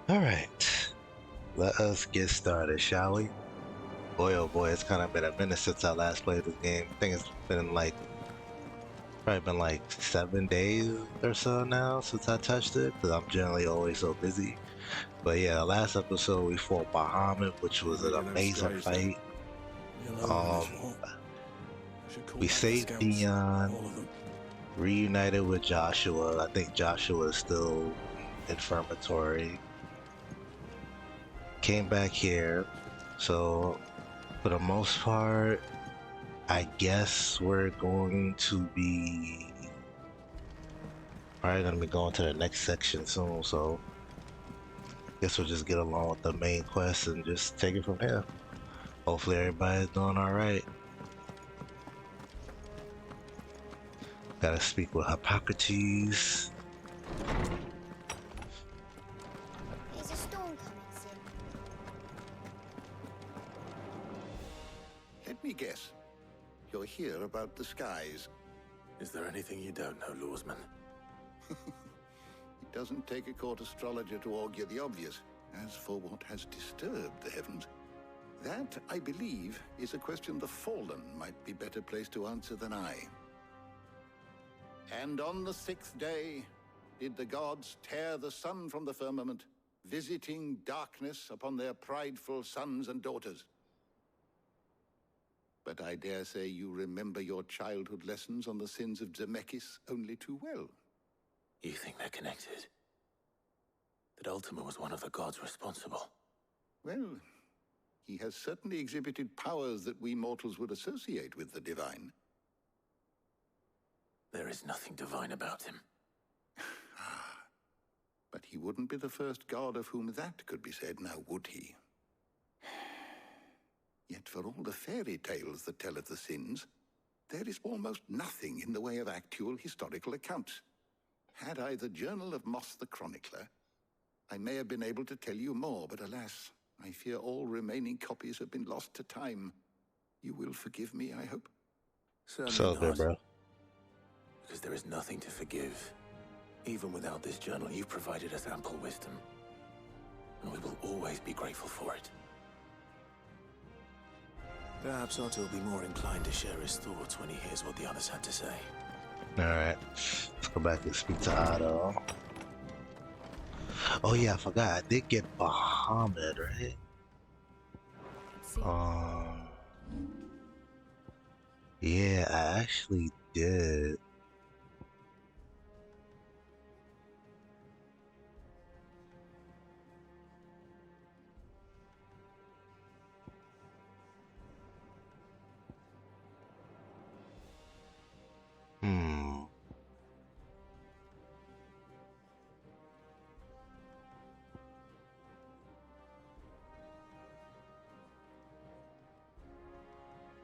Alright, let us get started, shall we? Boy, oh boy, it's kind of been a minute since I last played this game. I think it's been like, probably been like 7 days or so now since I touched it, because I'm generally always so busy. But yeah, last episode we fought Bahamut, which was an Maybe no amazing strays then. fight. You're alone in this Um, war. I should call we back the saved scouts. Dion, All of them. reunited with Joshua. I think Joshua is still infirmatory. Came back here, so for the most part, I guess we're going to be probably going to be going to the next section soon. So I guess we'll just get along with the main quest and just take it from here. Hopefully everybody's doing all right. Gotta speak with Hippocrates. Is a storm coming soon? Let me guess. You're here about the skies. Is there anything you don't know, Lawsman? It doesn't take a court astrologer to augur the obvious. As for what has disturbed the heavens, that, I believe, is a question the Fallen might be better placed to answer than I. And on the sixth day did the gods tear the sun from the firmament, visiting darkness upon their prideful sons and daughters. But I dare say you remember your childhood lessons on the sins of Zemeckis only too well. You think they're connected? That Ultima was one of the gods responsible? Well, he has certainly exhibited powers that we mortals would associate with the divine. There is nothing divine about him. But he wouldn't be the first god of whom that could be said, now would he? Yet for all the fairy tales that tell of the sins, there is almost nothing in the way of actual historical accounts. Had I the Journal of Moss the Chronicler, I may have been able to tell you more, but alas, I fear all remaining copies have been lost to time. You will forgive me, I hope? Certainly So good, not. bro. Because there is nothing to forgive. Even without this journal, you've provided us ample wisdom. And we will always be grateful for it. Perhaps Otto will be more inclined to share his thoughts when he hears what the others had to say. Alright, let's go back and speak to Otto. Oh yeah, I forgot. I did get Bahamut, right? Um, yeah, I actually did. Hmm.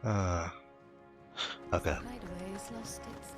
Uh, okay. Hideaway has lost its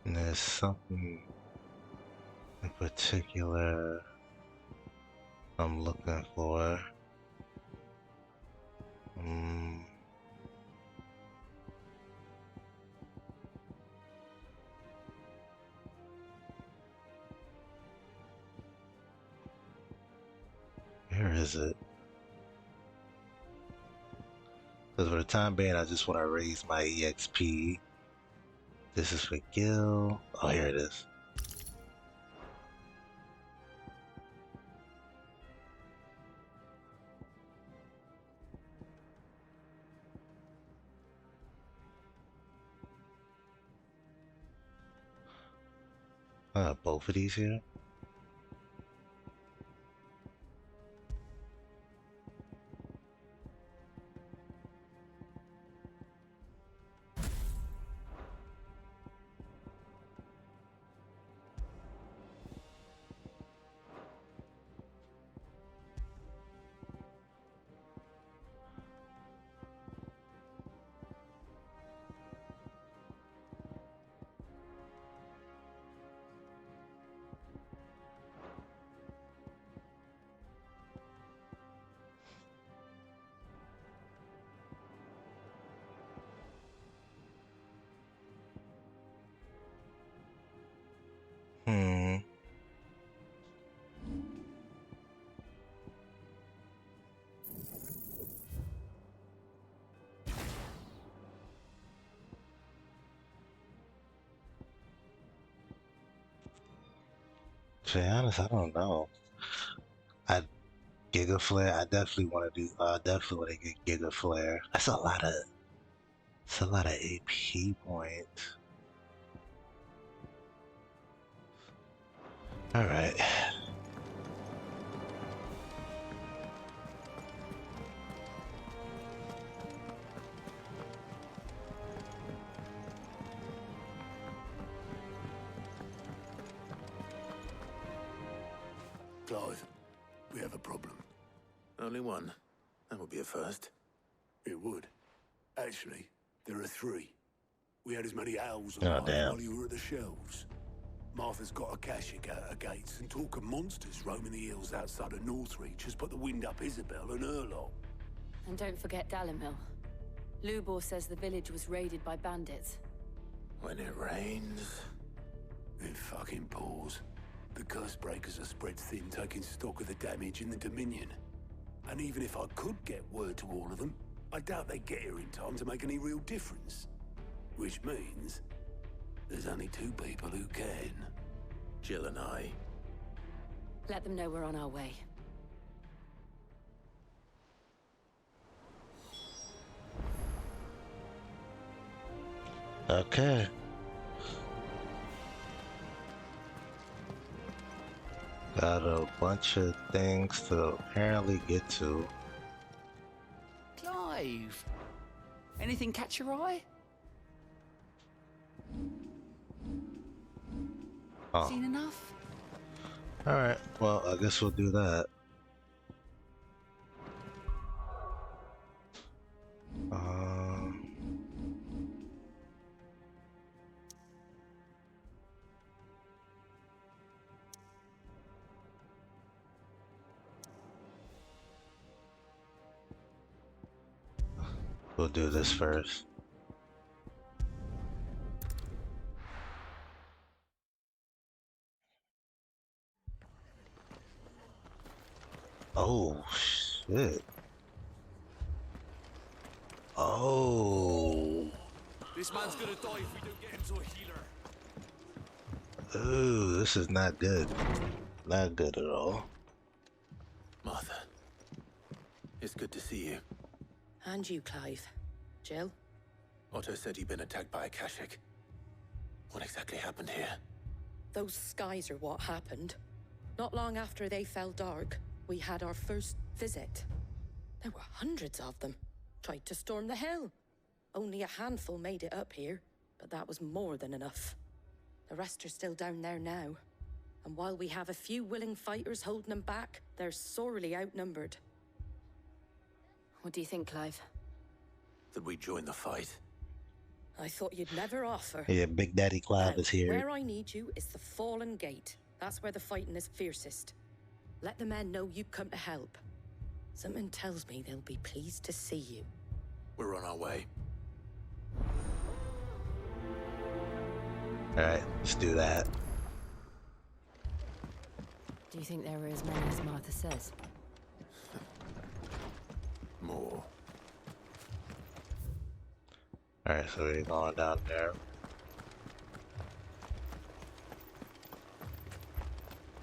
And there's something in particular I'm looking for. Hmm. Where is it? Because for the time being, I just want to raise my EXP. This is for Gil. Oh, here it is. Both of these here. To be honest, I don't know. I Giga Flare. I definitely want to do. Definitely want to get Giga Flare. That's a lot of. It's a lot of AP points. All right. Clive, we have a problem. Only one. That would be a first. It would. Actually, there are three. We had as many owls Oh, alive damn. while you were at the shelves. Martha's got akashic out her gates, and talk of monsters roaming the hills outside of Northreach has put the wind up Isabel and her lot. And don't forget Dalimil. Lubor says the village was raided by bandits. When it rains... It fucking pours. The curse breakers are spread thin, taking stock of the damage in the Dominion. And even if I could get word to all of them, I doubt they'd get here in time to make any real difference. Which means there's only two people who can. Jill and I. Let them know we're on our way. Okay. Got a bunch of things to apparently get to. Clive, anything catch your eye? Oh. Seen enough? Alright, well, I guess we'll do that. We'll do this first. Oh, shit. Oh. This man's gonna die if we don't get him to a healer. Ooh, this is not good. Not good at all. Martha. It's good to see you. And you, Clive. Jill? Otto said you'd been attacked by akashic. What exactly happened here? Those skies are what happened. Not long after they fell dark, we had our first visit. There were hundreds of them. Tried to storm the hill. Only a handful made it up here, but that was more than enough. The rest are still down there now. And while we have a few willing fighters holding them back, they're sorely outnumbered. What do you think, Clive? That we join the fight? I thought you'd never offer. Yeah, Big Daddy Clive Now, is here. where I need you is the Fallen Gate. That's where the fighting is fiercest. Let the men know you've come to help. Something tells me they'll be pleased to see you. We're on our way. Alright, let's do that. Do you think there were as many as Martha says? More. Alright, so we're going down there.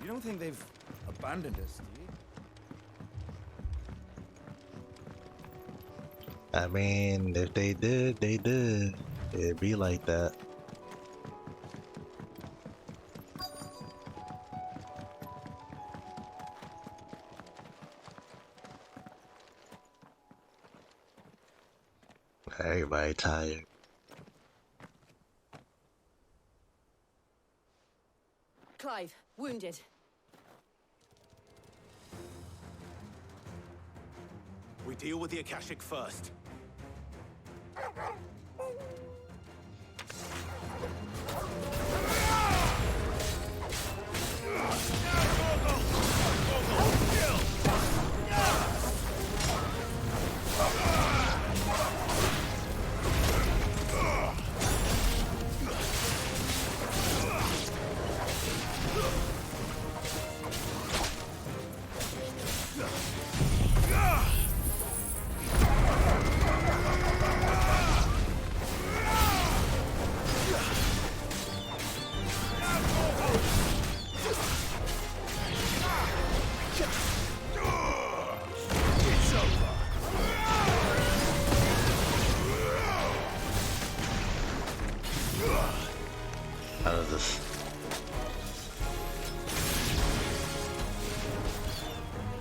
You don't think they've abandoned us, do you? I mean, if they did, they did. It'd be like that. Everybody tired. Clive, wounded. We deal with the akashic first.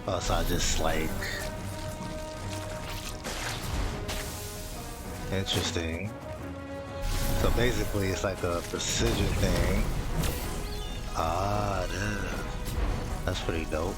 Oh, so I just like... Interesting. So basically it's like a precision thing. Ah, that's pretty dope.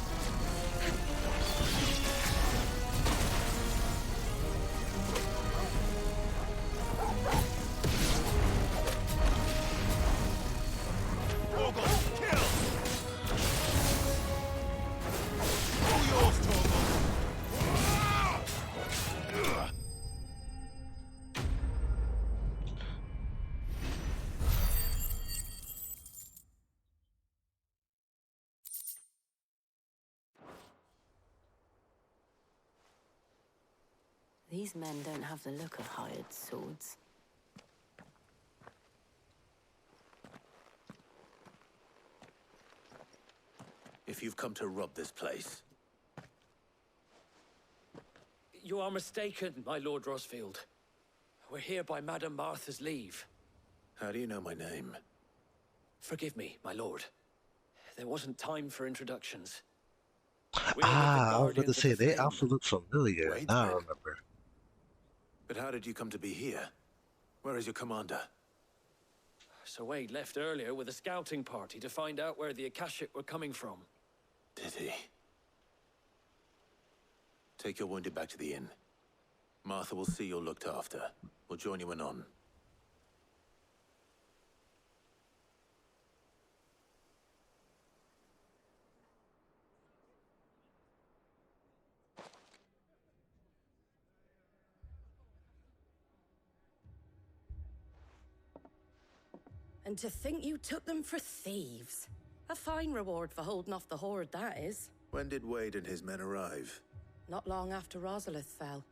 These men don't have the look of hired swords. If you've come to rob this place, You are mistaken, my Lord Rosfield. We're here by Madame Martha's leave. how do you know my name? Forgive me, my lord. There wasn't time for introductions. Ah, I was about to say, they also look familiar. Wait, Now I wait. remember. But how did you come to be here? Where is your commander? Sir Wade left earlier with a scouting party to find out where the akashic were coming from. Did he? Take your wounded back to the inn. Martha will see you're looked after. We'll join you anon. And to think you took them for thieves. A fine reward for holding off the horde, that is. When did Wade and his men arrive? Not long after Rosalith fell.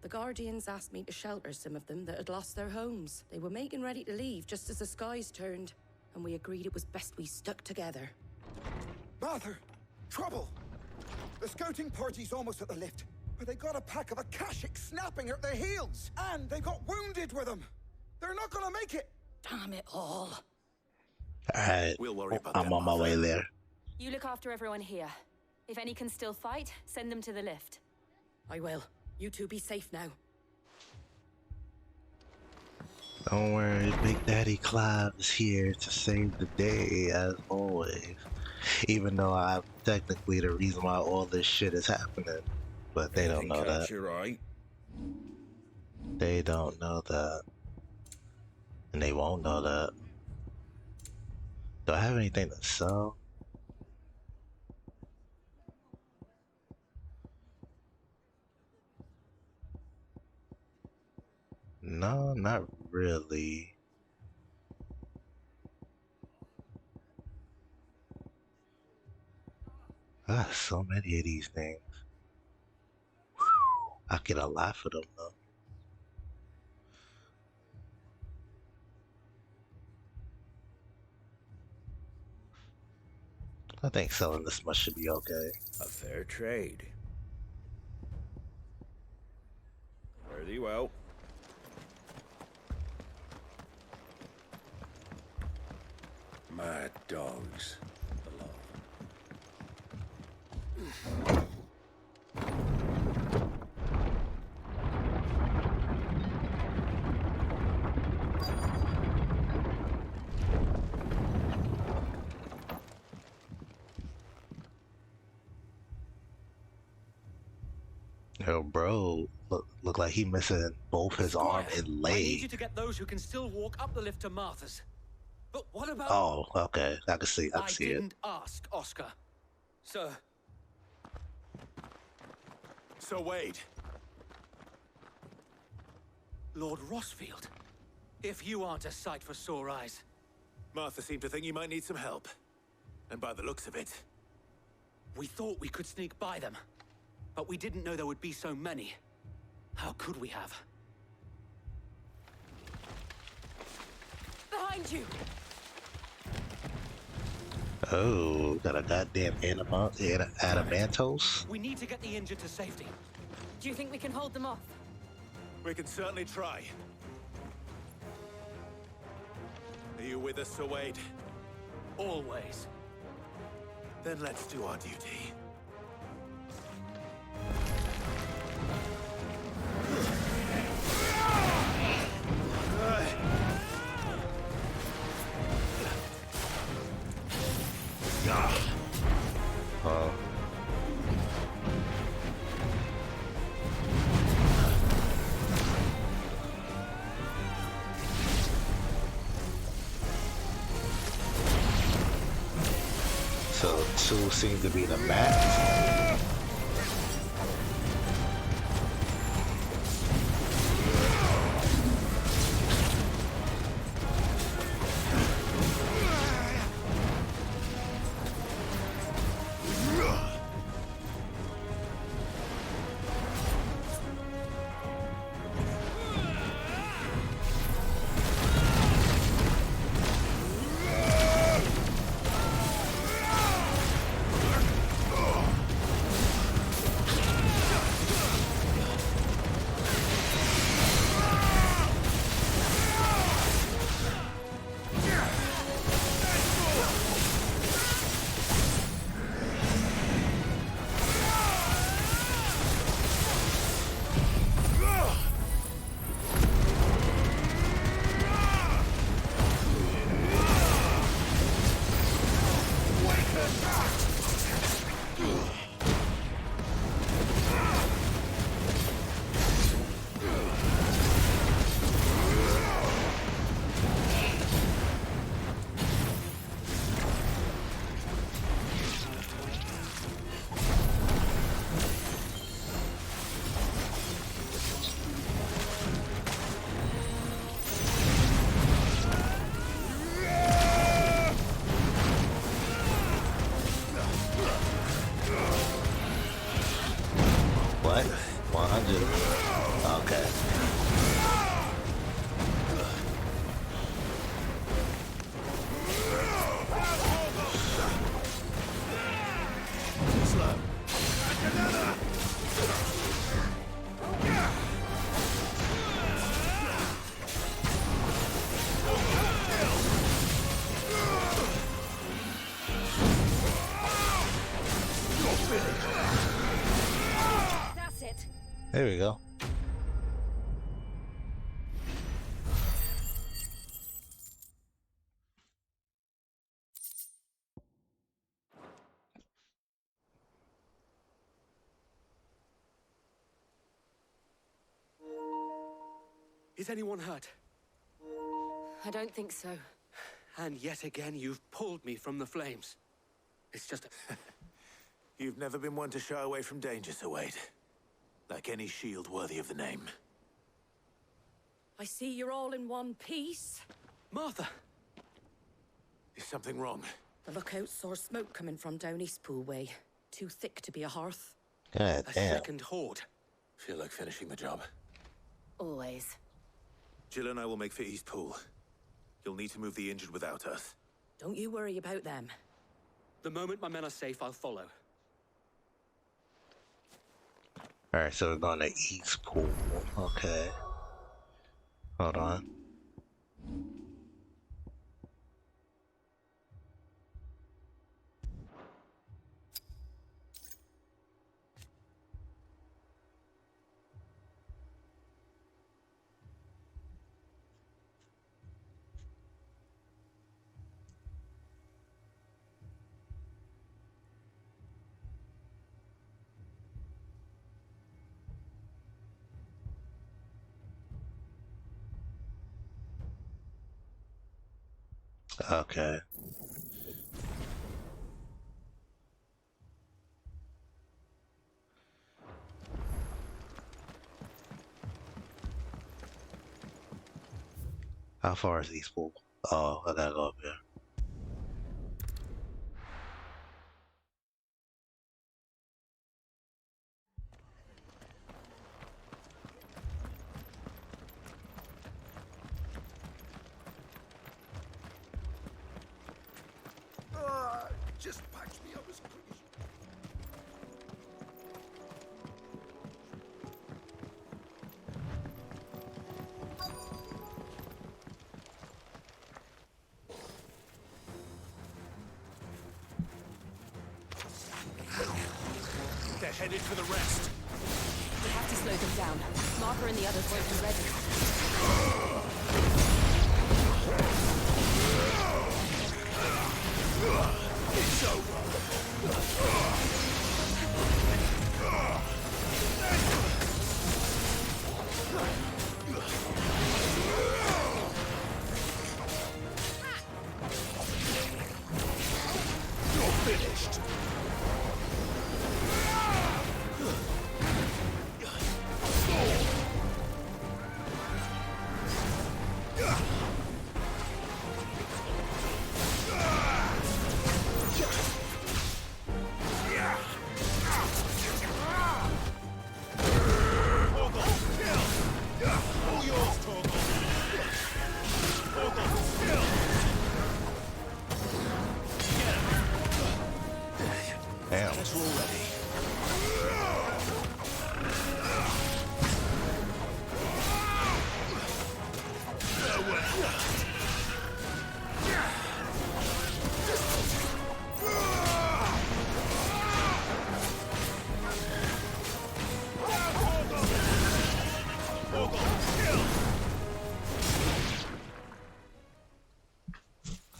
The Guardians asked me to shelter some of them that had lost their homes. They were making ready to leave just as the skies turned, and we agreed it was best we stuck together. Martha! Trouble! The scouting party's almost at the lift, but they got a pack of akashic snapping at their heels! And they got wounded with them! They're not gonna make it! Damn it all. Alright, We'll worry about I'm that, on my Martha. way there. You look after everyone here. If any can still fight, send them to the lift. I will. You two be safe now. Don't worry, Big Daddy Clive is here to save the day, as always. Even though I'm technically the reason why all this shit is happening. But they don't know that. You're right. They don't know that. And they won't know that. Do I have anything to sell? No, not really. I got so many of these things. Whew. I get a lot for them though. I think selling this much should be okay. A fair trade. Fare thee well. Mad dogs. Yo, bro, look like he missing both his arm and I need leg. you to get those who can still walk up the lift to Martha's. But what about... Oh, okay. I can see. I I can see it. didn't ask, Oscar. Sir. Sir Wade. Lord Rosfield. If you aren't a sight for sore eyes. Martha seemed to think you might need some help. And by the looks of it, We thought we could sneak by them. But we didn't know there would be so many. How could we have? Behind you! Oh, got a goddamn adamantos. We need to get the injured to safety. Do you think we can hold them off? we can certainly try. Are you with us, Sir Wade? Always. Then let's do our duty. first two seem to be the max. What? 100? Okay. There we go. Is anyone hurt? I don't think so. And yet again, you've pulled me from the flames. It's just... You've never been one to shy away from danger, Sir Wade. Like any shield worthy of the name. I see you're all in one piece. Martha! Is something wrong? The lookout saw smoke coming from down Eastpool way. Too thick to be a hearth. God A damn. second horde. Feel like finishing the job. Always. Jill and I will make for Eastpool. You'll need to move the injured without us. Don't you worry about them. The moment my men are safe, I'll follow. Alright, so we're going to East Pool. Okay. Hold on. Okay. How far is East Pool? Oh, I gotta go up there. Just patch me up as quick as They're headed for the rest. We have to slow them down. Martha and the others won't be ready. It's over. You're finished. already.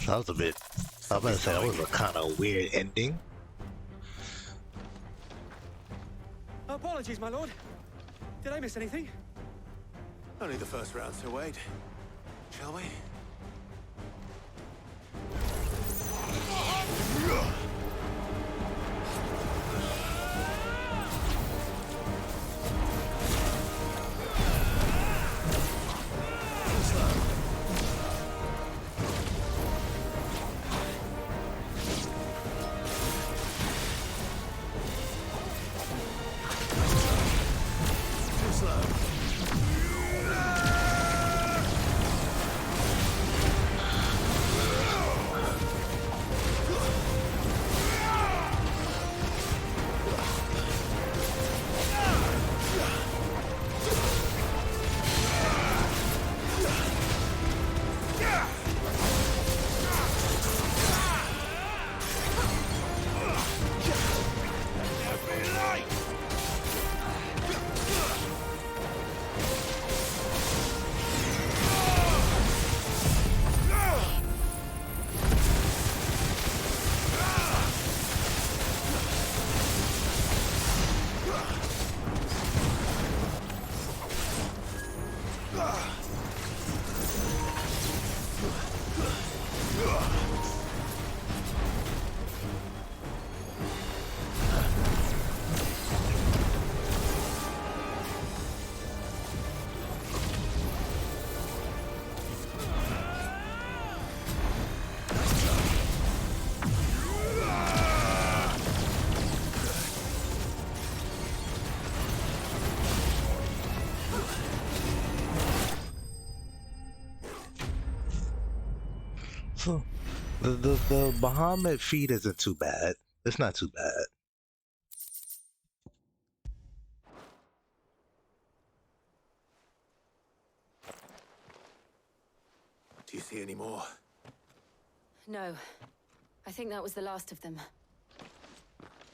That was a bit. I was about to say that was a kind of weird ending. Apologies, my lord. Did I miss anything? Only the first round, Sir Wade. Shall we? So, the Bahamut feat isn't too bad. It's not too bad. Do you see any more? No. I think that was the last of them.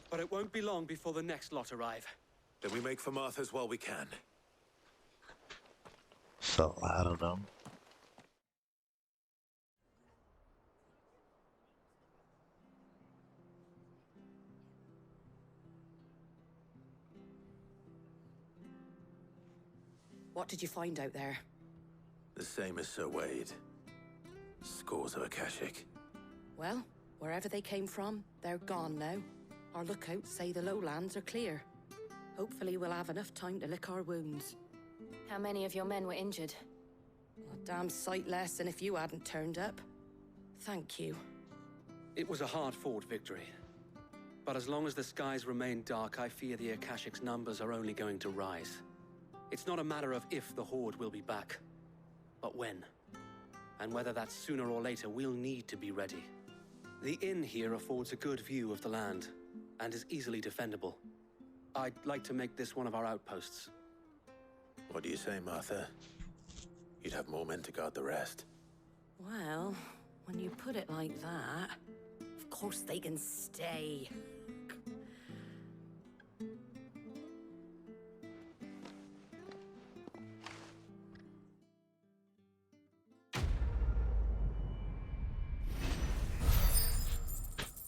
But it won't be long before the next lot arrive. Then we make for Martha's while we can. So, I don't know. What did you find out there? The same as Sir Wade. Scores of akashic. Well, wherever they came from, they're gone now. Our lookouts say the lowlands are clear. Hopefully we'll have enough time to lick our wounds. How many of your men were injured? A damn sight less than if you hadn't turned up. Thank you. It was a hard-fought victory. But as long as the skies remain dark, I fear the Akashic's numbers are only going to rise. It's not a matter of if the Horde will be back, but when. And whether that's sooner or later, we'll need to be ready. The inn here affords a good view of the land, and is easily defendable. I'd like to make this one of our outposts. What do you say, Martha? You'd have more men to guard the rest. Well, when you put it like that, of course they can stay.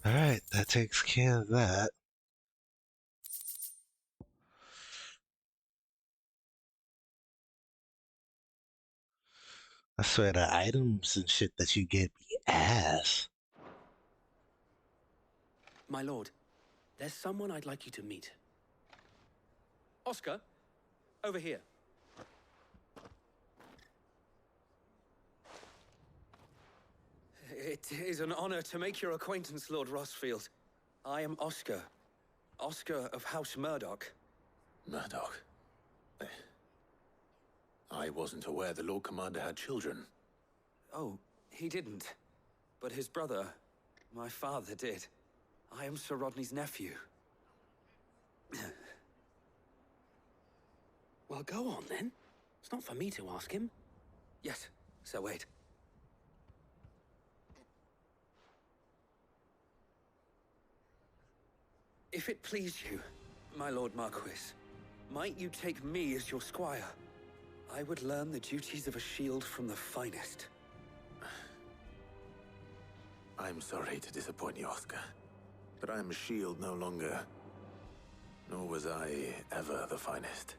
Alright, that takes care of that. I swear the items and shit that you get be ass. My lord, there's someone I'd like you to meet. Oscar, over here. It is an honor to make your acquaintance, Lord Rosfield. I am Oscar. Oscar of House Murdoch. Murdoch? I wasn't aware the Lord Commander had children. Oh, he didn't. But his brother, my father, did. I am Sir Rodney's nephew. Well, go on then. It's not for me to ask him. Yes, so wait. If it please you, my Lord Marquis, might you take me as your squire? I would learn the duties of a shield from the finest. I'm sorry to disappoint you, Oscar, but I am a shield no longer. Nor was I ever the finest.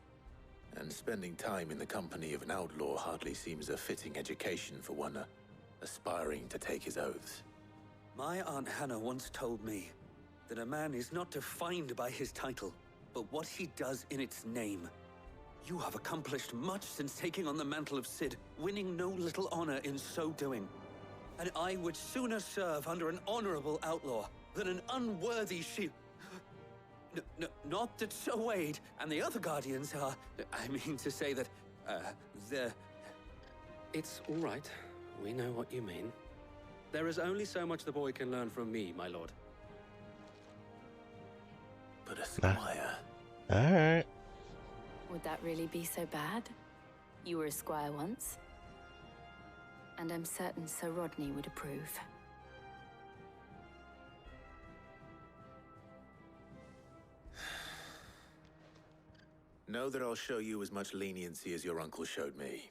And spending time in the company of an outlaw hardly seems a fitting education for one aspiring to take his oaths. My Aunt Hannah once told me that a man is not defined by his title, but what he does in its name. You have accomplished much since taking on the mantle of Cid, winning no little honor in so doing. And I would sooner serve under an honorable outlaw than an unworthy shield. Not that Sir Wade and the other Guardians are... I mean to say that, they're... It's all right. We know what you mean. There is only so much the boy can learn from me, my lord. But a squire... Alright. Would that really be so bad? You were a squire once. And I'm certain Sir Rodney would approve. Know that I'll show you as much leniency as your uncle showed me.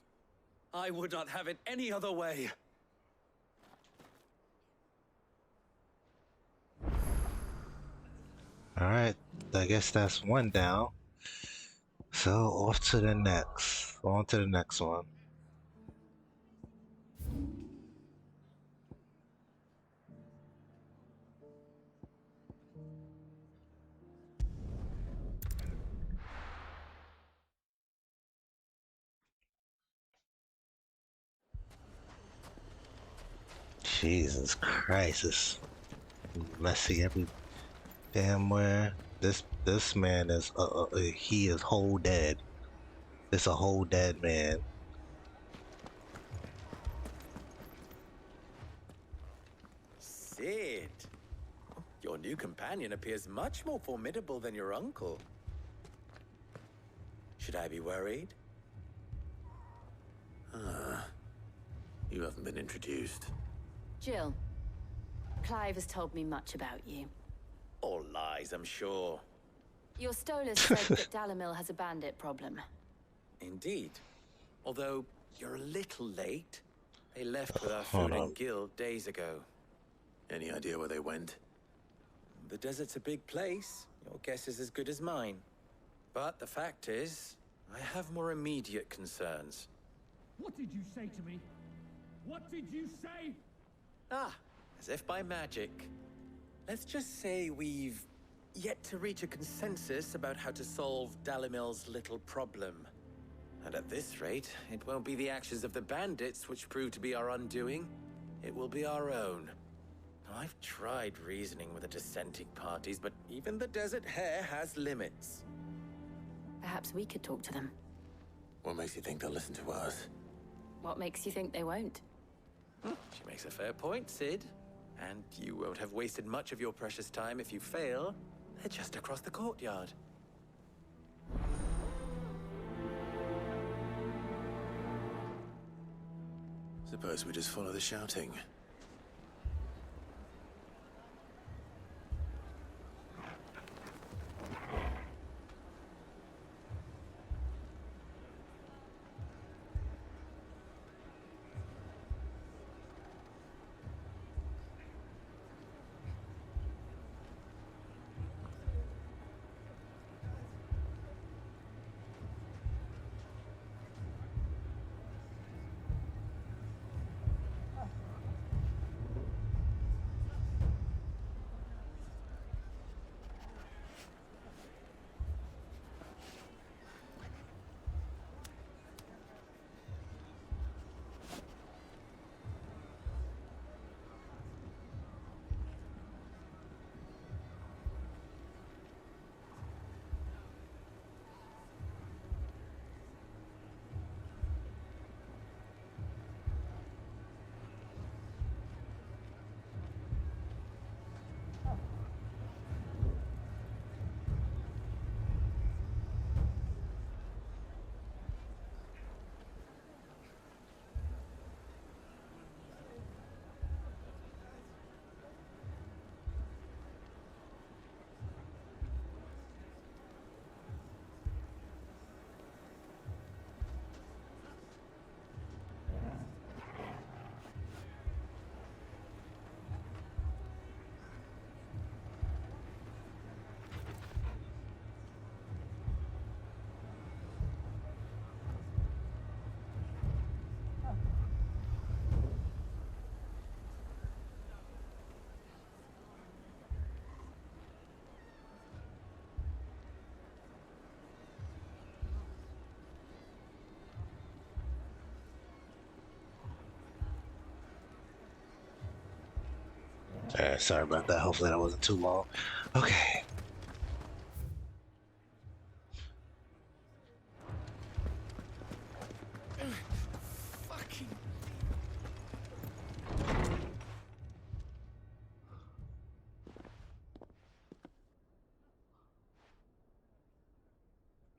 I would not have it any other way. Alright, I guess that's one down. So off to the next. On to the next one. Jesus Christ, it's messy every damn where. This man is he is whole dead. It's a whole dead man. Cid, your new companion appears much more formidable than your uncle. Should I be worried? You haven't been introduced. Jill, Clive has told me much about you. All lies, I'm sure. Your Stolas said that Dalimil has a bandit problem. Indeed. Although, you're a little late. They left with our food and guild days ago. Any idea where they went? The desert's a big place. Your guess is as good as mine. But the fact is, I have more immediate concerns. What did you say to me? What did you say? Ah, as if by magic. Let's just say we've yet to reach a consensus about how to solve Dalimil's little problem. And at this rate, it won't be the actions of the bandits which prove to be our undoing. It will be our own. I've tried reasoning with the dissenting parties, but even the Desert Hare has limits. Perhaps we could talk to them. What makes you think they'll listen to us? What makes you think they won't? She makes a fair point, Cid. And you won't have wasted much of your precious time if you fail. They're just across the courtyard. Suppose we just follow the shouting. Alright, sorry about that. Hopefully that wasn't too long. Okay. Fucking.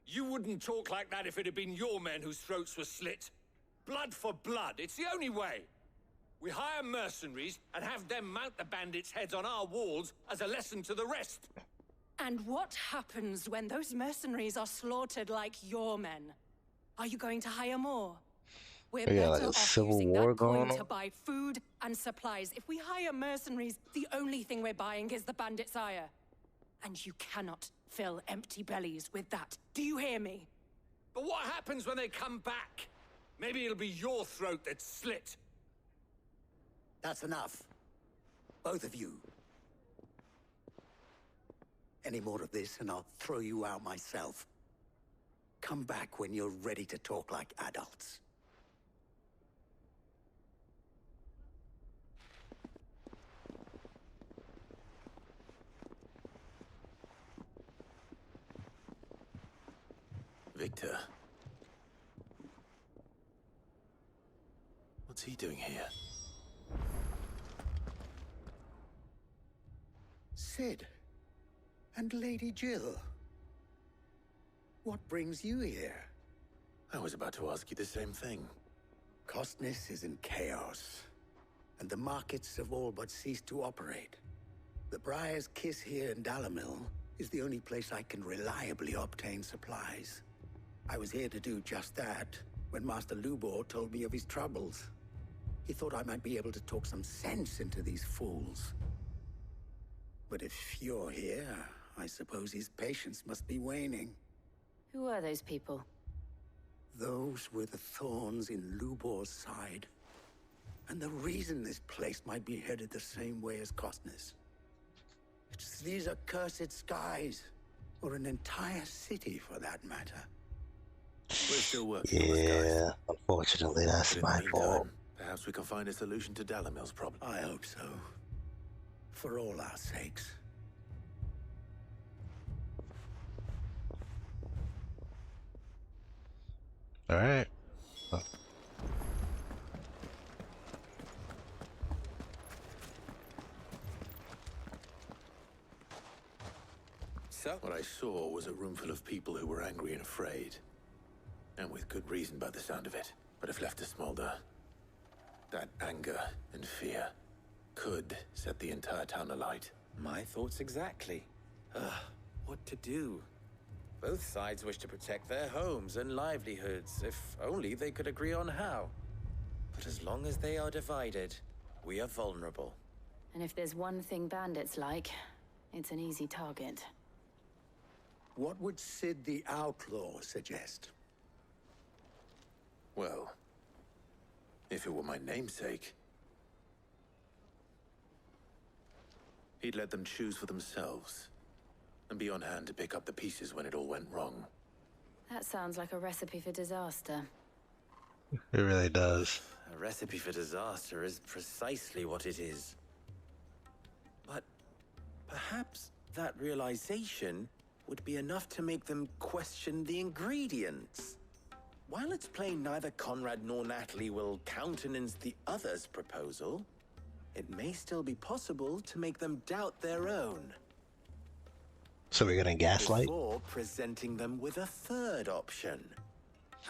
You wouldn't talk like that if it had been your men whose throats were slit. Blood for blood, it's the only way. We hire mercenaries and have them mount the bandits' heads on our walls as a lesson to the rest. And what happens when those mercenaries are slaughtered like your men? Are you going to hire more? We're Yeah, like better a off civil using war that coin going to on. buy food and supplies. If we hire mercenaries, the only thing we're buying is the bandits' ire. And you cannot fill empty bellies with that. Do you hear me? But what happens when they come back? Maybe it'll be your throat that's slit. That's enough. Both of you. Any more of this and I'll throw you out myself. Come back when you're ready to talk like adults. Victor. What's he doing here? Sid. And Lady Jill. What brings you here? I was about to ask you the same thing. Costness is in chaos, and the markets have all but ceased to operate. The Briar's Kiss here in Dalimil is the only place I can reliably obtain supplies. I was here to do just that when Master Lubor told me of his troubles. He thought I might be able to talk some sense into these fools. But if you're here, I suppose his patience must be waning. Who are those people? Those were the thorns in Lubor's side. And the reason this place might be headed the same way as Costness. It's these accursed skies, or an entire city for that matter. We're still working on this, guys. Yeah, unfortunately, that's my fault. Perhaps we can find a solution to Dalimil's problem. I hope so. For all our sakes. All right. So, what I saw was a room full of people who were angry and afraid. And with good reason by the sound of it. But if left to smolder, that anger and fear could set the entire town alight. My thoughts exactly. What to do? Both sides wish to protect their homes and livelihoods, if only they could agree on how. But as long as they are divided, we are vulnerable. And if there's one thing bandits like, it's an easy target. What would Sid the Outlaw suggest? Well, if it were my namesake, he'd let them choose for themselves and be on hand to pick up the pieces when it all went wrong. That sounds like a recipe for disaster. It really does. A recipe for disaster is precisely what it is. But perhaps that realization would be enough to make them question the ingredients. While it's plain neither Conrad nor Natalie will countenance the other's proposal, it may still be possible to make them doubt their own. So we're gonna gaslight? Before presenting them with a third option.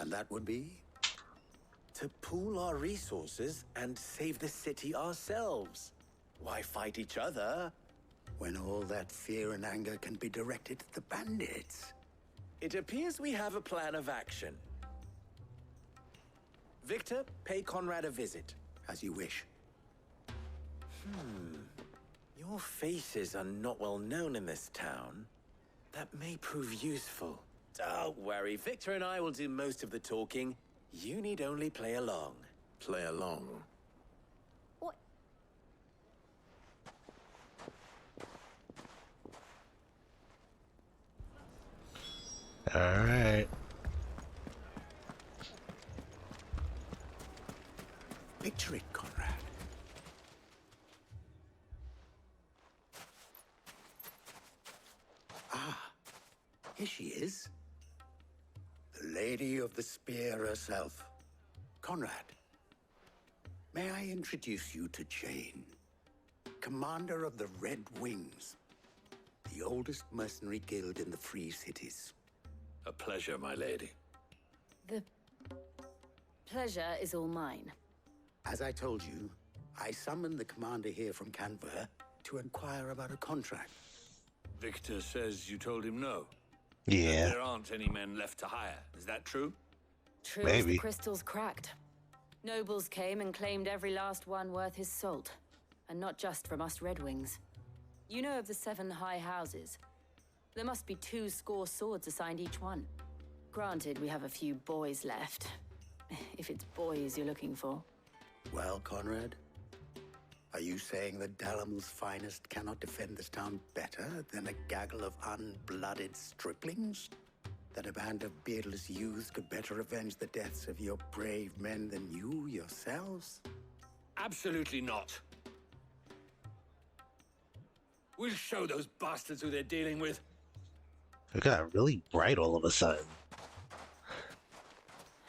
And that would be? To pool our resources and save the city ourselves. Why fight each other? When all that fear and anger can be directed at the bandits. It appears we have a plan of action. Victor, pay Conrad a visit. As you wish. Your faces are not well known in this town. That may prove useful. Don't worry, Victor and I will do most of the talking. You need only play along. Play along? What? All right. Picture it, Conrad. Here she is. The Lady of the Spear herself. Conrad. May I introduce you to Jane, commander of the Red Wings, the oldest mercenary guild in the Free Cities. A pleasure, my lady. The pleasure is all mine. As I told you, I summoned the commander here from Canver to inquire about a contract. Victor says you told him no. Yeah. That there aren't any men left to hire. Is that true? True as the crystals cracked. Nobles came and claimed every last one worth his salt. And not just from us Red Wings. You know of the 7 high houses. There must be 2 swords assigned each one. Granted, we have a few boys left. If it's boys you're looking for. Well, Conrad, are you saying that Dalimil's finest cannot defend this town better than a gaggle of unblooded striplings? That a band of beardless youths could better avenge the deaths of your brave men than you yourselves? Absolutely not. We'll show those bastards who they're dealing with. It got really bright all of a sudden.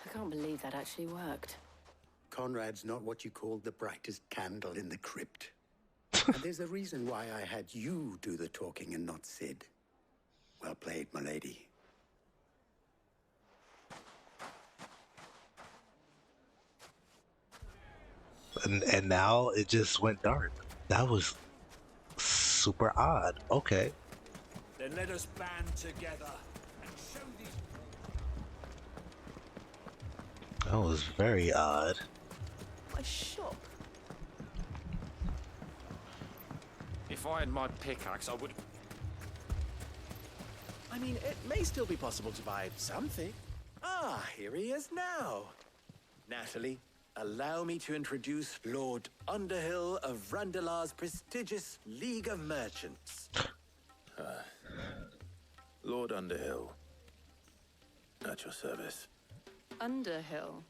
I can't believe that actually worked. Conrad's not what you called the brightest candle in the crypt. And there's a reason why I had you do the talking and not Sid. Well played, malady. And now it just went dark. That was super odd. Okay. Then let us band together and show these... That was very odd. My shop. If I had my pickaxe, I would... I mean, it may still be possible to buy something. Ah, here he is now. Natalie, allow me to introduce Lord Underhill of Randalar's prestigious League of Merchants. Lord Underhill. At your service. Underhill?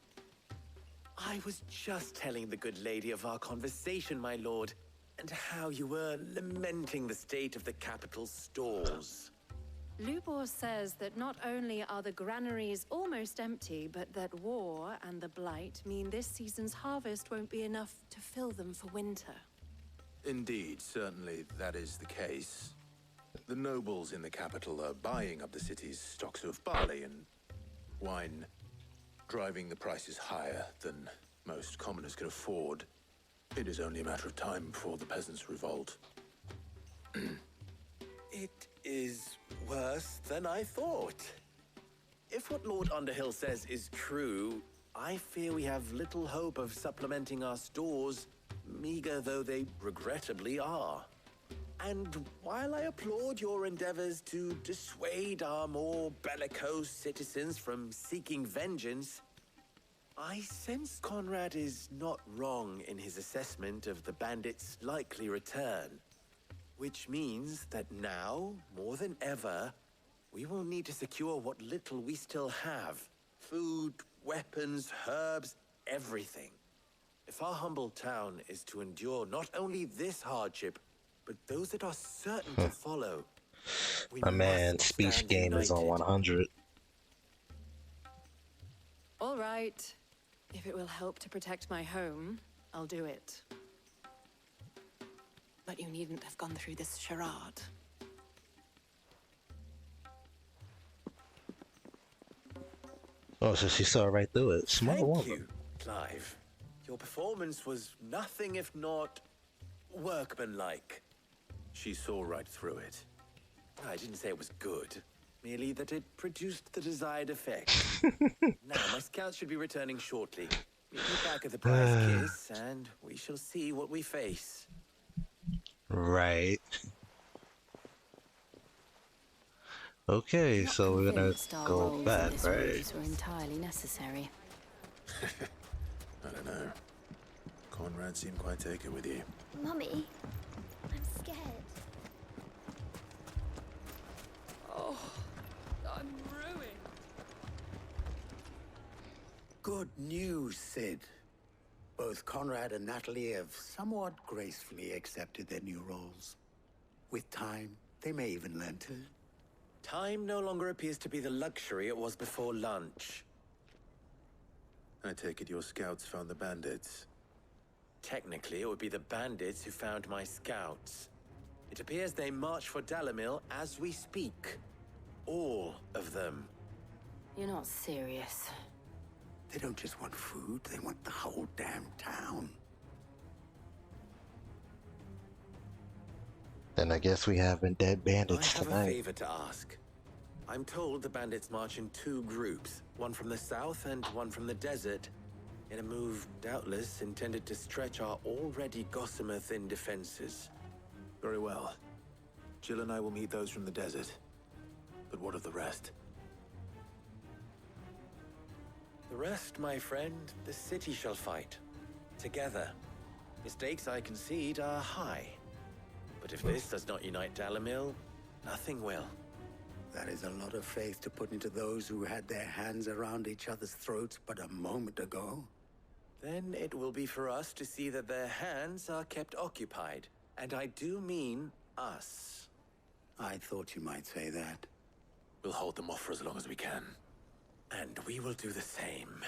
I was just telling the good lady of our conversation, my lord, and how you were lamenting the state of the capital's stores. Lubor says that not only are the granaries almost empty, but that war and the Blight mean this season's harvest won't be enough to fill them for winter. Indeed, certainly that is the case. The nobles in the capital are buying up the city's stocks of barley and wine, driving the prices higher than most commoners can afford. It is only a matter of time before the peasants revolt. It is worse than I thought. If what Lord Underhill says is true, I fear we have little hope of supplementing our stores, meager though they regrettably are. And while I applaud your endeavors to dissuade our more bellicose citizens from seeking vengeance, I sense Conrad is not wrong in his assessment of the bandits' likely return. Which means that now, more than ever, we will need to secure what little we still have. Food, weapons, herbs, everything. If our humble town is to endure not only this hardship, but those that are certain to follow, we My man, must speech stand game is on united. 100. All right. If it will help to protect my home, I'll do it. But you needn't have gone through this charade. Oh, so she saw right through it. Smart Thank woman. you, Clive. Your performance was nothing if not workmanlike. She saw right through it. I didn't say it was good, merely that it produced the desired effect. Now, my scouts should be returning shortly. Meet me back at the Briar's Kiss, and we shall see what we face. Right. Okay, so we're gonna go back, right? Were entirely necessary. I don't know. Conrad seemed quite taken with you. Mummy, I'm scared. Oh, I'm ruined. Good news, Sid. Both Conrad and Natalie have somewhat gracefully accepted their new roles. With time, they may even learn to Time no longer appears to be the luxury it was before lunch. I take it your scouts found the bandits. Technically, it would be the bandits who found my scouts. It appears they march for Dalimil as we speak. All of them. You're not serious. They don't just want food, they want the whole damn town. Then I guess we have dead bandits I have tonight. a favor to ask. I'm told the bandits march in 2 groups, one from the south and one from the desert, in a move doubtless intended to stretch our already gossamer-thin defenses. Very well. Jill and I will meet those from the desert. But what of the rest? The rest, my friend, the city shall fight. Together. Mistakes, I concede, are high. But if this does not unite Dalimil, nothing will. That is a lot of faith to put into those who had their hands around each other's throats but a moment ago. Then it will be for us to see that their hands are kept occupied. And I do mean us. I thought you might say that. We'll hold them off for as long as we can. And we will do the same.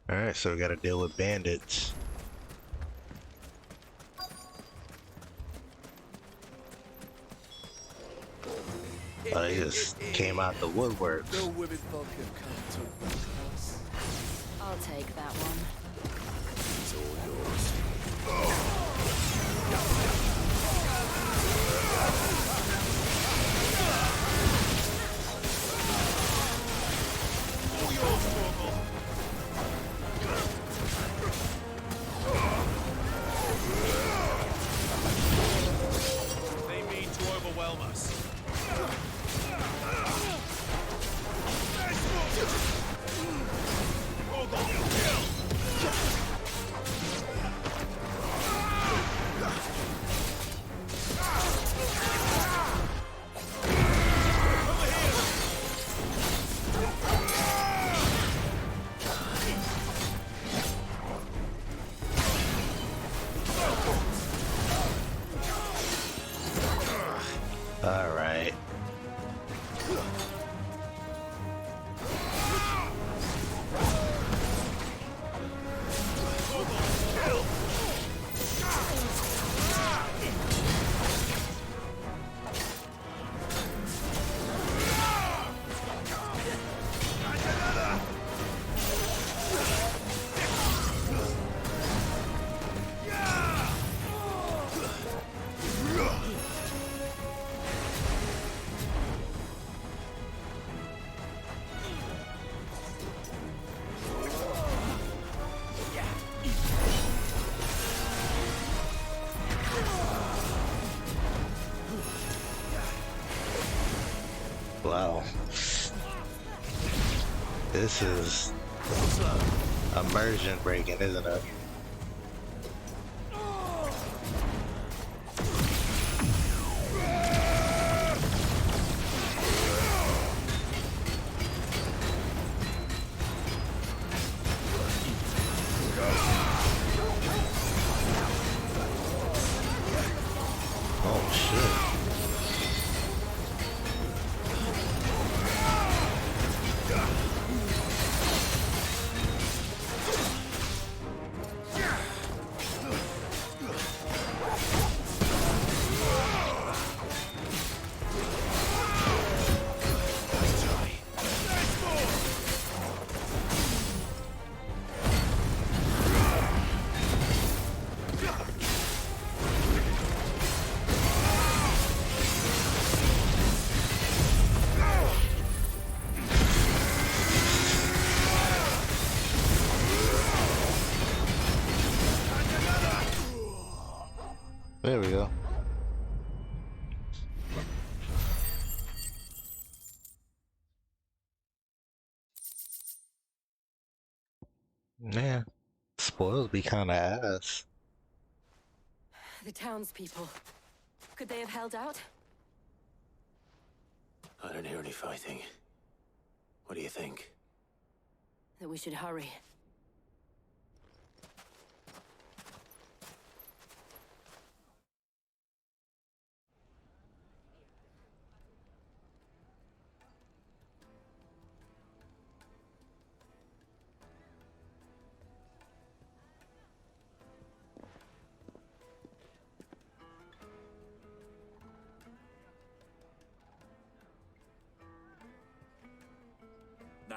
Alright, so we gotta deal with bandits. Oh, they just came out the woodworks. No women vodka come to the house. I'll take that one. It's all yours. All yours, Morgul. They mean to overwhelm us. All right. Wow. This is immersion breaking, isn't it? Oh shit. There we go. Yeah, spoils be kind of ass. The townspeople. Could they have held out? I don't hear any fighting. What do you think? That we should hurry.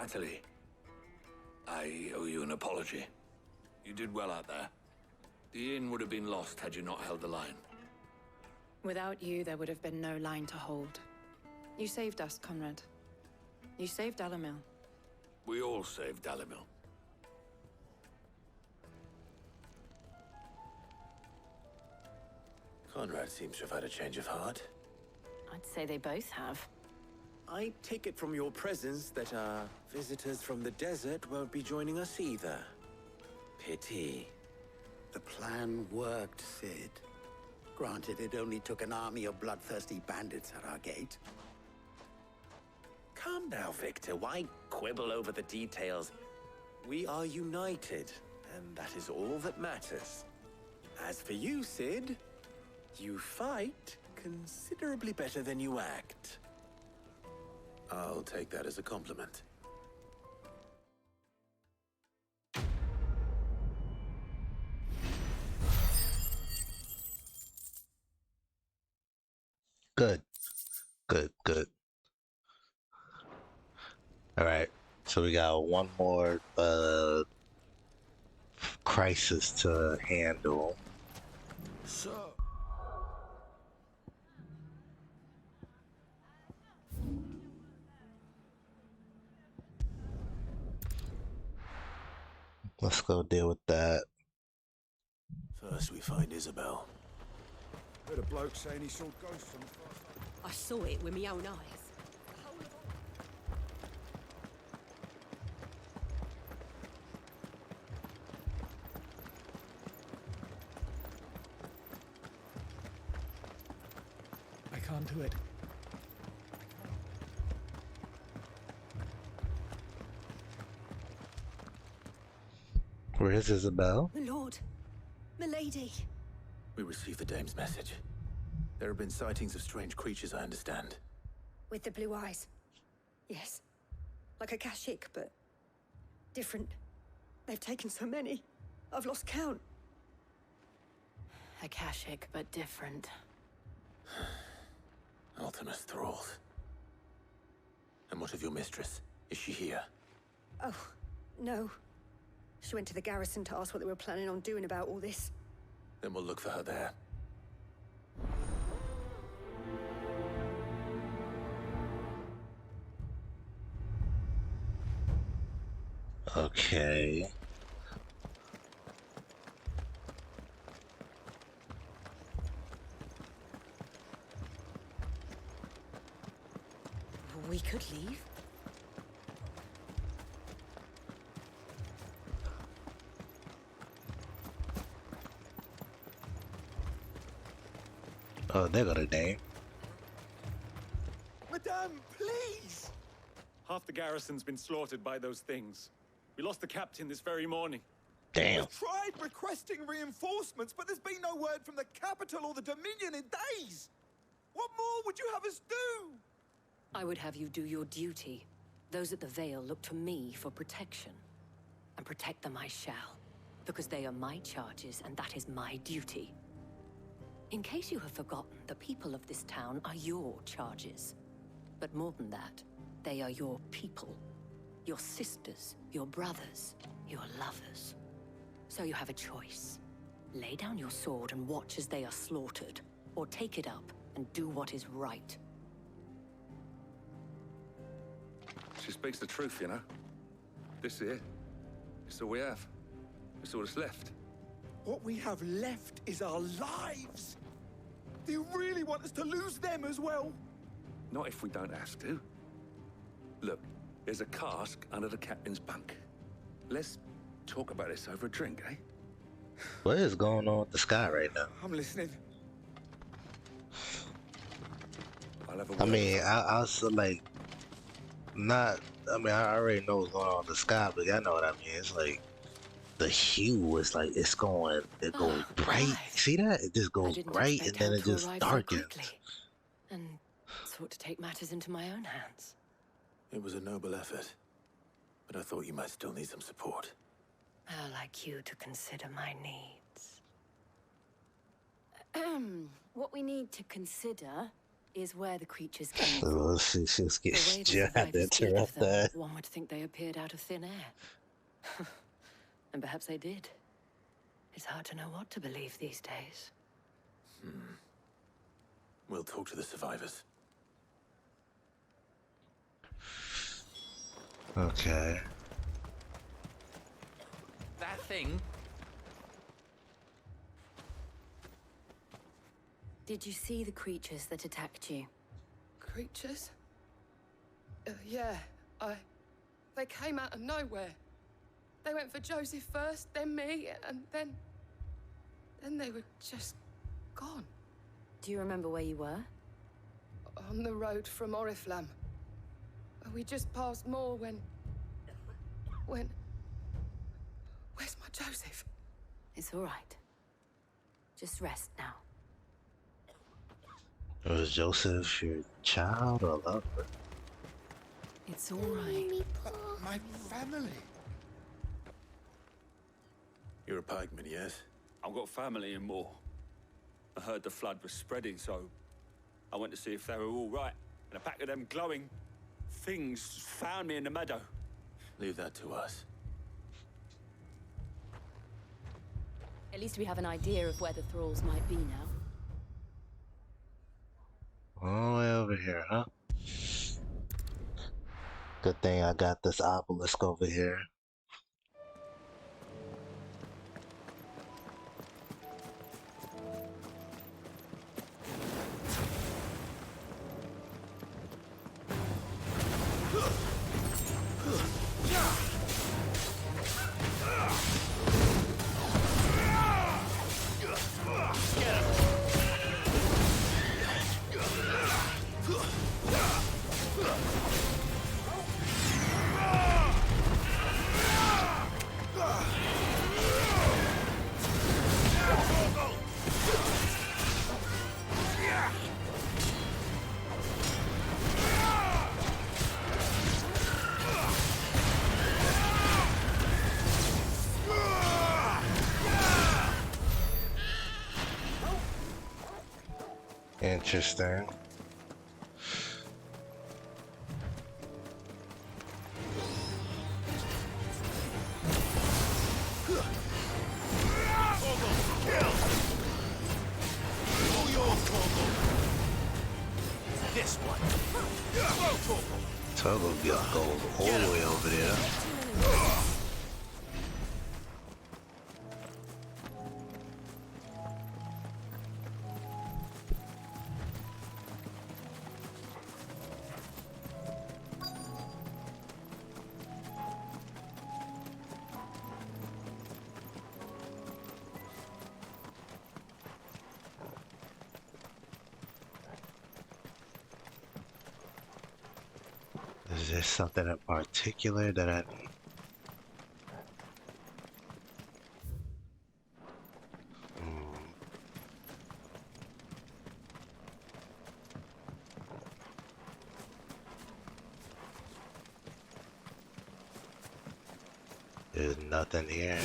Natalie, I owe you an apology. You did well out there. The inn would have been lost had you not held the line. Without you, there would have been no line to hold. You saved us, Conrad. You saved Dalimil. We all saved Dalimil. Conrad seems to have had a change of heart. I'd say they both have. I take it from your presence that our visitors from the desert won't be joining us either. Pity. The plan worked, Sid. Granted, it only took an army of bloodthirsty bandits at our gate. Calm now, Victor. Why quibble over the details? We are united, and that is all that matters. As for you, Sid, you fight considerably better than you act. I'll take that as a compliment. Good. Good. Alright. So we got one more crisis to handle. So... Let's go deal with that. First we find Isabel. Heard a bloke saying he saw ghosts on the far side. I saw it with my own eyes. I can't do it. Where is Isabel? My lord, malady. We received the dame's message. There have been sightings of strange creatures, I understand. With the blue eyes. Yes. Like akashic, but different. They've taken so many. I've lost count. Akashic, but different. Ultimus thralls. And what of your mistress? Is she here? Oh, no. She went to the garrison to ask what they were planning on doing about all this. Then we'll look for her there. Okay. We could leave. Oh, they got a name. Madame, please! Half the garrison's been slaughtered by those things. We lost the captain this very morning. Damn. We've tried requesting reinforcements, but there's been no word from the capital or the Dominion in days! What more would you have us do? I would have you do your duty. Those at the Vale look to me for protection. And protect them I shall. Because they are my charges, and that is my duty. In case you have forgotten, the people of this town are your charges. But more than that, they are your people. Your sisters, your brothers, your lovers. So you have a choice. Lay down your sword and watch as they are slaughtered, or take it up and do what is right. She speaks the truth, you know. This here, it's all we have. It's all that's left. What we have left is our lives! Do you really want us to lose them as well? Not if we don't have to. Look, there's a cask under the captain's bunk. Let's talk about this over a drink, eh? What is going on with the sky right now? I'm listening. I'll have a I mean, I was like, not, I mean, I already know what's going on in the sky, but y'all know what I mean. It's like, the hue is like, it goes bright. See that? It just goes bright and then it just darkens. And sought to take matters into my own hands. It was a noble effort, but I thought you might still need some support. I'd like you to consider my needs. What we need to consider is where the creatures came So from. she's The getting way the still had to survivors speak of interrupt them, that. one would think they appeared out of thin air. And perhaps they did. It's hard to know what to believe these days. We'll talk to the survivors. Okay. That thing? Did you see the creatures that attacked you? Creatures? Yeah, They came out of nowhere. They went for Joseph first, then me, and then they were just gone. Do you remember where you were? On the road from Oriflamme. We just passed Moor when... Where's my Joseph? It's all right. Just rest now. Was Joseph your child or lover? It's all right. My family. You're a pikeman, yes? I've got family in Moor. I heard the flood was spreading, so I went to see if they were all right. And a pack of them glowing things found me in the meadow. Leave that to us. At least we have an idea of where the thralls might be now. All the way over here, huh? Good thing I got this obelisk over here. Interesting. This one. Togo got gold all the way over there. Is there something in particular that I need? There's nothing here.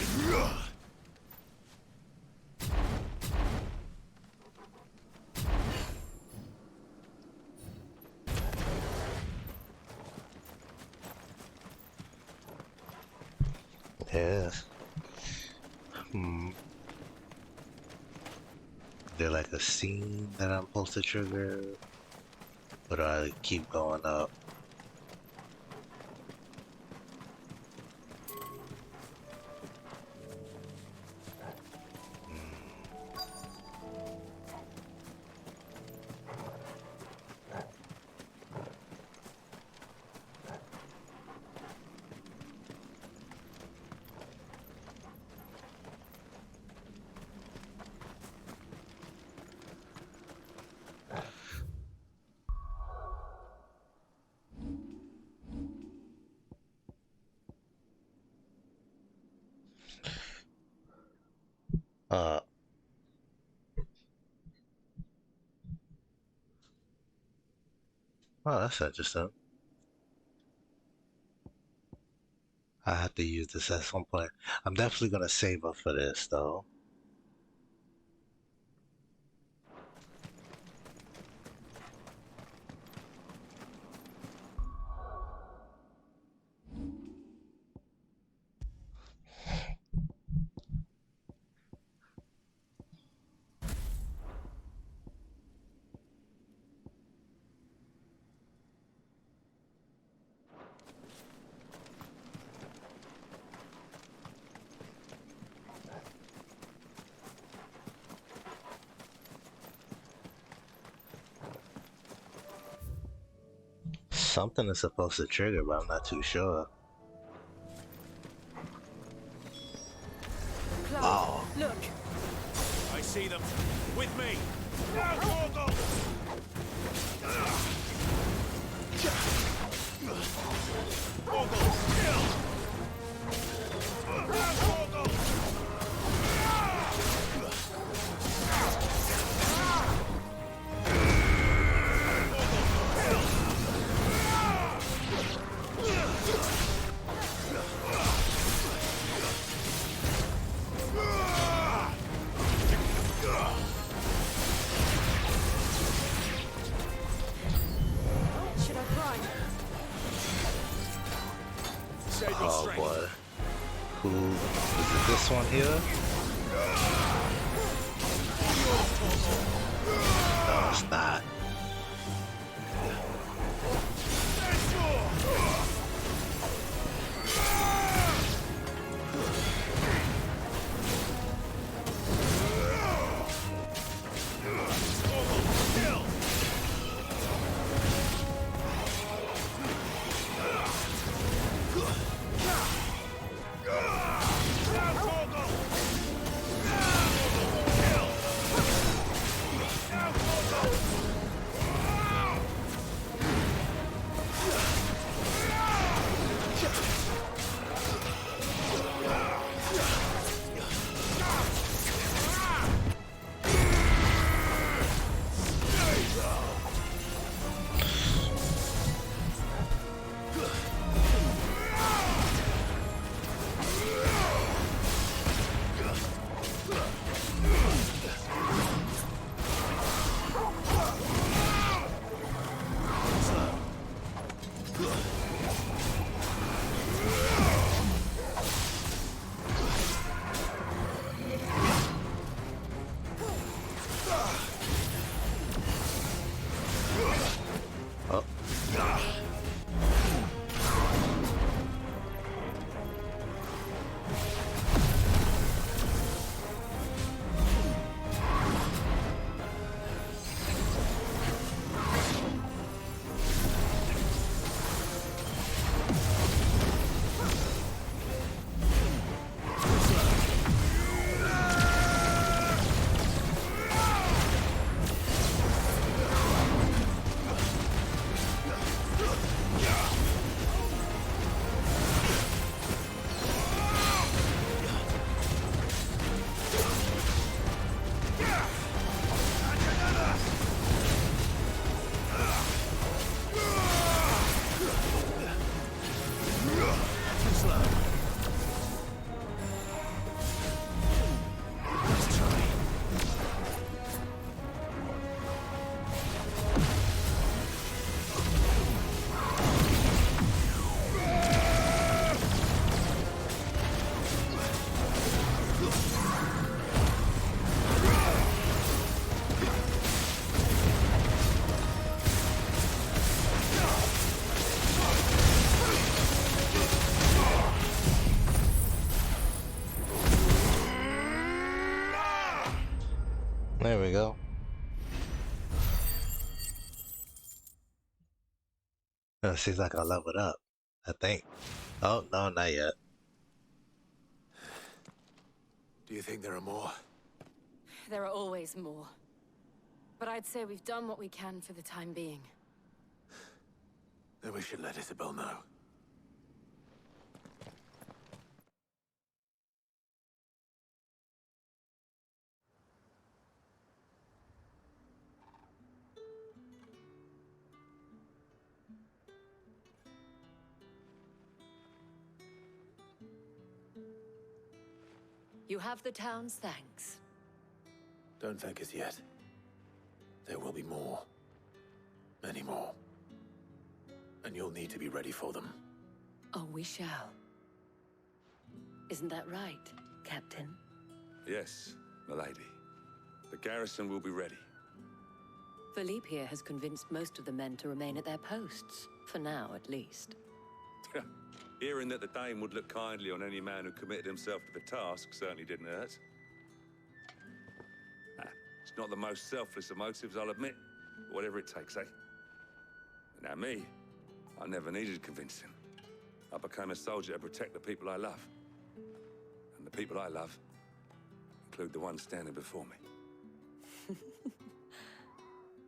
Yes. There like a scene that I'm supposed to trigger? But I keep going up. Oh, that's interesting. I have to use this at some point. I'm definitely gonna save up for this though. Something is supposed to trigger, but I'm not too sure. Clive, Oh. look. I see them. With me. Oh boy. Who is it? This one here? No, it's not. There we go. Seems like I leveled up, I think. Oh, no, not yet. Do you think there are more? There are always more. But I'd say we've done what we can for the time being. Then we should let Isabel know. You have the town's thanks. Don't thank us yet. There will be more. Many more. And you'll need to be ready for them. Oh, we shall. Isn't that right, Captain? Yes, milady. The garrison will be ready. Philippe here has convinced most of the men to remain at their posts. For now, at least. Hearing that the Dane would look kindly on any man who committed himself to the task certainly didn't hurt. It's not the most selfless of motives, I'll admit. But whatever it takes, eh? Now me, I never needed convincing. I became a soldier to protect the people I love. And the people I love include the ones standing before me.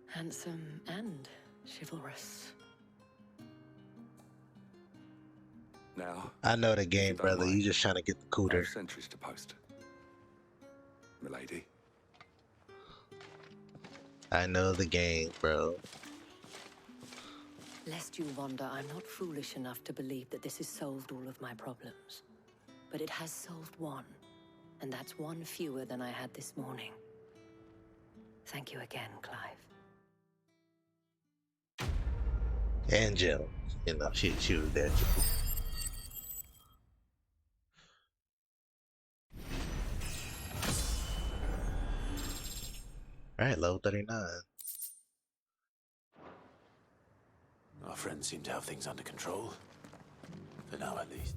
Handsome and chivalrous. Now, I know the if game, you don't brother. You mind, just trying to get the I cooter. have sentries to post. Milady. I know the game, bro. Lest you wonder, I'm not foolish enough to believe that this has solved all of my problems. But it has solved one, and that's one fewer than I had this morning. Thank you again, Clive. And Jill. You know, she was there too. Alright, level 39. Our friends seem to have things under control. For now, at least.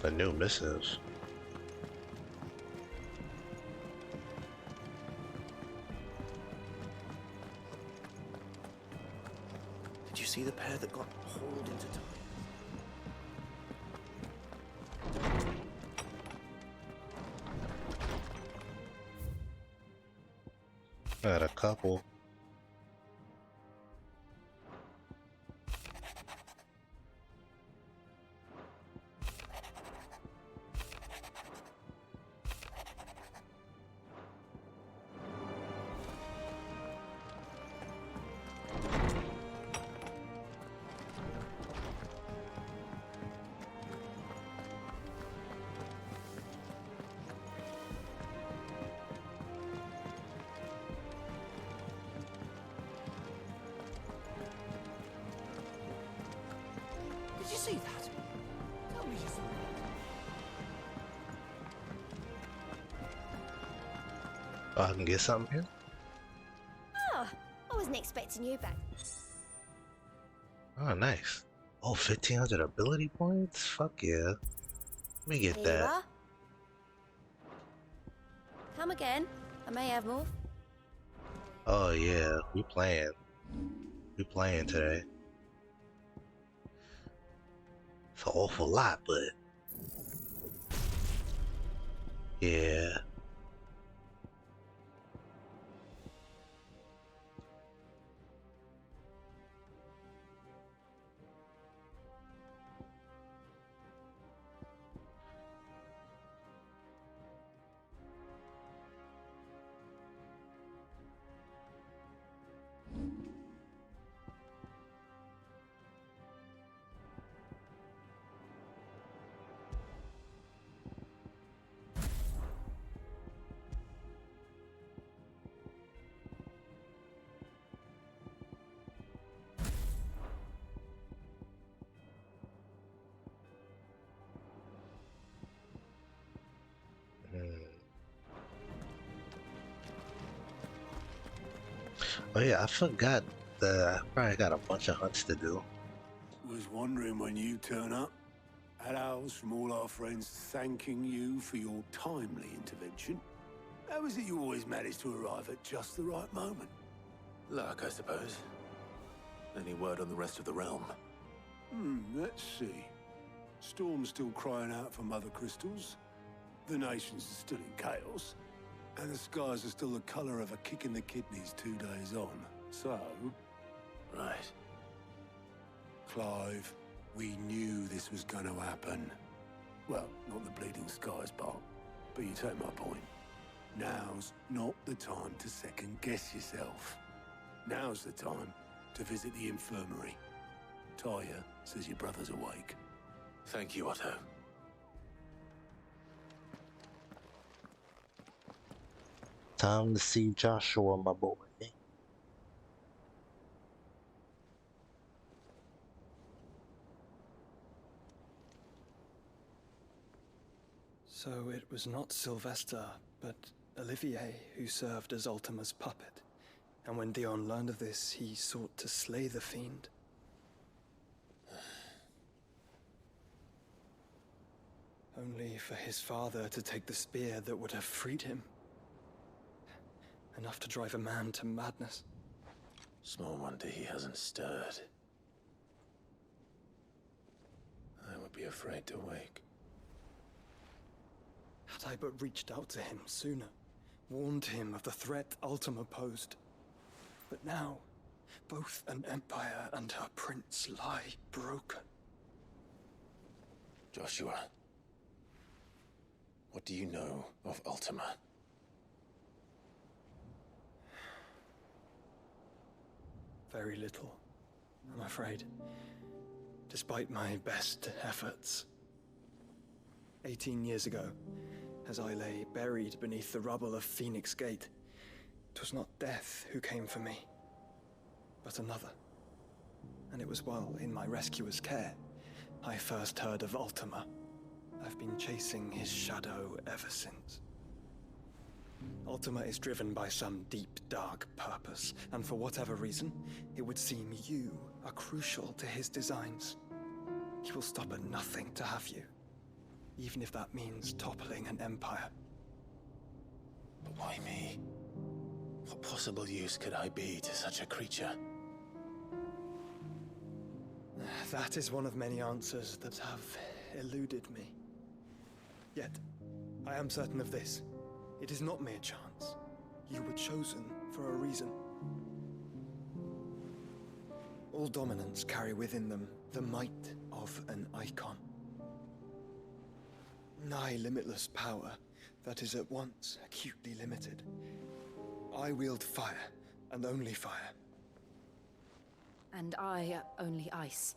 A new missive. Did you see the pair that got hauled into time? Got a couple. Did you see that? Tell me you saw it. Oh, I can get something here? Ah, I wasn't expecting you back. Oh, nice. Oh, 1,500 ability points? Fuck yeah. Let me get Here that. you are. Come again. I may have more. Oh yeah, we playing. We playing today. It's an awful lot, but yeah. Oh yeah, I forgot that I probably got a bunch of hunts to do. Was wondering when you turn up. Had owls from all our friends thanking you for your timely intervention. How is it you always manage to arrive at just the right moment? Luck, I suppose. Any word on the rest of the realm? Let's see. Storm's still crying out for mother crystals. The nations are still in chaos. And the skies are still the color of a kick in the kidneys 2 days on. So... Right. Clive, we knew this was going to happen. Well, not the bleeding skies part, but you take my point. Now's not the time to second-guess yourself. Now's the time to visit the infirmary. Taya says your brother's awake. Thank you, Otto. Time to see Joshua, my boy. So it was not Sylvester, but Olivier who served as Ultima's puppet. And when Dion learned of this, he sought to slay the fiend. Only for his father to take the spear that would have freed him. Enough to drive a man to madness. Small wonder he hasn't stirred. I would be afraid to wake. Had I but reached out to him sooner, warned him of the threat Ultima posed. But now, both an empire and her prince lie broken. Joshua, what do you know of Ultima? Very little, I'm afraid. Despite my best efforts. 18 years ago, as I lay buried beneath the rubble of Phoenix Gate, it was not death who came for me, but another. And it was while in my rescuer's care, I first heard of Ultima. I've been chasing his shadow ever since. Ultima is driven by some deep, dark purpose, and for whatever reason, it would seem you are crucial to his designs. He will stop at nothing to have you, even if that means toppling an empire. But why me? What possible use could I be to such a creature? That is one of many answers that have eluded me. Yet, I am certain of this. It is not mere chance. You were chosen for a reason. All dominants carry within them the might of an Eikon. Nigh limitless power that is at once acutely limited. I wield fire, and only fire. And I only ice.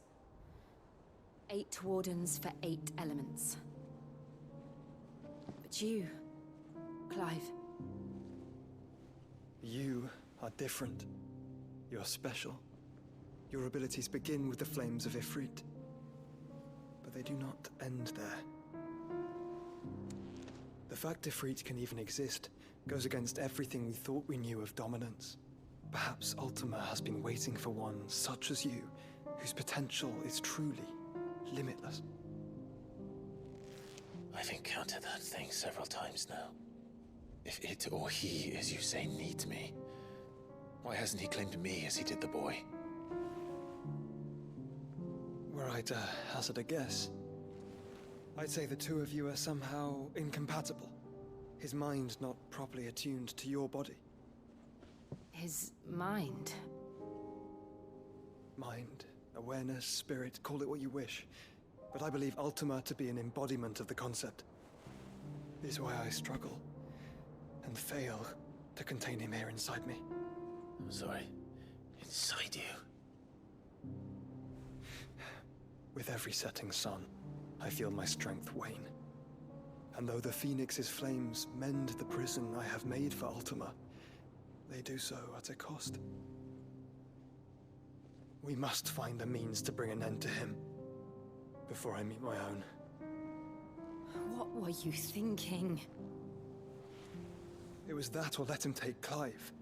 8 wardens for 8 elements. But you, Clive. You are different. You're special. Your abilities begin with the flames of Ifrit. But they do not end there. The fact Ifrit can even exist goes against everything we thought we knew of dominance. Perhaps Ultima has been waiting for one such as you, whose potential is truly limitless. I've encountered that thing several times now. If it or he, as you say, needs me, why hasn't he claimed me as he did the boy? Were I to hazard a guess, I'd say the two of you are somehow incompatible. His mind not properly attuned to your body. His mind? Mind, awareness, spirit, call it what you wish. But I believe Ultima to be an embodiment of the concept. This is why I struggle and fail to contain him here inside me. I'm sorry. Inside you? With every setting sun, I feel my strength wane. And though the Phoenix's flames mend the prison I have made for Ultima, they do so at a cost. We must find a means to bring an end to him before I meet my own. What were you thinking? It was that or let him take Clive.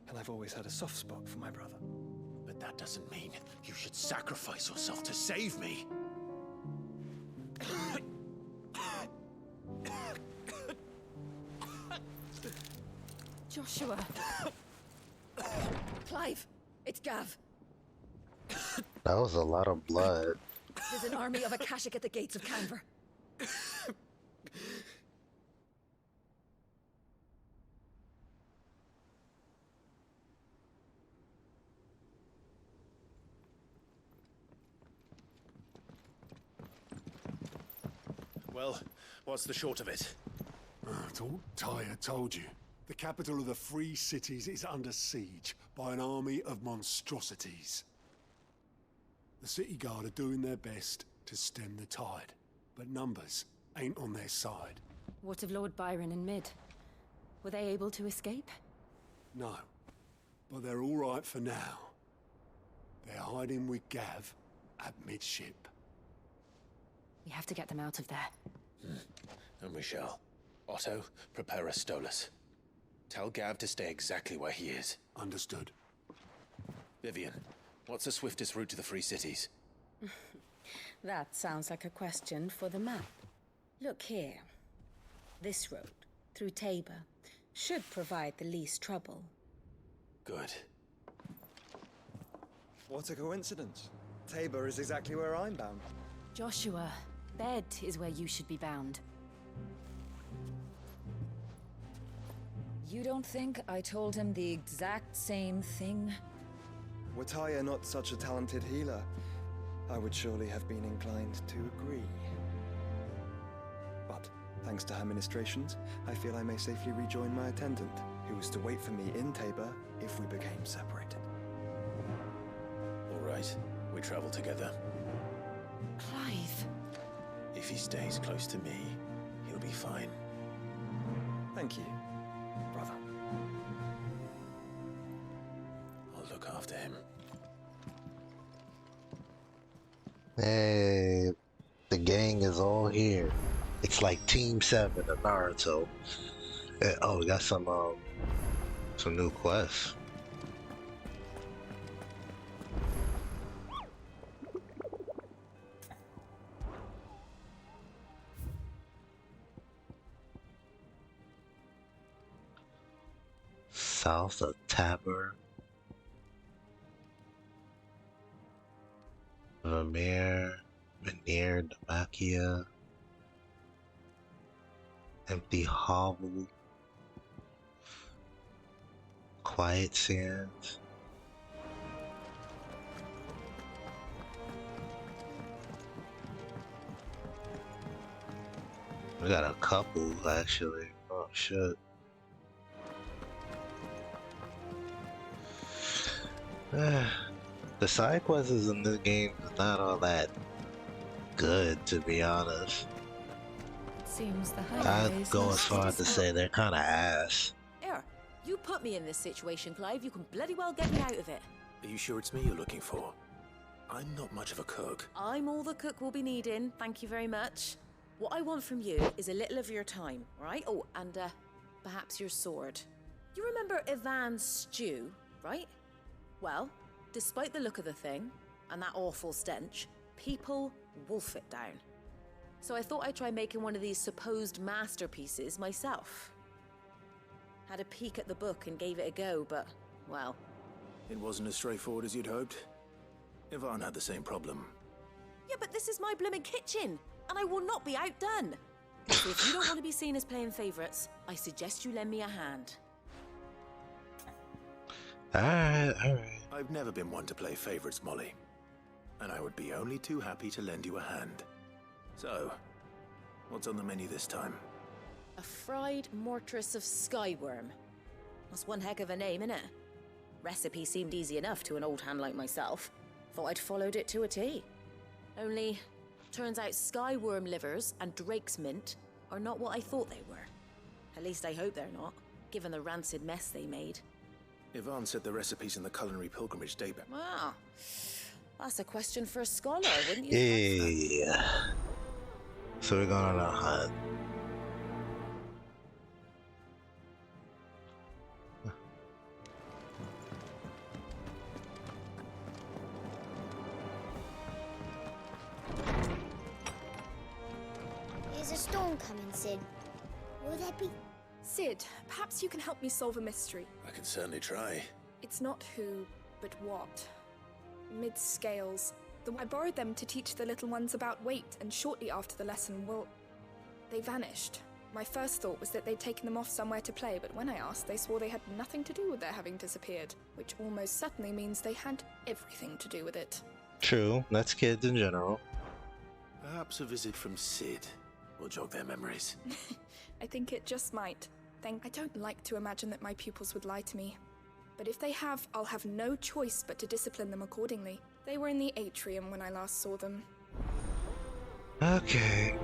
And I've always had a soft spot for my brother. But that doesn't mean you should sacrifice yourself to save me. Joshua. Clive, it's Gav. That was a lot of blood. There's an army of Akashic at the gates of Canver. Well, what's the short of it? It's all Tyre told you. The capital of the Free Cities is under siege by an army of monstrosities. The city guard are doing their best to stem the tide, but numbers ain't on their side. What of Lord Byron and Mid? Were they able to escape? No, but they're all right for now. They're hiding with Gav at midship. We have to get them out of there. And we shall. Otto, prepare a Stolas. Tell Gav to stay exactly where he is. Understood. Vivian, what's the swiftest route to the Free Cities? That sounds like a question for the map. Look here. This road, through Tabor, should provide the least trouble. Good. What a coincidence. Tabor is exactly where I'm bound. Joshua, Bed is where you should be bound. You don't think I told him the exact same thing? Were Taya not such a talented healer, I would surely have been inclined to agree. But, thanks to her ministrations, I feel I may safely rejoin my attendant, who was to wait for me in Tabor if we became separated. All right, we travel together. Clive. If he stays close to me, he'll be fine. Thank you, brother. I'll look after him. Hey, the gang is all here. It's like Team 7 of Naruto. Oh, we got some new quests. South of Tabor. Vermeer, Veneer, Demacia, Empty Hovel, Quiet Sands. We got a couple actually. Oh shit. The side quests in this game is not all that good, to be honest. Seems the I'd go as far as to say they're kind of ass. Here, you put me in this situation, Clive. You can bloody well get me out of it. Are you sure it's me you're looking for? I'm not much of a cook. I'm all the cook will be needing, thank you very much. What I want from you is a little of your time, all right? Oh, and perhaps your sword. You remember Ivan's stew, right? Well, despite the look of the thing, and that awful stench, people wolf it down. So I thought I'd try making one of these supposed masterpieces myself. Had a peek at the book and gave it a go, but, well... It wasn't as straightforward as you'd hoped. Ivan had the same problem. Yeah, but this is my blimmin' kitchen, and I will not be outdone. So if you don't want to be seen as playing favourites, I suggest you lend me a hand. Alright. I've never been one to play favorites, Molly. And I would be only too happy to lend you a hand. So, what's on the menu this time? A fried mortress of skyworm. That's one heck of a name, innit? Recipe seemed easy enough to an old hand like myself. Thought I'd followed it to a T. Only, turns out skyworm livers and drake's mint are not what I thought they were. At least I hope they're not, given the rancid mess they made. Ivan said the recipe's in the culinary pilgrimage daybook. Wow. That's a question for a scholar, wouldn't you? Yeah. So we're going on a hunt. There's a storm coming, Sid. Will there be... Sid, perhaps you can help me solve a mystery. I can certainly try. It's not who, but what. Mid-scales. I borrowed them to teach the little ones about weight, and shortly after the lesson, well, they vanished. My first thought was that they'd taken them off somewhere to play, but when I asked, they swore they had nothing to do with their having disappeared, which almost certainly means they had everything to do with it. True, that's kids in general. Perhaps a visit from Sid will jog their memories. I think it just might. I don't like to imagine that my pupils would lie to me. But if they have, I'll have no choice but to discipline them accordingly. They were in the atrium when I last saw them. Okay.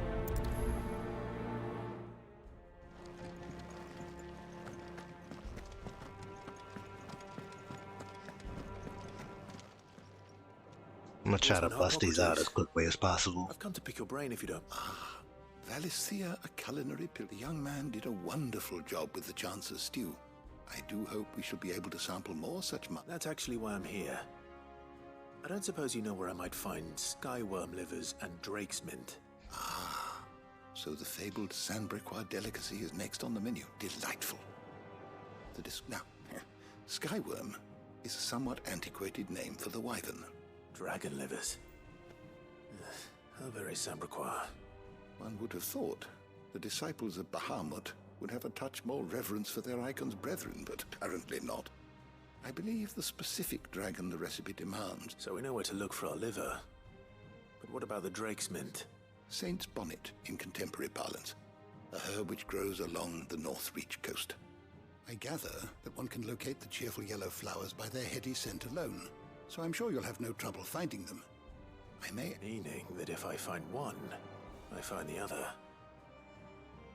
I'm gonna try to bust these out as quickly as possible. I've come to pick your brain if you don't. Valisthea, a culinary pill. The young man did a wonderful job with the Chance's stew. I do hope we shall be able to sample more such That's actually why I'm here. I don't suppose you know where I might find skyworm livers and drake's mint. Ah, so the fabled Sandbrequois delicacy is next on the menu. Delightful. Now, skyworm is a somewhat antiquated name for the wyvern. Dragon livers. How very Sandbrequois. One would have thought the disciples of Bahamut would have a touch more reverence for their Eikon's brethren, but apparently not. I believe the specific dragon the recipe demands. So we know where to look for our liver. But what about the drake's mint? Saint's bonnet in contemporary parlance. A herb which grows along the North Reach coast. I gather that one can locate the cheerful yellow flowers by their heady scent alone, so I'm sure you'll have no trouble finding them. Meaning that if I find one, I find the other.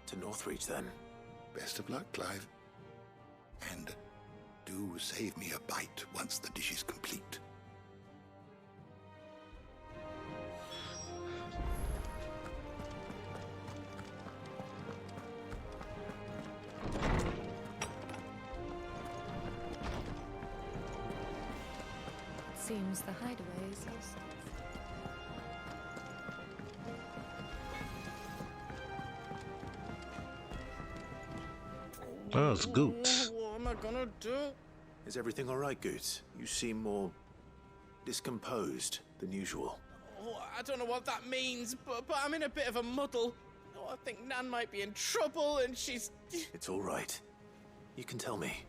To Northreach, then. Best of luck, Clive. And do save me a bite once the dish is complete. Seems the hideaway is lost. Oh, it's Goots. What am I gonna do? Is everything all right, Goots? You seem more discomposed than usual. Oh, I don't know what that means, but I'm in a bit of a muddle. Oh, I think Nan might be in trouble, and she's... It's all right. You can tell me.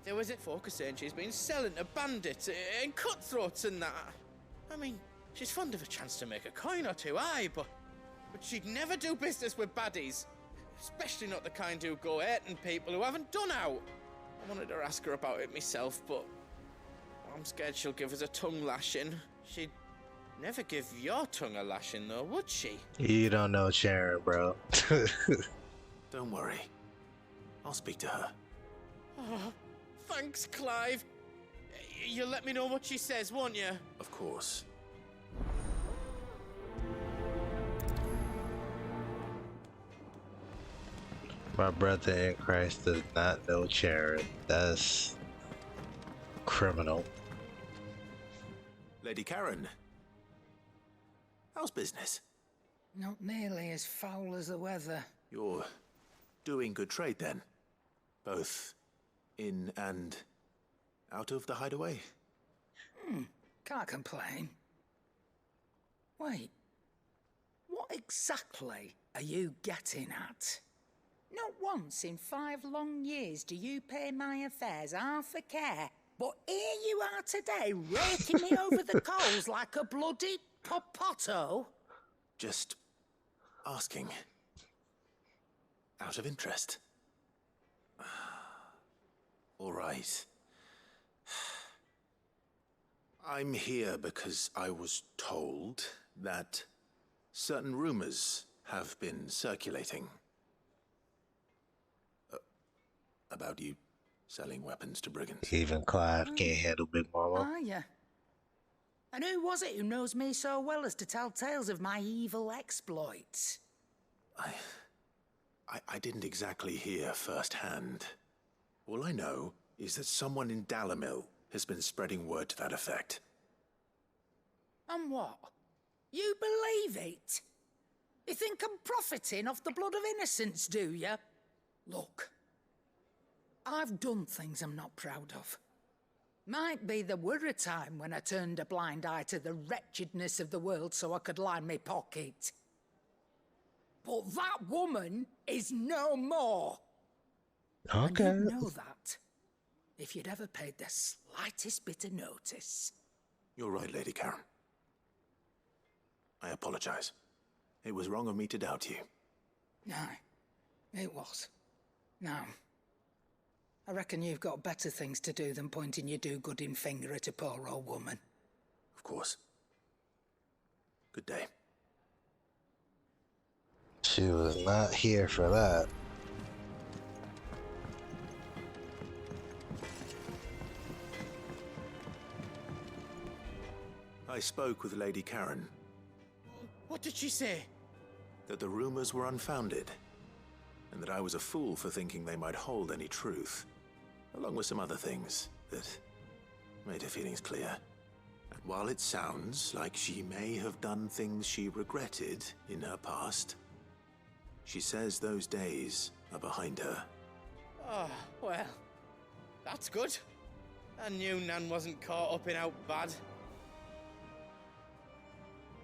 There was it folk are saying she's been selling to bandits and cutthroats and that. I mean, she's fond of a chance to make a coin or two, aye, but she'd never do business with baddies. Especially not the kind who go hurting people who haven't done out. I wanted to ask her about it myself, but I'm scared she'll give us a tongue lashing. She'd never give your tongue a lashing, though, would she? You don't know Sharon, bro. Don't worry. I'll speak to her. Oh, thanks, Clive. You'll let me know what she says, won't you? Of course. My brother in Christ does not know Sharon. That's criminal. Lady Karen. How's business? Not nearly as foul as the weather. You're doing good trade then? Both in and out of the hideaway? Can't complain. Wait. What exactly are you getting at? Not once in 5 long years do you pay my affairs half a care, but here you are today, raking me over the coals like a bloody popoto. Just asking. Out of interest. All right. I'm here because I was told that certain rumors have been circulating. About you selling weapons to brigands. Even Clive can't handle Big Mama. Are ya? And who was it who knows me so well as to tell tales of my evil exploits? I didn't exactly hear firsthand. All I know is that someone in Dalimil has been spreading word to that effect. And what? You believe it? You think I'm profiting off the blood of innocents, do you? Look, I've done things I'm not proud of. Might be there were a time when I turned a blind eye to the wretchedness of the world so I could line my pocket. But that woman is no more. Okay. And you'd know that if you'd ever paid the slightest bit of notice. You're right, Lady Karen. I apologize. It was wrong of me to doubt you. Aye, it was. Now, I reckon you've got better things to do than pointing your do-gooding finger at a poor old woman. Of course. Good day. She was not here for that. I spoke with Lady Karen. What did she say? That the rumors were unfounded, and that I was a fool for thinking they might hold any truth, along with some other things that made her feelings clear. And while it sounds like she may have done things she regretted in her past, she says those days are behind her. Oh, well, that's good. I knew Nan wasn't caught up in out bad.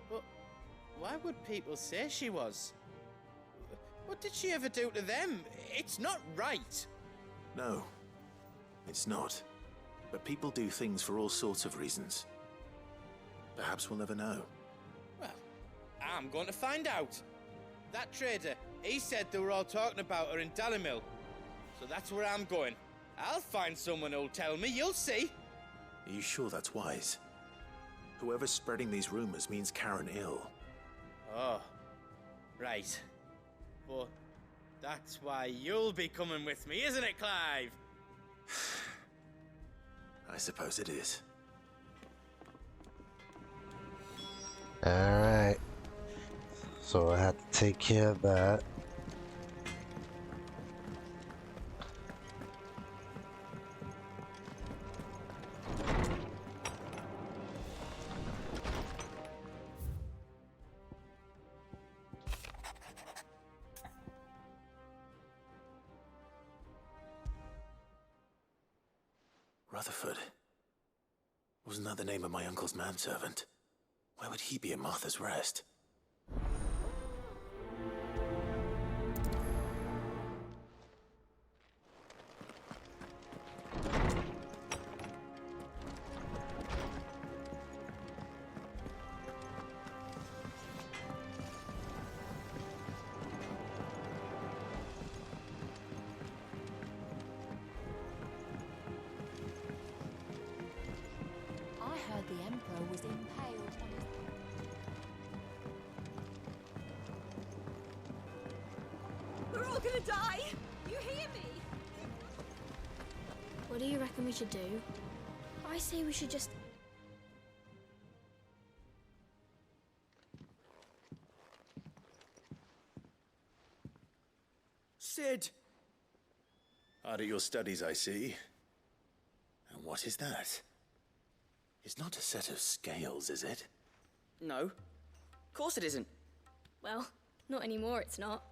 But why would people say she was? What did she ever do to them? It's not right. No, it's not. But people do things for all sorts of reasons. Perhaps we'll never know. Well, I'm going to find out. That trader, he said they were all talking about her in Dalimil. So that's where I'm going. I'll find someone who'll tell me, you'll see. Are you sure that's wise? Whoever's spreading these rumors means Karen ill. Oh, right. But that's why you'll be coming with me, isn't it, Clive? I suppose it is. Alright. So I had to take care of that. Rutherford. Wasn't that the name of my uncle's manservant? Why would he be at Martha's Rest? The Emperor was impaled on his... We're all gonna die! You hear me? What do you reckon we should do? I say we should just... Sid! Hard at your studies, I see. And what is that? It's not a set of scales, is it? No. Of course it isn't. Well, not anymore, it's not.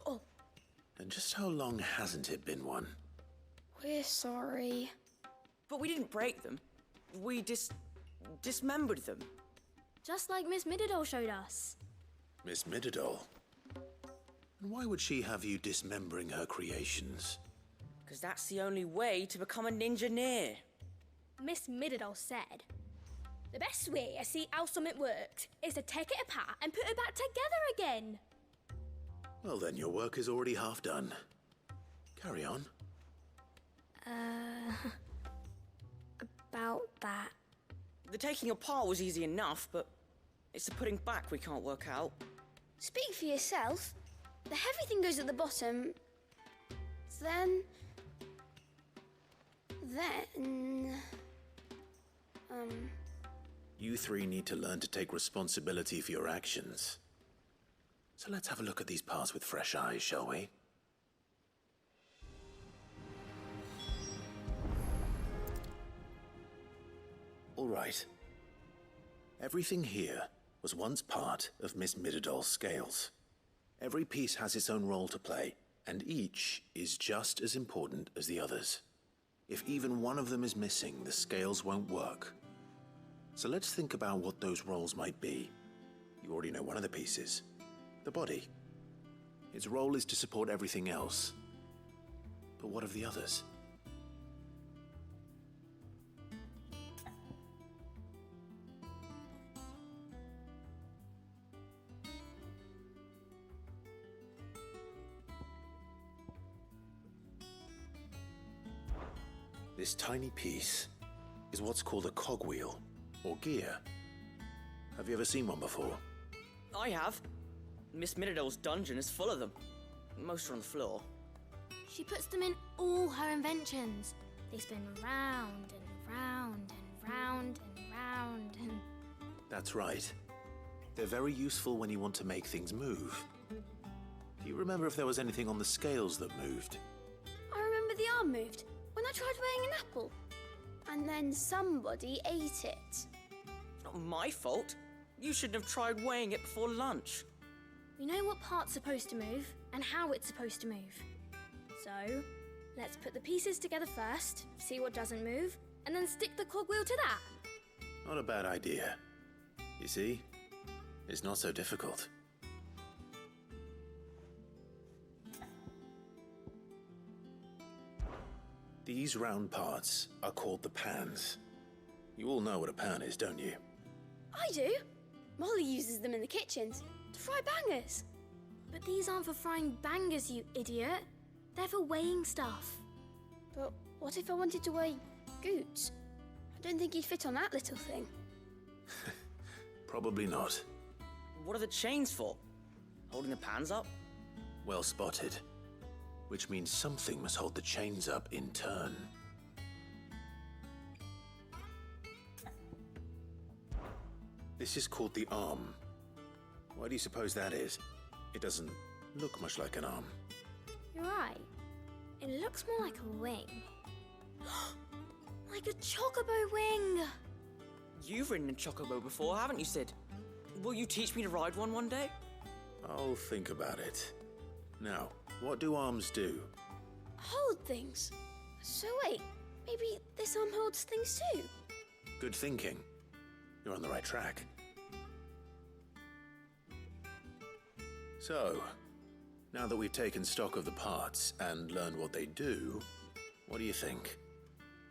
Oh! And just how long hasn't it been one? We're sorry. But we didn't break them. We dismembered them. Just like Miss Mididol showed us. Miss Mididol? And why would she have you dismembering her creations? Because that's the only way to become a ninja-neer. Miss Mididol said, the best way to see how something works is to take it apart and put it back together again. Well then, your work is already half done. Carry on. About that. The taking apart was easy enough, but it's the putting back we can't work out. Speak for yourself. The heavy thing goes at the bottom. Then... You three need to learn to take responsibility for your actions. So let's have a look at these parts with fresh eyes, shall we? All right. Everything here was once part of Miss Mididol's scales. Every piece has its own role to play, and each is just as important as the others. If even one of them is missing, the scales won't work. So let's think about what those roles might be. You already know one of the pieces. The body. Its role is to support everything else. But what of the others? This tiny piece is what's called a cogwheel, or gear. Have you ever seen one before? I have. Miss Mididol's dungeon is full of them. Most are on the floor. She puts them in all her inventions. They spin round and round and round and round and... That's right. They're very useful when you want to make things move. Do you remember if there was anything on the scales that moved? I remember the arm moved when I tried weighing an apple. And then somebody ate it. Not my fault. You shouldn't have tried weighing it before lunch. We know what part's supposed to move and how it's supposed to move. So, let's put the pieces together first, see what doesn't move, and then stick the cogwheel to that. Not a bad idea. You see? It's not so difficult. These round parts are called the pans. You all know what a pan is, don't you? I do. Molly uses them in the kitchens to fry bangers. But these aren't for frying bangers, you idiot. They're for weighing stuff. But what if I wanted to weigh goods? I don't think he'd fit on that little thing. Probably not. What are the chains for? Holding the pans up? Well spotted. Which means something must hold the chains up in turn. This is called the arm. Why do you suppose that is? It doesn't look much like an arm. You're right. It looks more like a wing. Like a chocobo wing! You've ridden a chocobo before, haven't you, Sid? Will you teach me to ride one day? I'll think about it. Now, what do arms do? Hold things. So wait, maybe this arm holds things too? Good thinking. You're on the right track. So, now that we've taken stock of the parts and learned what they do, what do you think?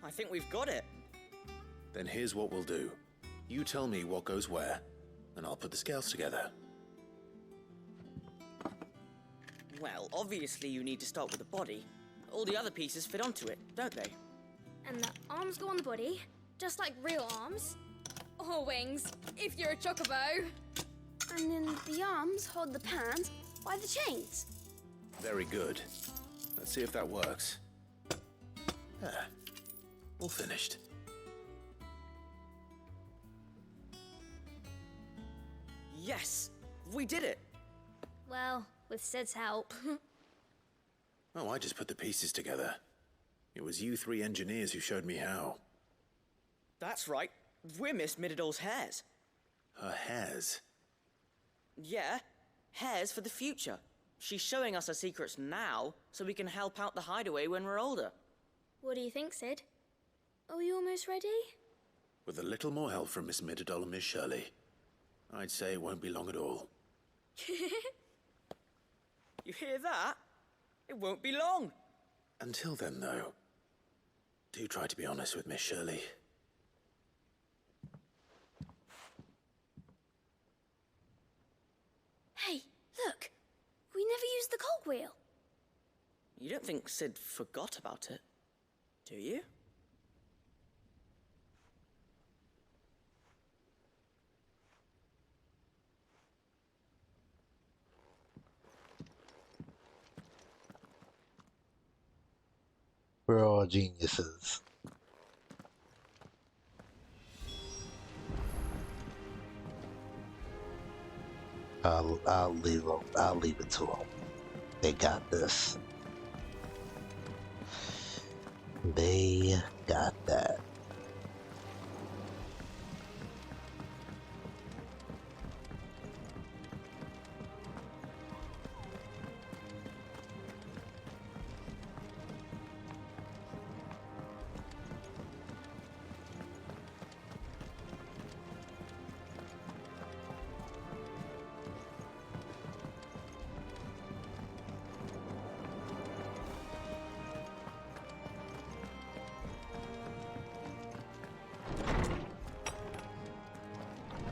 I think we've got it. Then here's what we'll do. You tell me what goes where, and I'll put the scales together. Well, obviously you need to start with the body. All the other pieces fit onto it, don't they? And the arms go on the body, just like real arms. Or wings, if you're a chocobo. And then the arms hold the pans by the chains. Very good. Let's see if that works. There. All finished. Yes! We did it! Well, with Sid's help. Oh, I just put the pieces together. It was you three engineers who showed me how. That's right. We're Miss Mididol's hairs. Her hairs? Yeah, hairs for the future. She's showing us her secrets now, so we can help out the hideaway when we're older. What do you think, Sid? Are we almost ready? With a little more help from Miss Mididol and Miss Shirley, I'd say it won't be long at all. You hear that? It won't be long. Until then, though, do try to be honest with Miss Shirley. Hey, look! We never used the cogwheel. You don't think Sid forgot about it, do you? We're all geniuses. I'll leave it to them. They got this. They got that.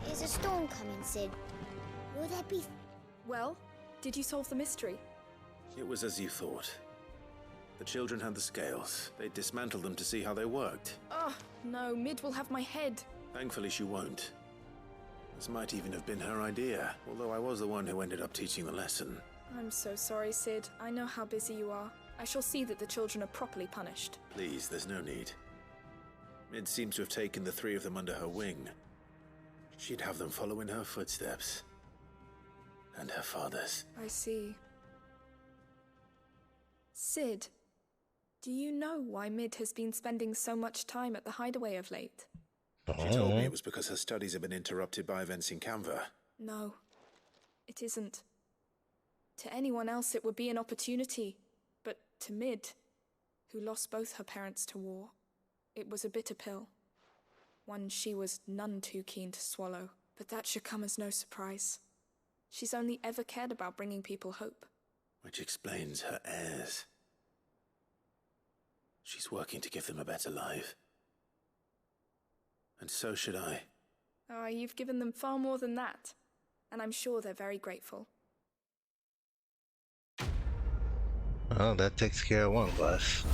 There's a storm coming, Sid. Will there be... Well, did you solve the mystery? It was as you thought. The children had the scales. They dismantled them to see how they worked. Oh, no, Mid will have my head. Thankfully, she won't. This might even have been her idea, although I was the one who ended up teaching the lesson. I'm so sorry, Sid. I know how busy you are. I shall see that the children are properly punished. Please, there's no need. Mid seems to have taken the three of them under her wing. She'd have them follow in her footsteps. And her father's. I see. Sid, do you know why Mid has been spending so much time at the hideaway of late? She told me it was because her studies have been interrupted by events in Canva. No, it isn't. To anyone else it would be an opportunity, but to Mid, who lost both her parents to war, it was a bitter pill. One she was none too keen to swallow, but that should come as no surprise. She's only ever cared about bringing people hope. Which explains her heirs. She's working to give them a better life. And so should I. Ah, you've given them far more than that, and I'm sure they're very grateful. Well, that takes care of one glass.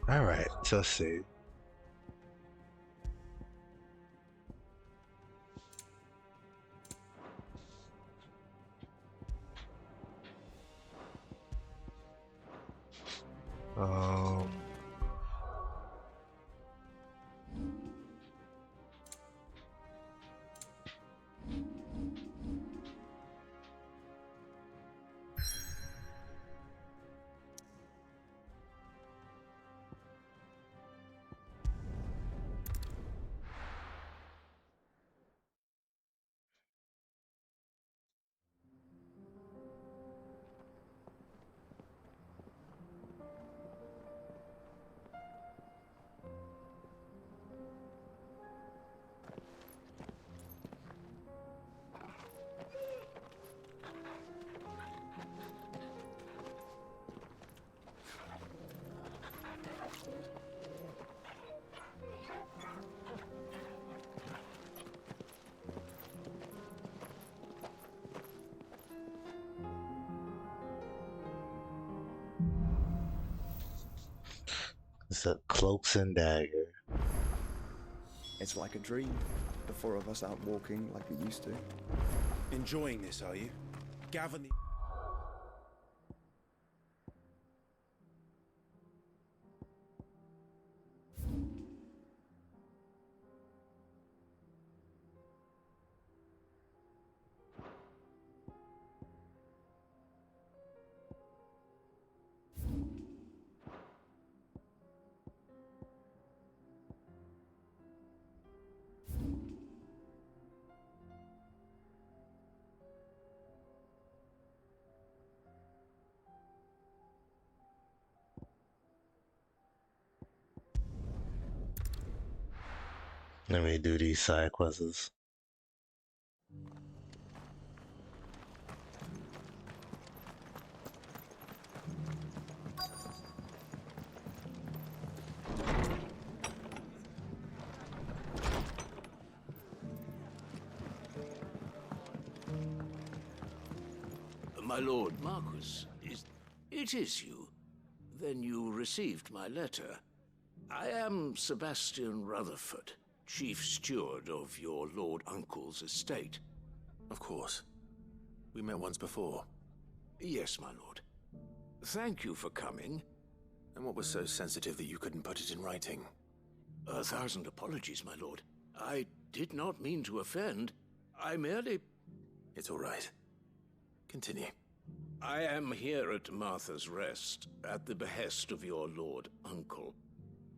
Alright, so let's see. It's a cloaks and dagger. It's like a dream. The four of us out walking like we used to. Enjoying this, are you? Gavin the... Let me do these side quests. My lord Marquis, it is you. Then you received my letter. I am Sebastian Rutherford, Chief Steward of your Lord Uncle's estate. Of course. We met once before. Yes, my lord. Thank you for coming. And what was so sensitive that you couldn't put it in writing? 1,000 apologies, my lord. I did not mean to offend. I merely... It's all right. Continue. I am here at Martha's Rest, at the behest of your Lord Uncle,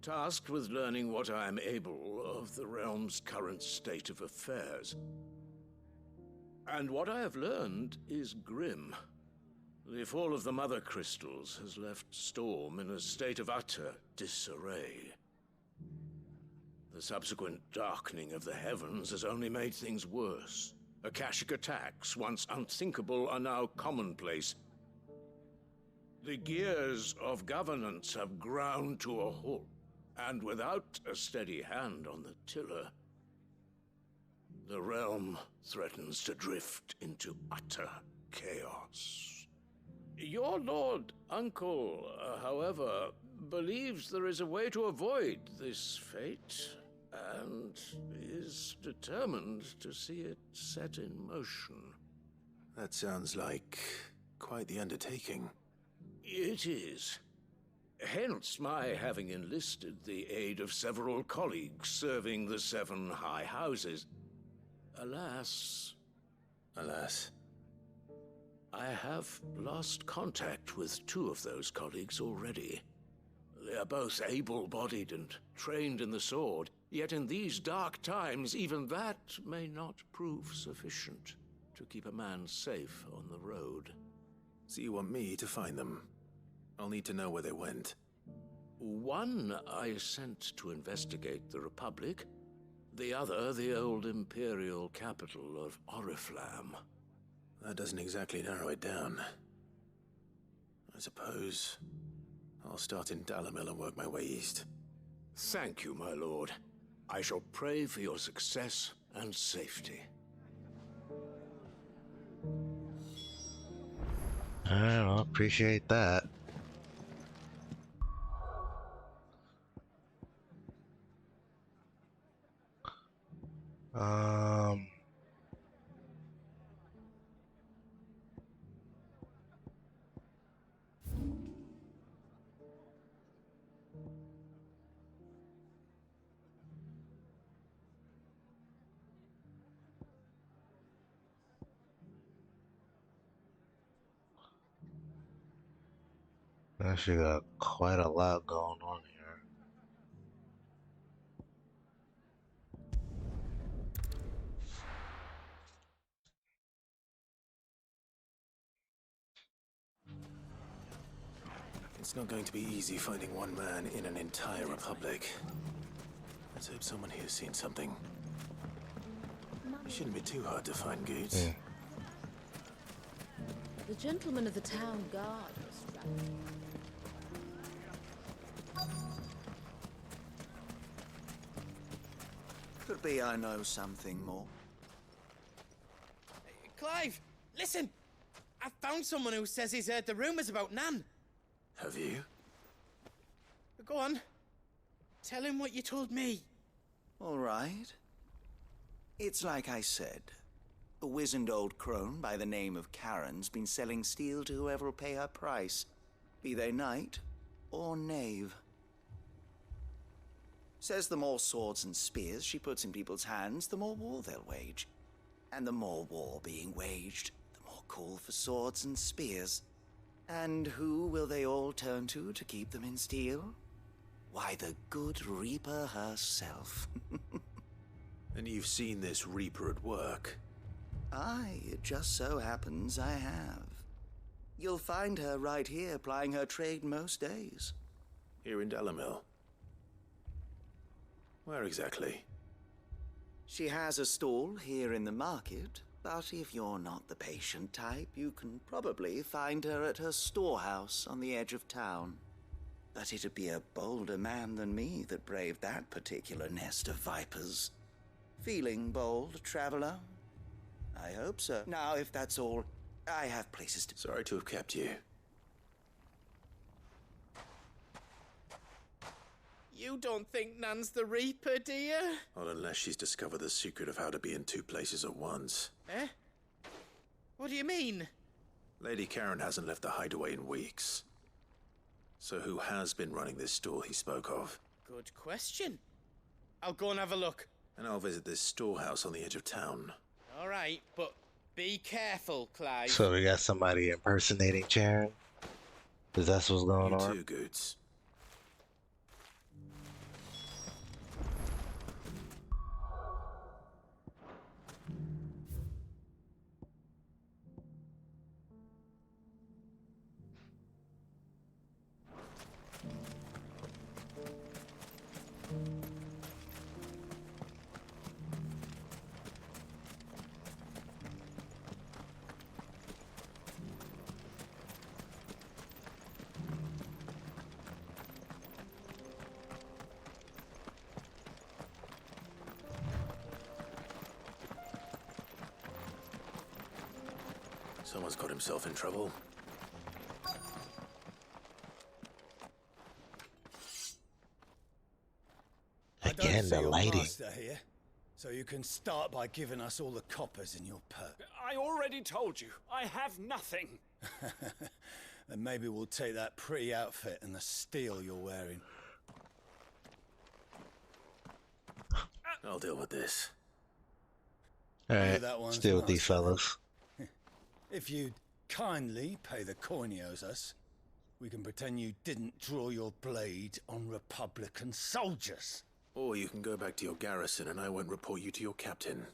tasked with learning what I am able of the realm's current state of affairs. And what I have learned is grim. The fall of the Mother Crystals has left Storm in a state of utter disarray. The subsequent darkening of the heavens has only made things worse. Akashic attacks, once unthinkable, are now commonplace. The gears of governance have ground to a halt, and without a steady hand on the tiller, the realm threatens to drift into utter chaos. Your Lord Uncle, however, believes there is a way to avoid this fate, and is determined to see it set in motion. That sounds like Quite the undertaking. It is. Hence my having enlisted the aid of several colleagues serving the 7 high houses. Alas, I have lost contact with 2 of those colleagues already. They are both able-bodied and trained in the sword, yet in these dark times, even that may not prove sufficient to keep a man safe on the road. So you want me to find them? I'll need to know where they went. One I sent to investigate the Republic, the other the old Imperial capital of Oriflamme. That doesn't exactly narrow it down. I suppose I'll start in Dalimil and work my way east. Thank you, my lord. I shall pray for your success and safety. I appreciate that. Actually got quite a lot going on here. It's not going to be easy finding one man in an entire republic. Let's hope someone here's seen something. It shouldn't be too hard to find goods. Yeah. The gentleman of the town guard was strapped. Could be I know something more. Clive, listen! I found someone who says he's heard the rumors about Nan. Have you? Go on. Tell him what you told me. All right. It's like I said. A wizened old crone by the name of Karen's been selling steel to whoever will pay her price, be they knight or knave. Says the more swords and spears she puts in people's hands, the more war they'll wage. And the more war being waged, the more call for swords and spears. And who will they all turn to keep them in steel? Why, the good Reaper herself. And you've seen this Reaper at work? Aye, it just so happens I have. You'll find her right here plying her trade most days. Here in Dalimil? Where exactly? She has a stall here in the market, but if you're not the patient type, you can probably find her at her storehouse on the edge of town. But it'd be a bolder man than me that braved that particular nest of vipers. Feeling bold, traveler? I hope so. Now, if that's all, I have places to... Sorry to have kept you. You don't think Nan's the Reaper, do you? Not unless she's discovered the secret of how to be in 2 places at once. Eh? What do you mean? Lady Karen hasn't left the hideaway in weeks. So who has been running this store he spoke of? Good question. I'll go and have a look. And I'll visit this storehouse on the edge of town. All right, but be careful, Clive. So we got somebody impersonating Charon? Because that's what's going on? You too, Goots. Someone's got himself in trouble. Again, the lighting. Here, so you can start by giving us all the coppers in your purse. I already told you, I have nothing. Then maybe we'll take that pretty outfit and the steel you're wearing. I'll deal with this. Alright, That one's stay with not these so bad. fellas. If you'd kindly pay the coin he owes us, we can pretend you didn't draw your blade on Republican soldiers. Or you can go back to your garrison and I won't report you to your captain.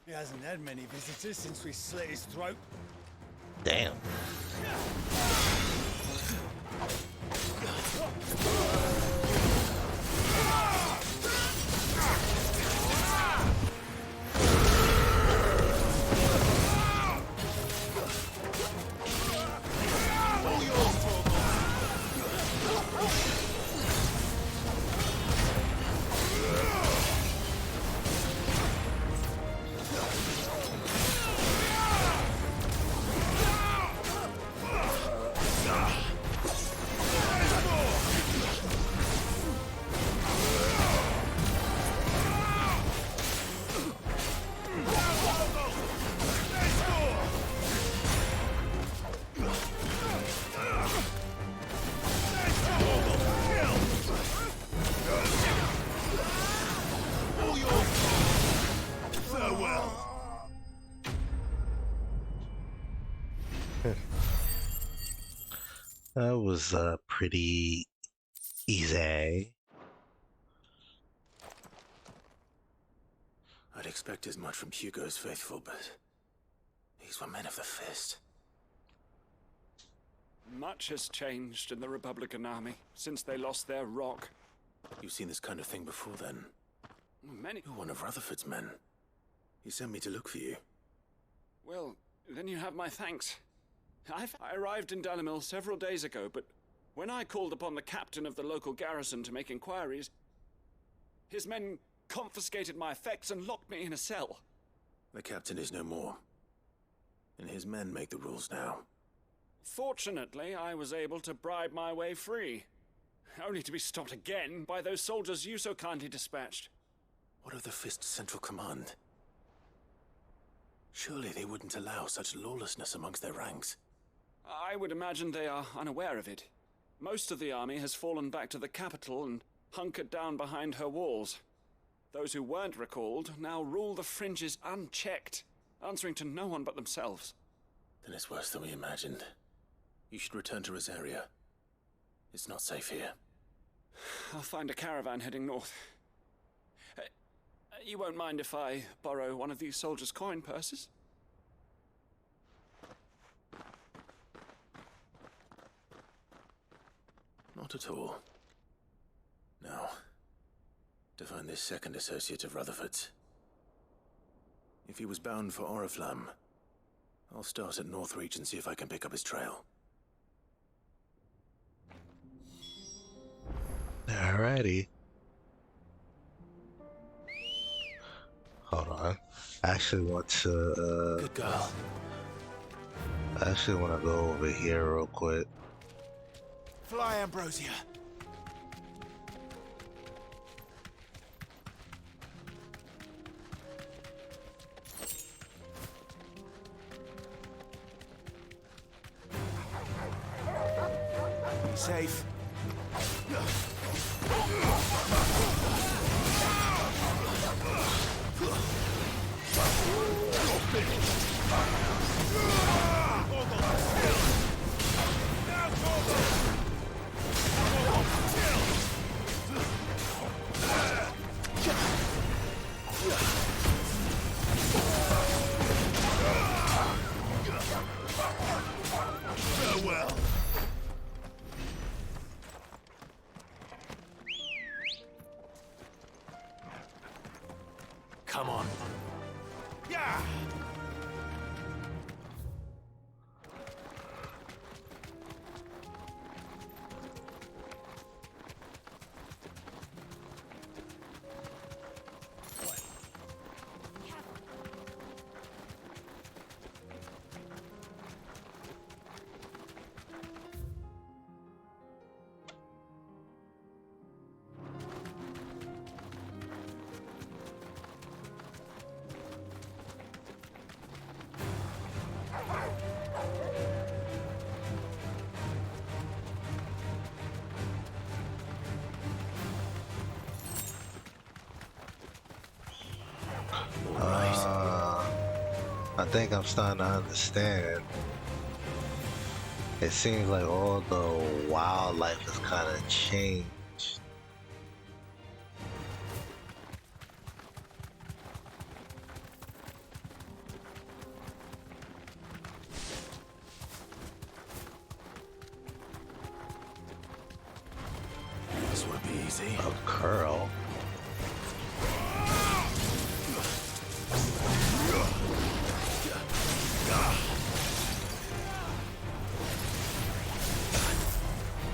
He hasn't had many visitors since we slit his throat. Damn. That was pretty easy. I'd expect as much from Hugo's faithful, but these were men of the fist. Much has changed in the Republican army since they lost their rock. You've seen this kind of thing before, then? Many. You're one of Rutherford's men. He sent me to look for you. Well, then you have my thanks. I arrived in Dalimil several days ago, but when I called upon the captain of the local garrison to make inquiries, his men confiscated my effects and locked me in a cell. The captain is no more, and his men make the rules now. Fortunately, I was able to bribe my way free, only to be stopped again by those soldiers you so kindly dispatched. What of the Fist's central command? Surely they wouldn't allow such lawlessness amongst their ranks. I would imagine they are unaware of it. Most of the army has fallen back to the capital and hunkered down behind her walls. Those who weren't recalled now rule the fringes unchecked, answering to no one but themselves. Then it's worse than we imagined. You should return to Rosaria. It's not safe here. I'll find a caravan heading north. You won't mind if I borrow one of these soldiers' coin purses? Not at all. Now, to find this second associate of Rutherford's. If he was bound for Oriflamme, I'll start at Northreach and see if I can pick up his trail. Alrighty. Hold on. I actually want to, Good girl. I actually want to go over here real quick. Fly, Ambrosia. Safe. Farewell. Come on. Yeah. I think I'm starting to understand. It seems like all the wildlife has kind of changed. This won't be easy. A curl.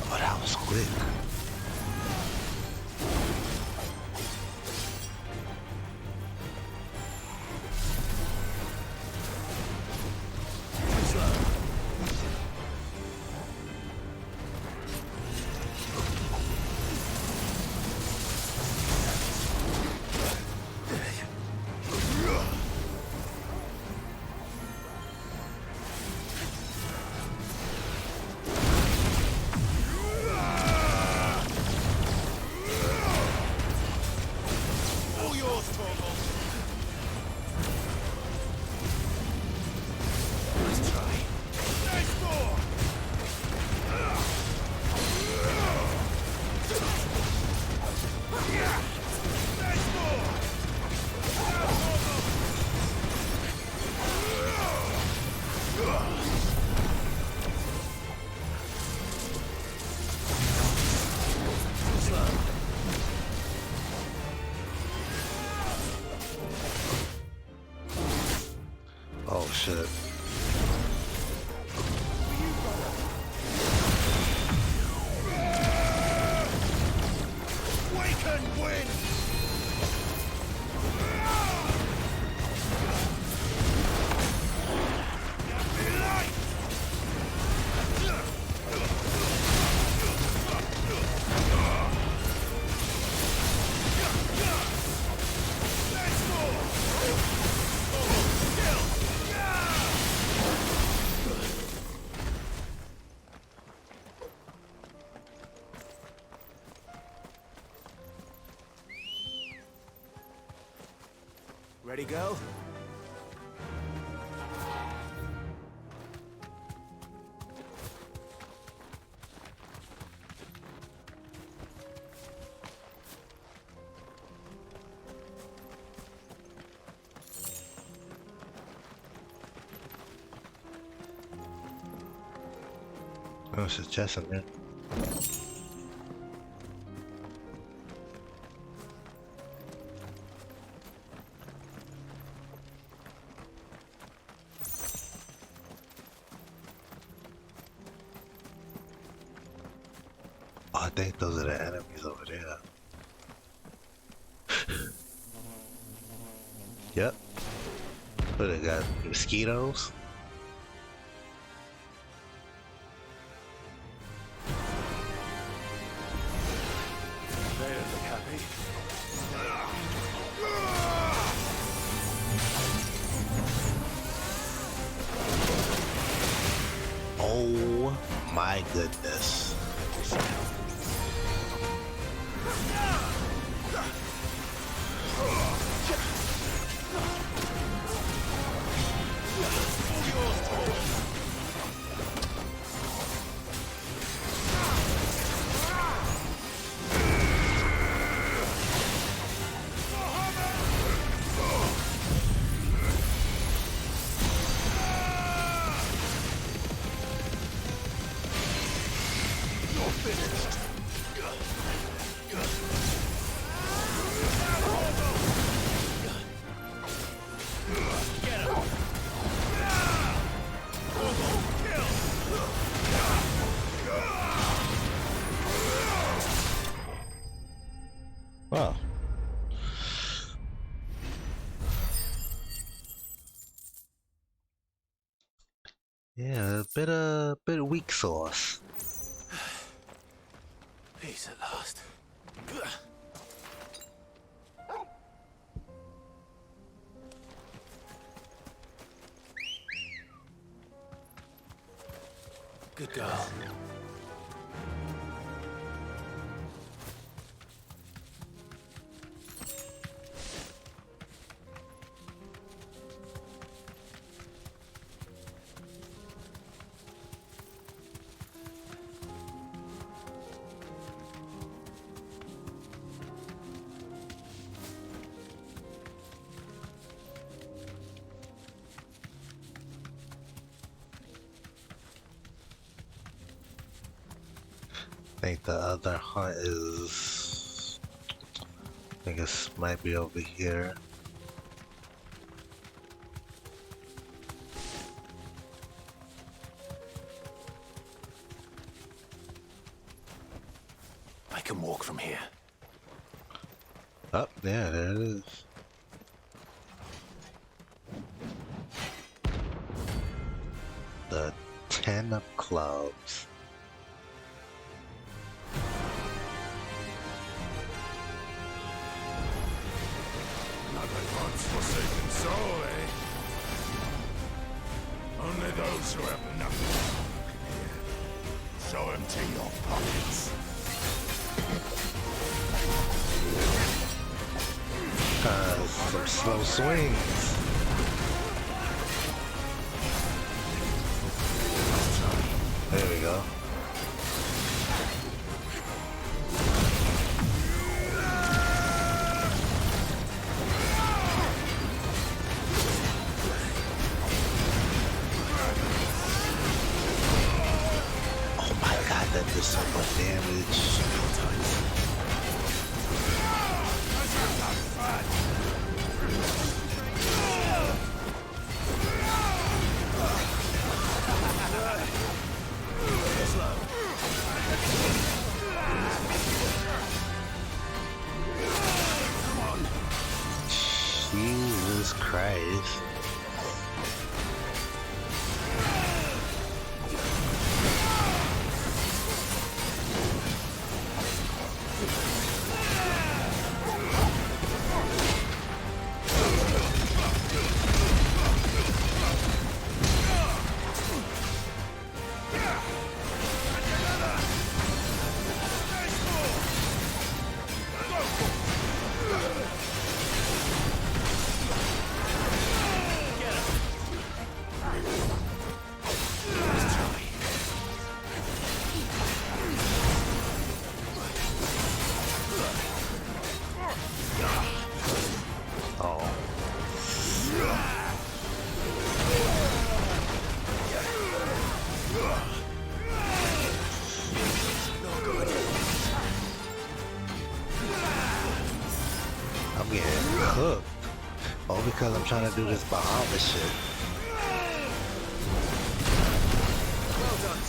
Oh, that was quick. Oh shit. Wake and win! Ready, go? Oh, it's a chest in there. Oh, I think those are the enemies over there. Yep. What they got? Mosquitoes? They don't look happy. Oh my goodness. Wow. Yeah, a bit of weak sauce. Peace at last. Good girl. think the other hunt is... I think it might be over here. I can walk from here. Oh, yeah, there it is. The 10 of clubs. Another once forsaken soul, eh? Only those who have nothing so empty your pockets. Some slow swings. There we go. Oh my god, that did so much damage. Jesus Christ. I'm getting cooked. All because I'm trying to do this Bahama shit. Well done,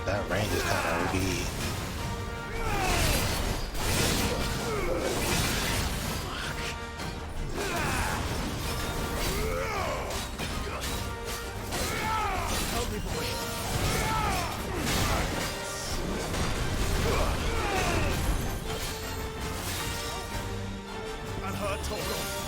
That range is kind of OP. help me, boy. That hurt, Tabor.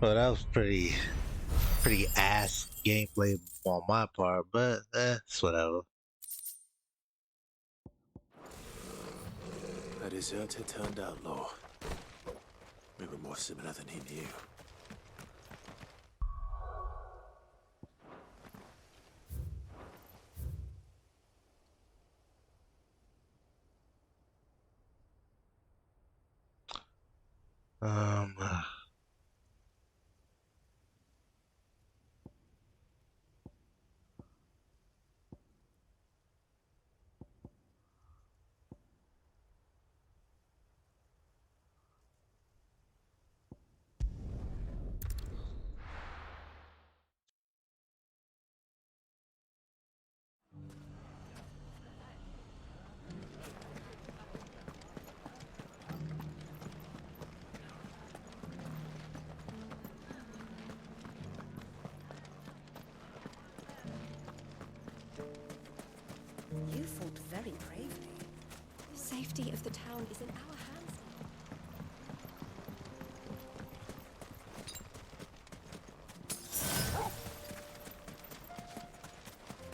Well, that was pretty ass gameplay on my part, but it's whatever. A deserter turned outlaw. We were more similar than he knew. Um, You fought very bravely. The safety of the town is in our hands.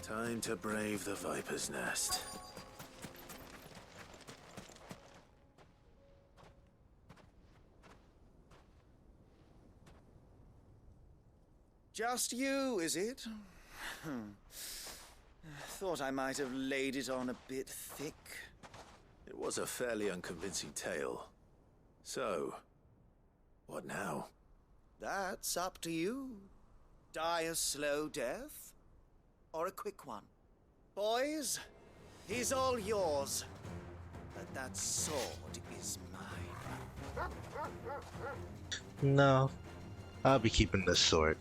Time to brave the Viper's Nest. Just you, is it? Thought I might have laid it on a bit thick. It was a fairly unconvincing tale. So, what now? That's up to you. Die a slow death, or a quick one. Boys, he's all yours. But that sword is mine. no, I'll be keeping this sword.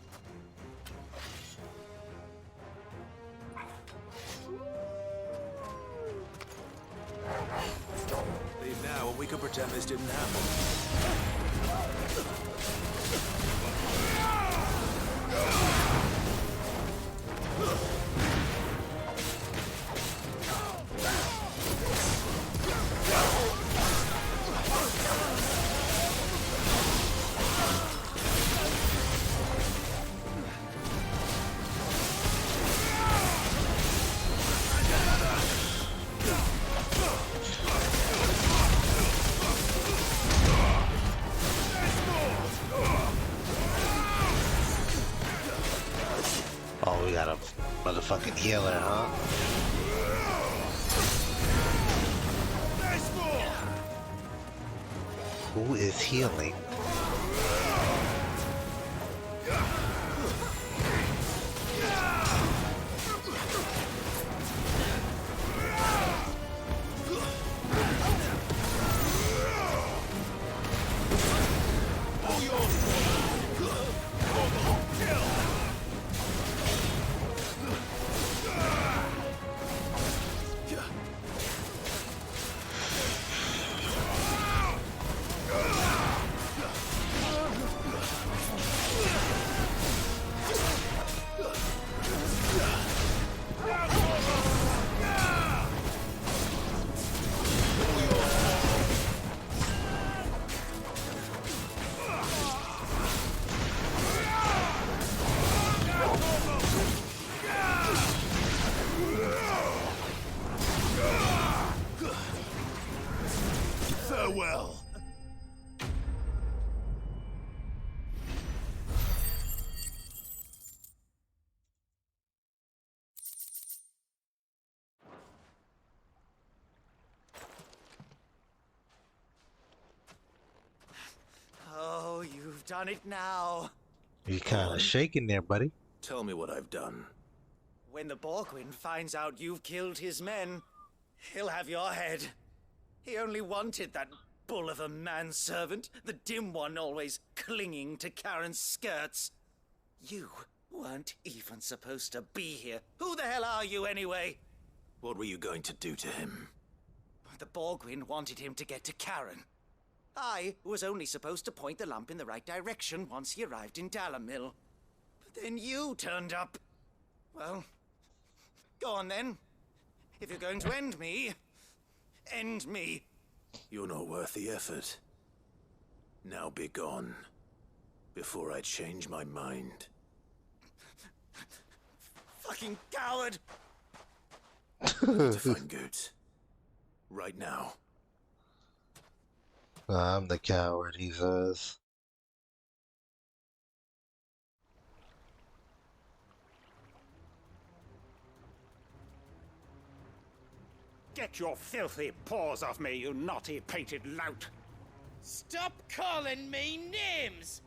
Leave now and we can pretend this didn't happen. Oh, we got a motherfucking healer, huh? Who is healing? Farewell. Oh, you've done it now. You kind of shaking there, buddy. Tell me what I've done. When the Borgwyn finds out you've killed his men, he'll have your head. He only wanted that bull of a manservant, the dim one always clinging to Karen's skirts. You weren't even supposed to be here. Who the hell are you anyway? What were you going to do to him? The Borgwyn wanted him to get to Karen. I was only supposed to point the lamp in the right direction once he arrived in Dalimil. But then you turned up. Well, go on then. If you're going to end me, end me. You're not worth the effort. Now be gone. before I change my mind. Fucking coward! I need to find Goots. Right now. I'm the coward, he says. Get your filthy paws off me, you naughty painted lout! Stop calling me names!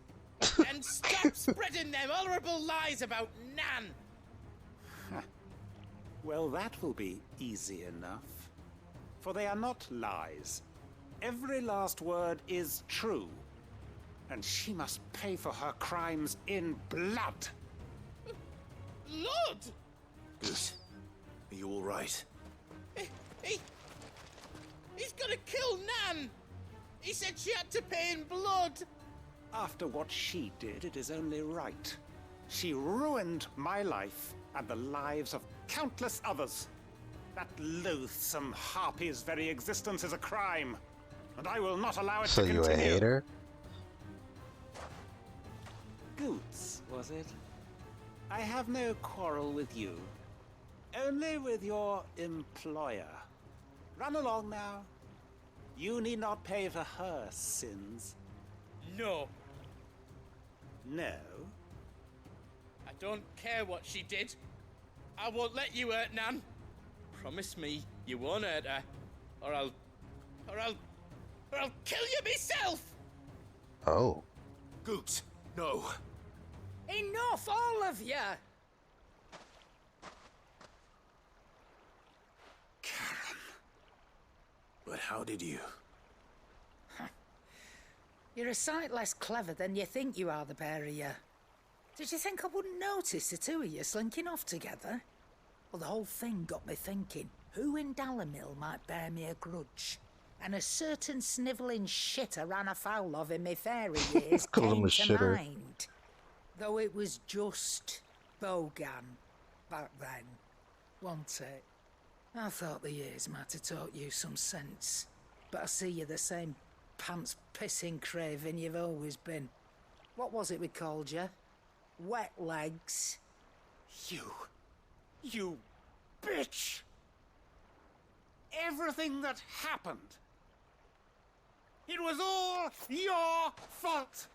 And stop spreading them horrible lies about Nan! Well, that will be easy enough. For they are not lies. Every last word is true. And she must pay for her crimes in blood. Lord! Goose, are you all right? He's gonna kill Nan! He said she had to pay in blood! After what she did, it is only right. She ruined my life and the lives of countless others. That loathsome harpy's very existence is a crime, and I will not allow it So to continue. you a hater? Goots, was it? I have no quarrel with you. Only with your employer. Run along now. You need not pay for her sins. No. No? I don't care what she did. I won't let you hurt Nan. Promise me you won't hurt her, or I'll kill you myself. Oh. Goots, no. Enough, all of you! But how did you? You're a sight less clever than you think you are, the pair of you. Did you think I wouldn't notice the two of you slinking off together? Well, the whole thing got me thinking, who in Dalimil might bear me a grudge? And a certain snivelling shit I ran afoul of in my fairy years Call him came a to shitter. mind. Though it was just Bogan back then, wasn't it? I thought the years might have taught you some sense, but I see you're the same pants-pissing craven you've always been. What was it we called you? Wet legs? You bitch! Everything that happened, it was all your fault!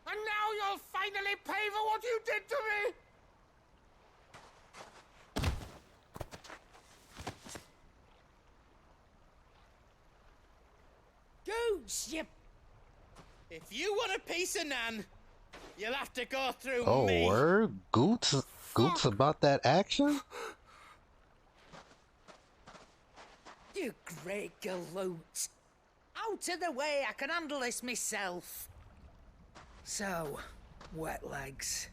And now you'll finally pay for what you did to me! Goots, you... If you want a piece of Nan, you'll have to go through Oh, me. word? Goots about that action? You great galoot. Out of the way, I can handle this myself. So, wet legs.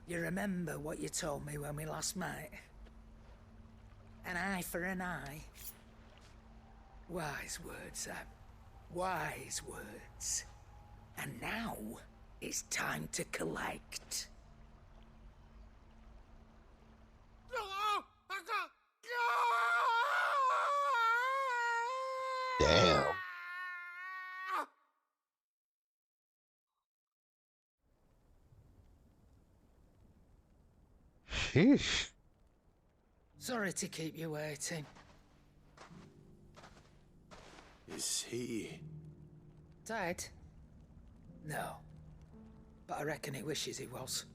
You remember what you told me when we last met? An eye for an eye. Wise words, Sam. Wise words. And now, it's time to collect. Damn. Sheesh. Sorry to keep you waiting. Is he... Dead? No. But I reckon he wishes he was.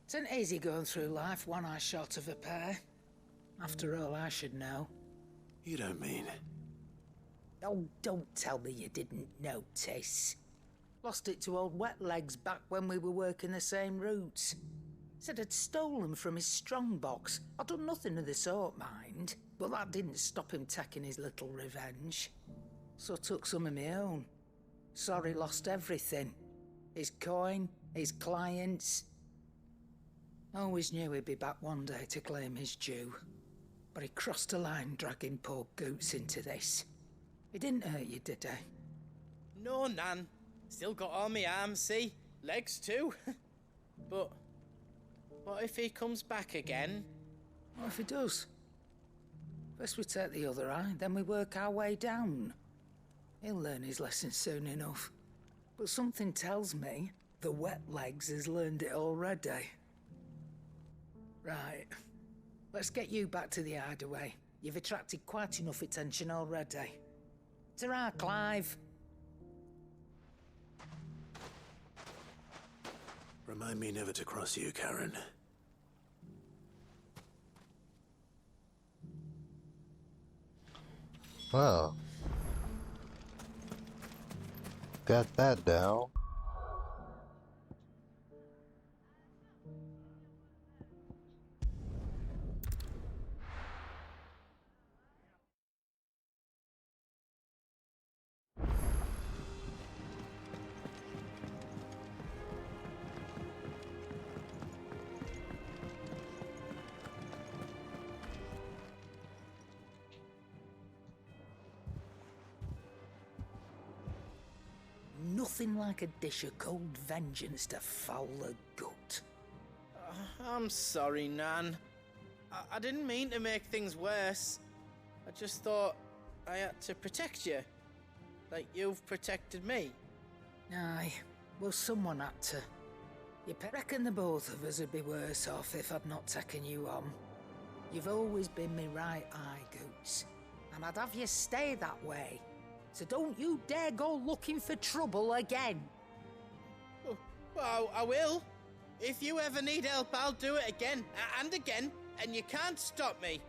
It isn't easy going through life one eye short of a pair. After all, I should know. You don't mean... Oh, don't tell me you didn't notice. Lost it to old Wet Legs back when we were working the same routes. Said I'd stolen from his strongbox. I'd done nothing of the sort, mind. But that didn't stop him taking his little revenge. So I took some of my own. Sorry, lost everything. His coin, his clients. Always knew he'd be back one day to claim his due. But he crossed a line dragging poor Goots into this. He didn't hurt you, did he? No, Nan. Still got all my arms, see? Legs too. But what if he comes back again? What if he does? First we take the other eye, then we work our way down. He'll learn his lesson soon enough. But something tells me the wet legs has learned it already. Right. Let's get you back to the hideaway. You've attracted quite enough attention already. Ta-ra, Clive. Remind me never to cross you, Karen. Well, got that down. Nothing like a dish of cold vengeance to foul the gut. I'm sorry, Nan. I didn't mean to make things worse. I just thought I had to protect you. Like you've protected me. Aye, well, someone had to. You reckon the both of us would be worse off if I'd not taken you on. You've always been me right eye, Goots. And I'd have you stay that way. So don't you dare go looking for trouble again. Well, I will. If you ever need help, I'll do it again and again, and you can't stop me.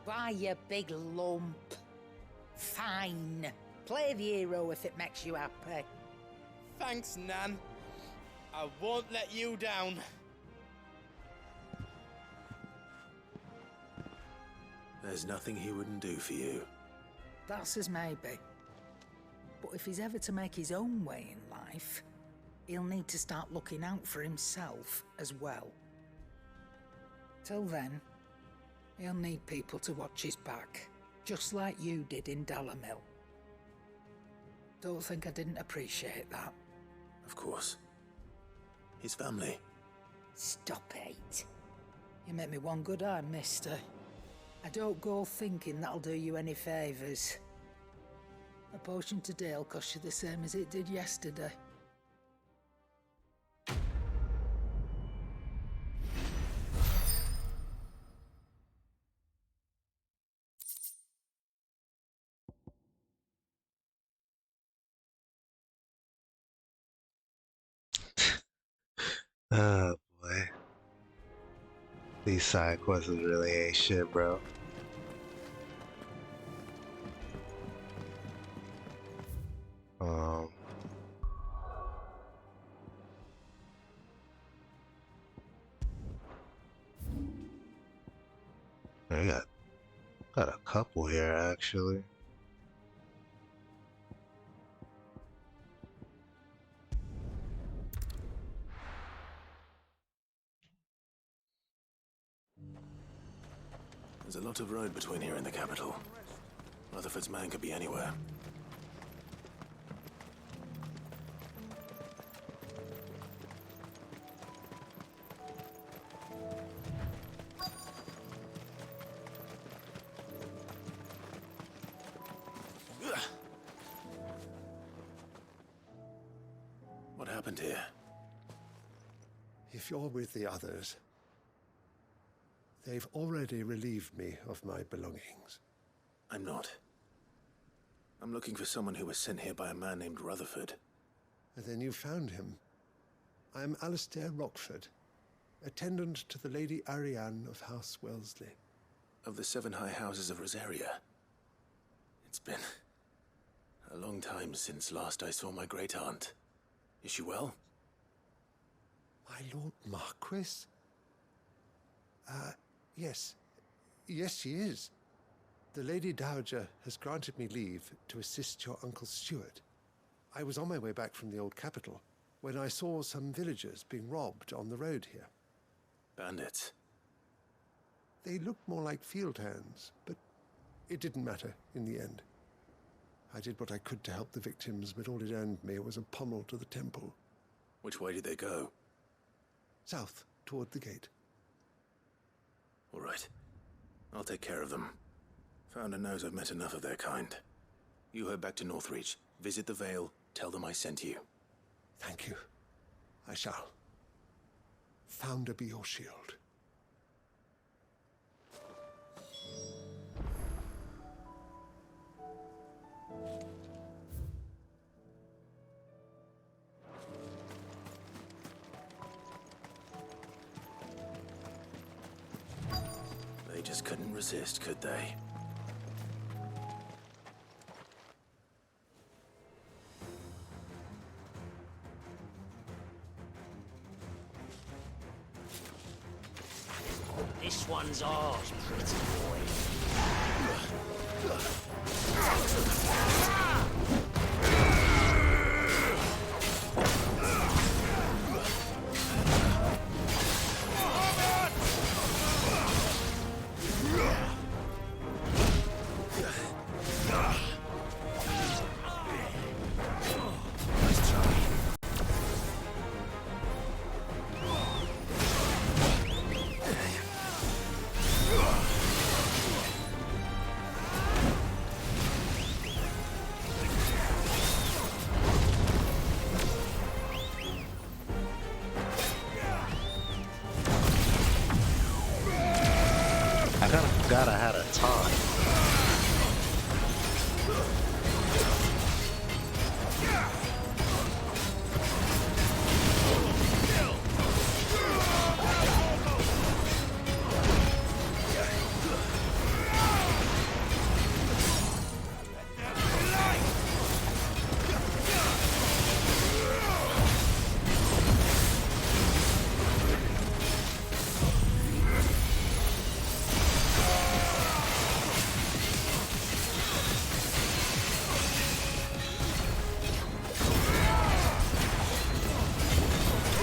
Why, you big lump. Fine. Play the hero if it makes you happy. Thanks, Nan. I won't let you down. There's nothing he wouldn't do for you. That's as maybe. But if he's ever to make his own way in life, he'll need to start looking out for himself as well. Till then, he'll need people to watch his back, just like you did in Dalimil. Don't think I didn't appreciate that. Of course. His family. Stop it. You make me one good eye, mister. I don't go thinking that'll do you any favours. A potion today will cost you the same as it did yesterday. Oh boy. These side quests really ain't shit, bro. I got a couple here actually. There's a lot of road between here and the capital. Rutherford's man could be anywhere. What happened here? If you're with the others, they've already relieved me of my belongings. I'm not. I'm looking for someone who was sent here by a man named Rutherford. And then you found him. I'm Alistair Rockford, attendant to the Lady Ariane of House Wellesley. Of the 7 high houses of Rosaria. It's been a long time since last I saw my great-aunt. Is she well? My Lord Marquis? Yes. Yes, she is. The Lady Dowager has granted me leave to assist your Uncle Stuart. I was on my way back from the old capital when I saw some villagers being robbed on the road here. Bandits? They looked more like field hands, but it didn't matter in the end. I did what I could to help the victims, but all it earned me was a pommel to the temple. Which way did they go? South, toward the gate. All right. I'll take care of them. Founder knows I've met enough of their kind. You head back to Northreach, visit the Vale, tell them I sent you. Thank you. I shall. Founder be your shield. They just couldn't resist, could they? This one's ours, pretty boy. I kind of forgot I had a taunt.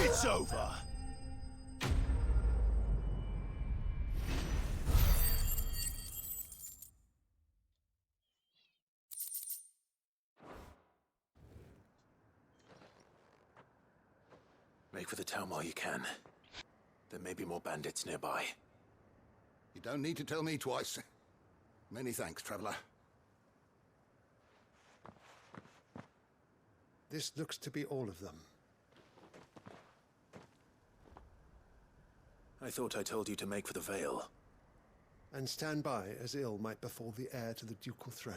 It's over. Make for the town while you can. There may be more bandits nearby. You don't need to tell me twice. Many thanks, traveler. This looks to be all of them. I thought I told you to make for the Vale. And stand by as ill might befall the heir to the ducal throne.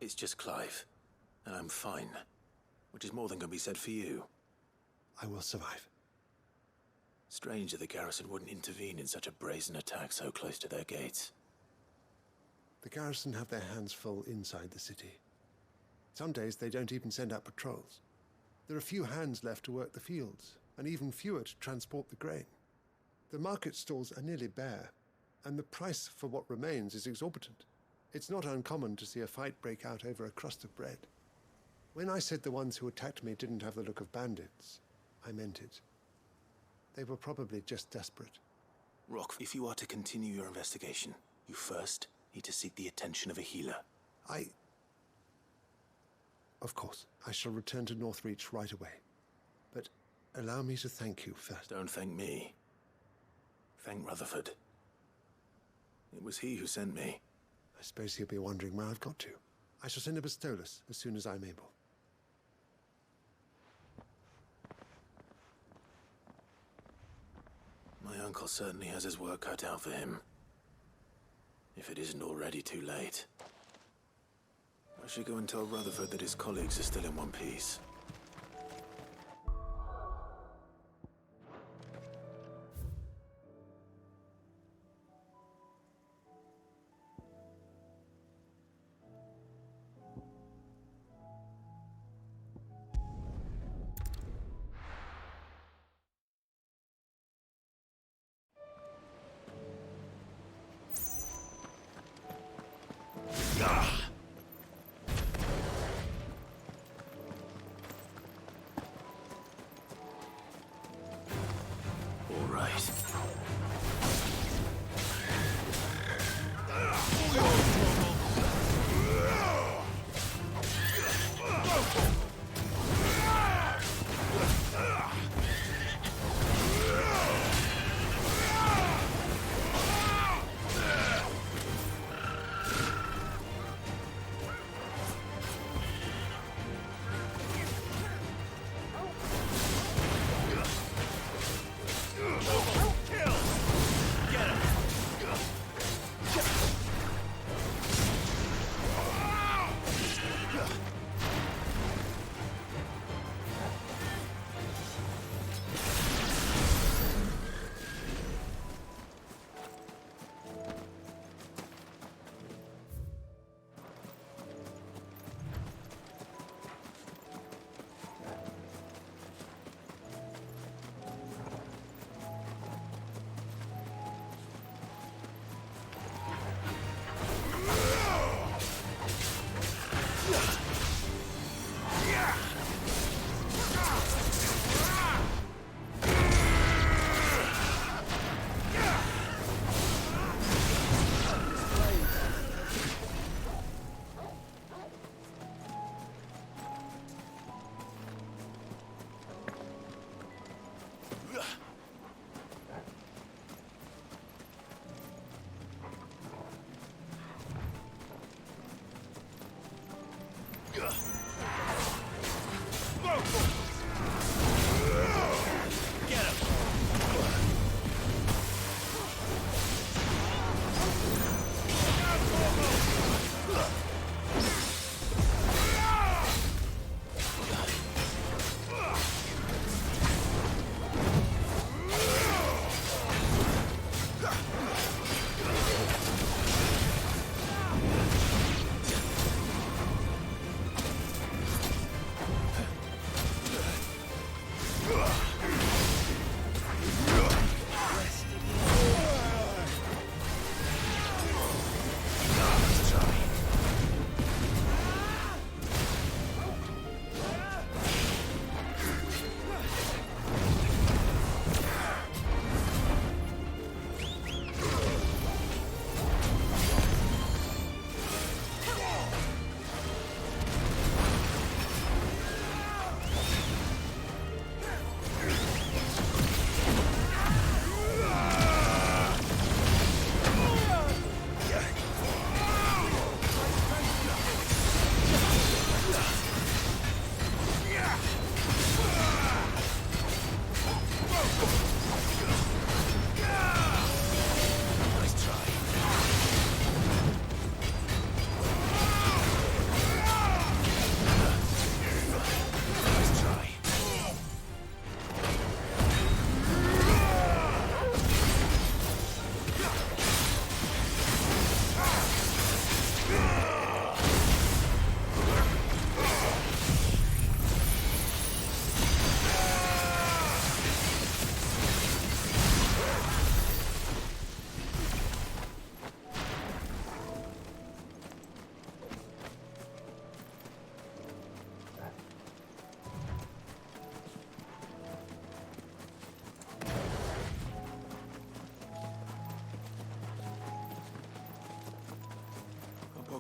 It's just Clive, and I'm fine. Which is more than can be said for you. I will survive. Strange that the garrison wouldn't intervene in such a brazen attack so close to their gates. The garrison have their hands full inside the city. Some days they don't even send out patrols. There are few hands left to work the fields, and even fewer to transport the grain. The market stalls are nearly bare, and the price for what remains is exorbitant. It's not uncommon to see a fight break out over a crust of bread. When I said the ones who attacked me didn't have the look of bandits, I meant it. They were probably just desperate. Rock, if you are to continue your investigation, you first need to seek the attention of a healer. Of course, I shall return to Northreach right away. But allow me to thank you first. Don't thank me. Thank Rutherford. It was he who sent me. I suppose he'll be wondering where I've got to. I shall send a Bastolus as soon as I'm able. My uncle certainly has his work cut out for him. If it isn't already too late. I should go and tell Rutherford that his colleagues are still in one piece.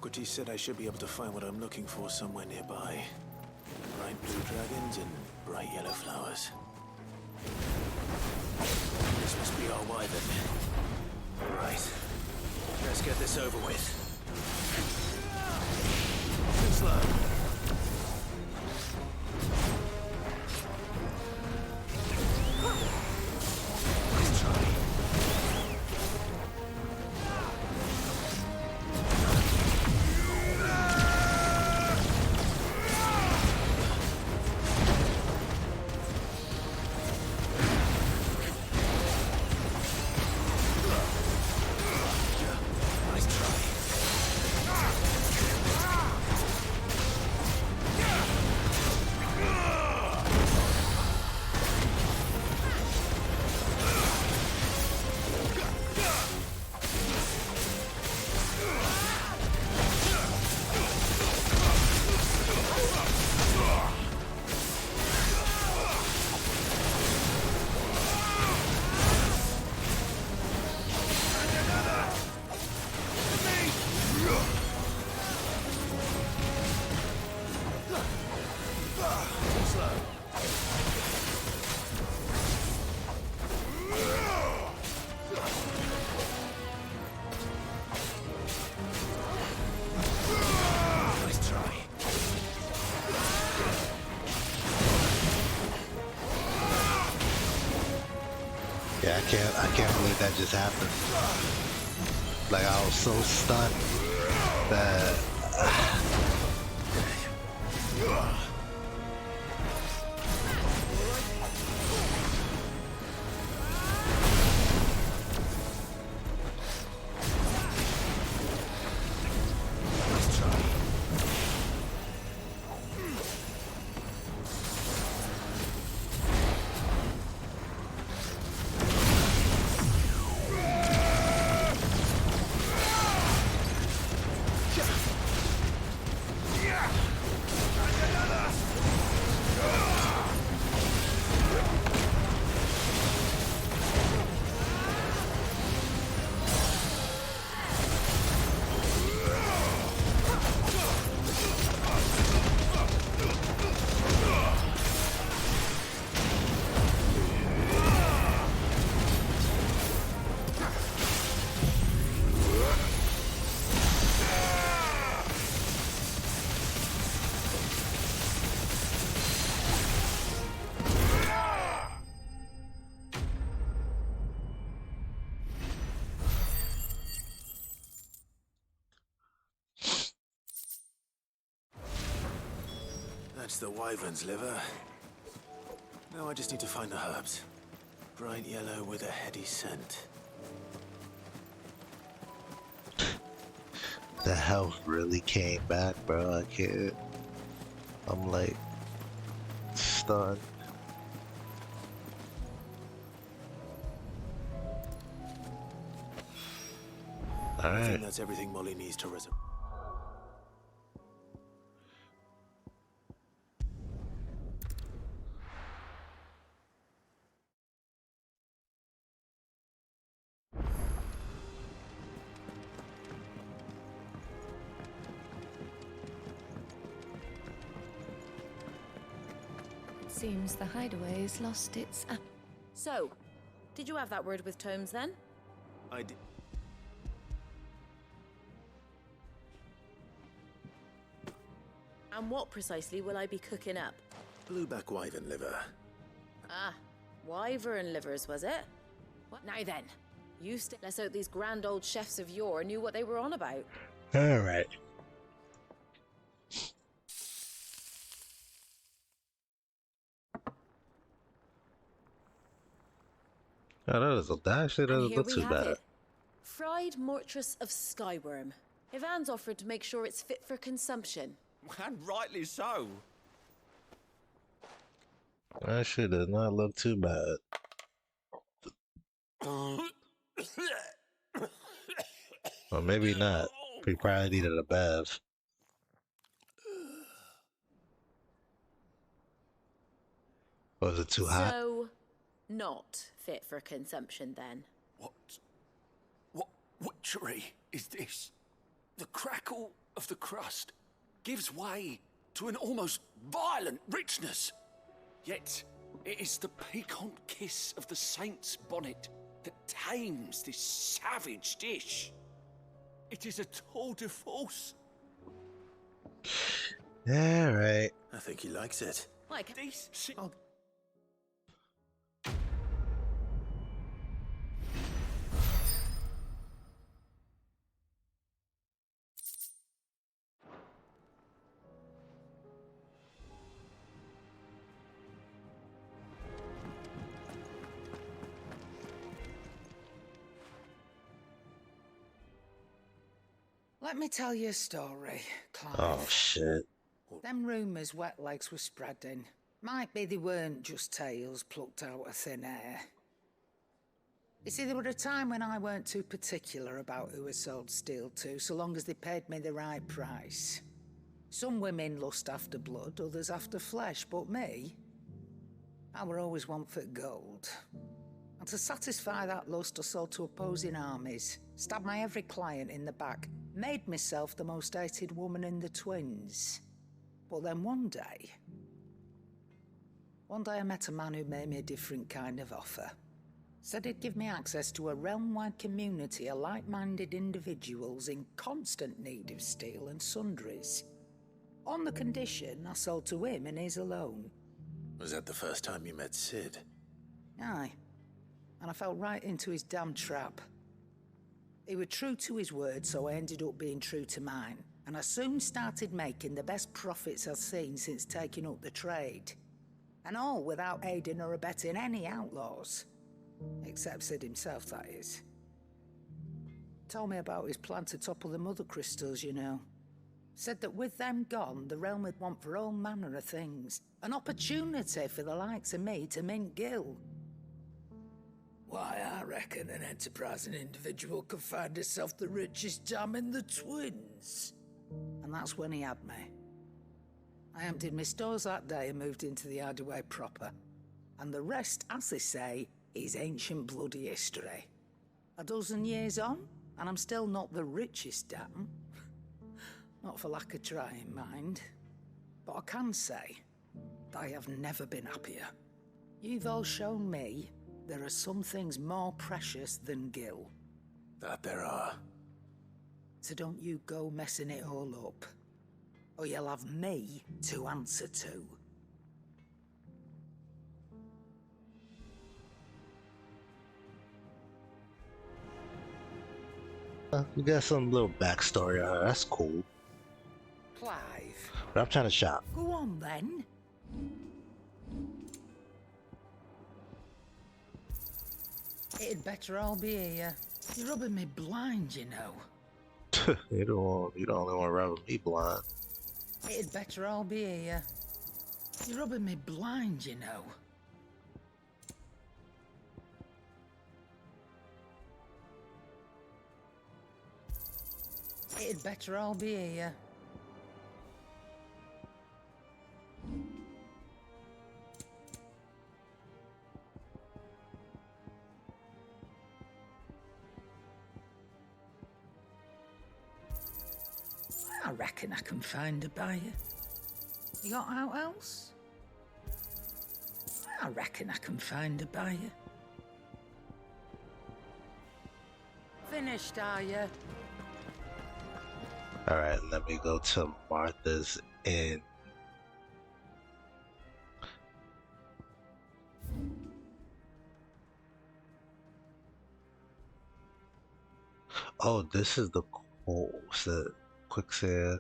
Socrates said I should be able to find what I'm looking for somewhere nearby. Bright blue dragons and bright yellow flowers. This must be our wyvern. Alright. Let's get this over with. Too slow. Let's try. Yeah, I can't believe that just happened. Like, I was so stunned that That's the wyvern's liver. Now I just need to find the herbs. Bright yellow with a heady scent. The health really came back, bro. I can't. I'm like stunned. I Alright. think that's everything Molly needs to resurrect. Seems the hideaway's lost its... So, did you have that word with Tomes then? I did. And what precisely will I be cooking up? Blueback wyvern liver. Ah, wyvern livers, was it? What? Now then, let's hope these grand old chefs of yore knew what they were on about. Alright. Oh, that actually And doesn't here look we too have bad. it. Fried mortress of skyworm. Ivan's offered to make sure it's fit for consumption. And rightly so. Actually does not look too bad. Or maybe not. We probably needed a bev. Was it too hot? So, not fit for consumption then. What witchery is this? The crackle of the crust gives way to an almost violent richness. Yet, it is the piquant kiss of the saint's bonnet that tames this savage dish. It is a tour de force. Alright. I think he likes it. Like this. Let me tell you a story, Clive. Oh shit. Them rumours wet legs were spreading. Might be they weren't just tales plucked out of thin air. You see, there were a time when I weren't too particular about who I sold steel to, so long as they paid me the right price. Some women lust after blood, others after flesh, but me, I were always one for gold. And to satisfy that lust, I sold to opposing armies, stabbed my every client in the back, made myself the most hated woman in the twins. But then one day I met a man who made me a different kind of offer. Said he'd give me access to a realm-wide community of like-minded individuals in constant need of steel and sundries. On the condition I sold to him and his alone. Was that the first time you met Sid? Aye. And I fell right into his damn trap. He was true to his word, so I ended up being true to mine. And I soon started making the best profits I've seen since taking up the trade. And all without aiding or abetting any outlaws. Except Sid himself, that is. Told me about his plan to topple the mother crystals, you know. Said that with them gone, the realm would want for all manner of things. An opportunity for the likes of me to mint gil. Why, I reckon an enterprising individual could find himself the richest dam in the twins. And that's when he had me. I emptied my stores that day and moved into the hideaway proper. And the rest, as they say, is ancient bloody history. A dozen years on, and I'm still not the richest dam. Not for lack of trying, mind. But I can say, I have never been happier. You've all shown me there are some things more precious than gil. That there are. So don't you go messing it all up. Or you'll have me to answer to. You got some little backstory on her. That's cool. Clive. But I'm trying to shop. Go on then. It'd better all be here. You're rubbing me blind, you know. You the only one rubbing me blind. It'd better all be here. You're rubbing me blind, you know. It'd better all be here. I reckon I can find a buyer. You got out else? I reckon I can find a buyer. Finished, are you? Alright, let me go to Martha's Inn. Oh, this is the quick save.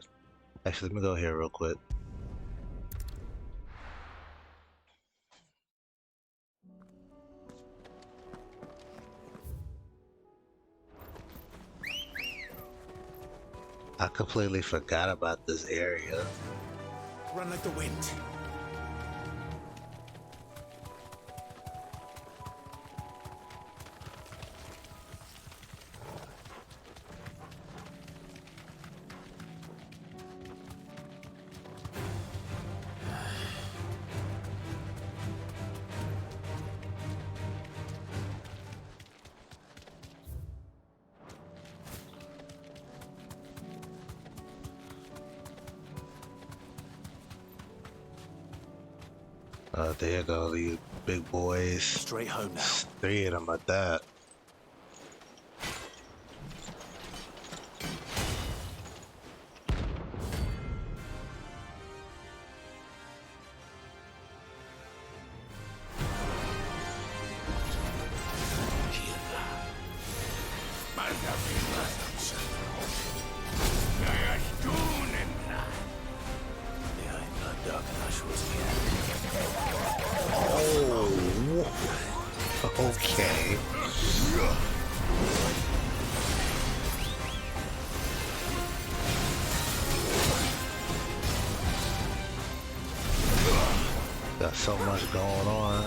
Actually, let me go here real quick. I completely forgot about this area. Run like the wind. There you go, these big boys. Straight home now. 3 of them at that. Okay. Got so much going on.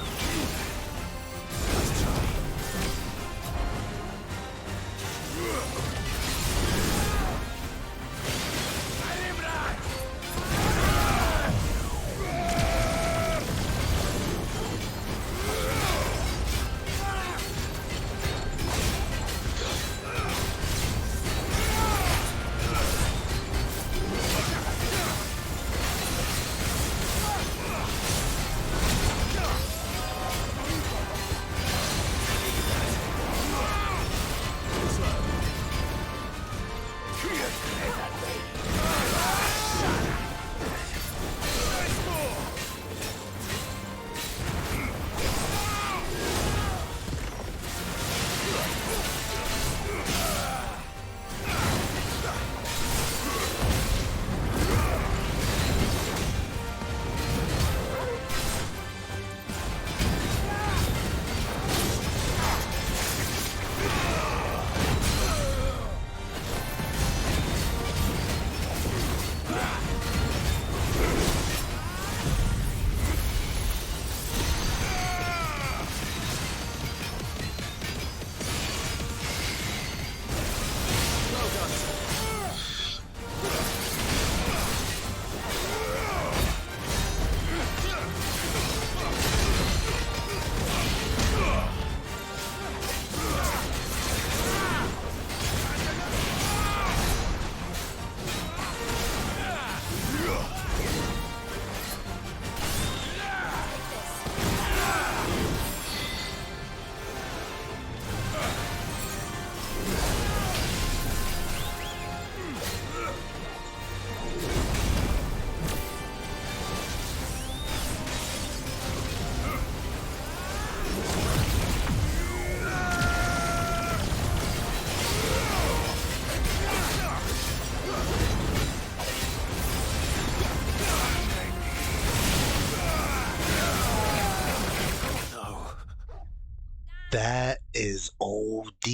That is OD.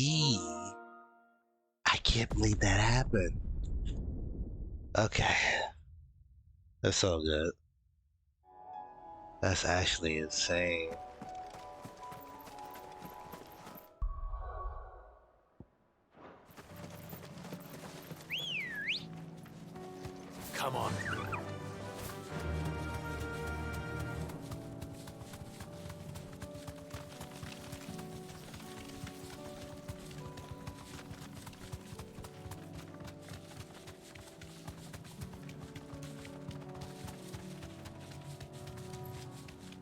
I can't believe that happened. Okay. That's so good. That's actually insane. Come on.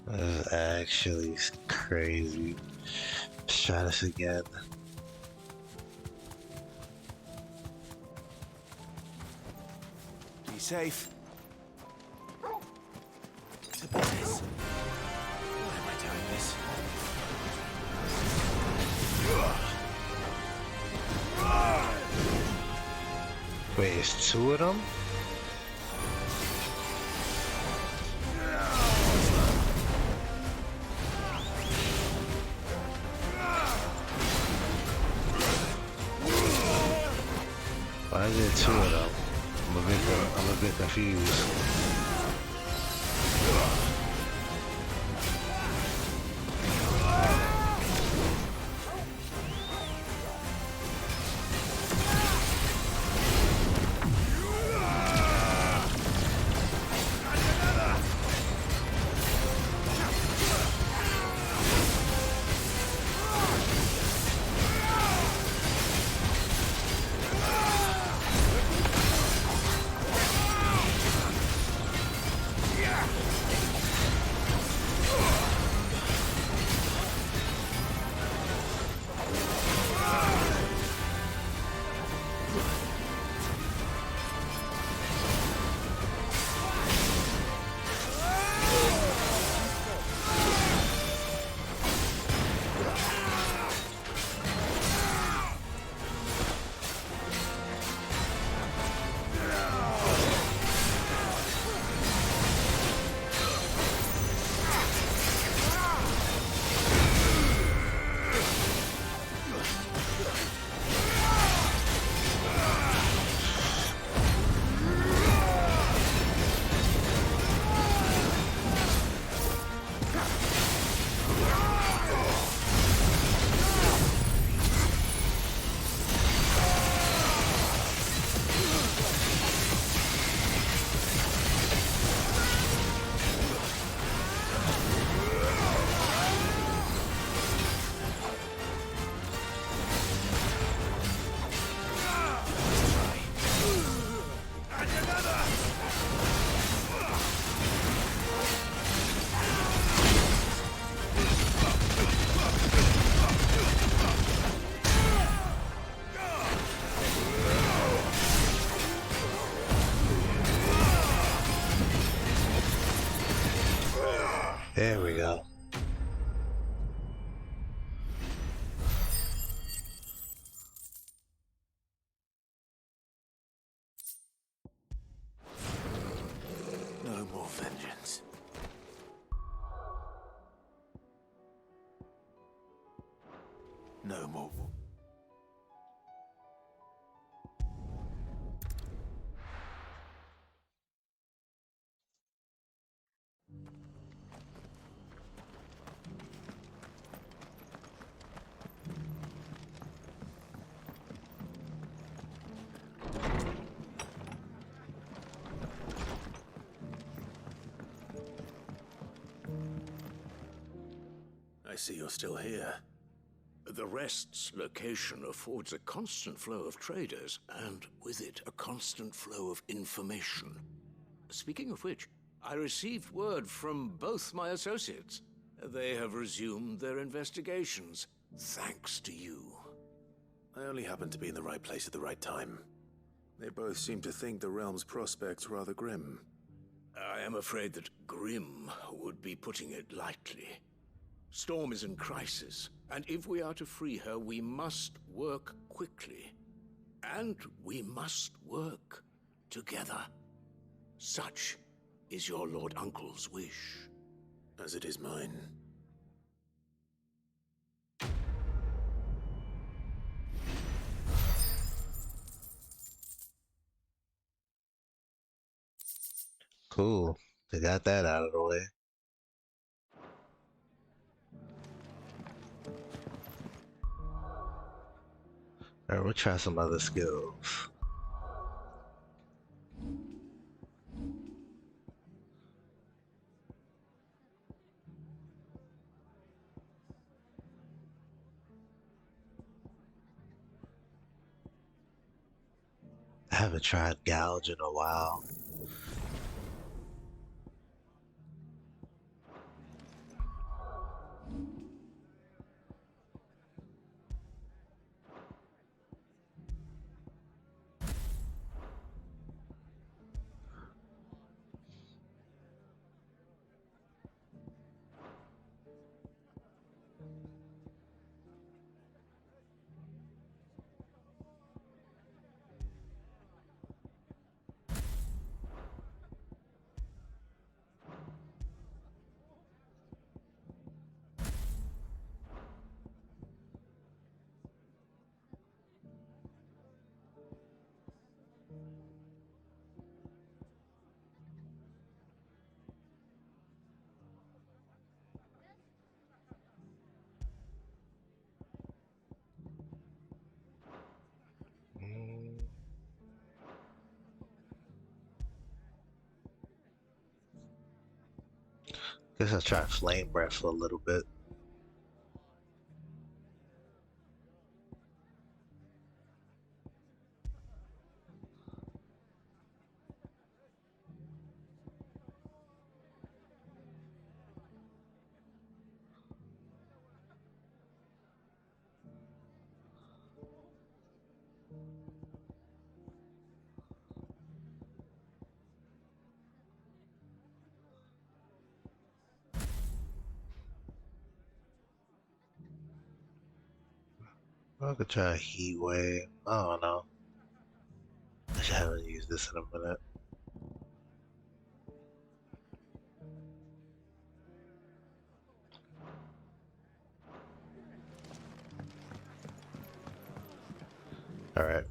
That's actually crazy. Let's try this again. Be safe. Why am I doing this? Wait, it's two of them? Why is there two of them? I'm a bit confused. There we go. No more vengeance. No more. I see you're still here. The Rest's location affords a constant flow of traders, and with it, a constant flow of information. Speaking of which, I received word from both my associates. They have resumed their investigations, thanks to you. I only happened to be in the right place at the right time. They both seem to think the realm's prospects rather grim. I am afraid that grim would be putting it lightly. Storm is in crisis, and if we are to free her, we must work quickly. And we must work together. Such is your Lord Uncle's wish. As it is mine. Cool. They got that out of the way. Alright, we'll try some other skills. I haven't tried gouge in a while. Guess I'll try flame breath for a little bit. I could try a heat wave. I don't know. I haven't used this in a minute. All right.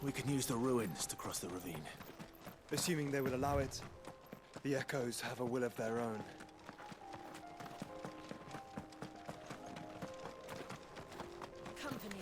We can use the ruins to cross the ravine. Assuming they would allow it, the Echoes have a will of their own. Company.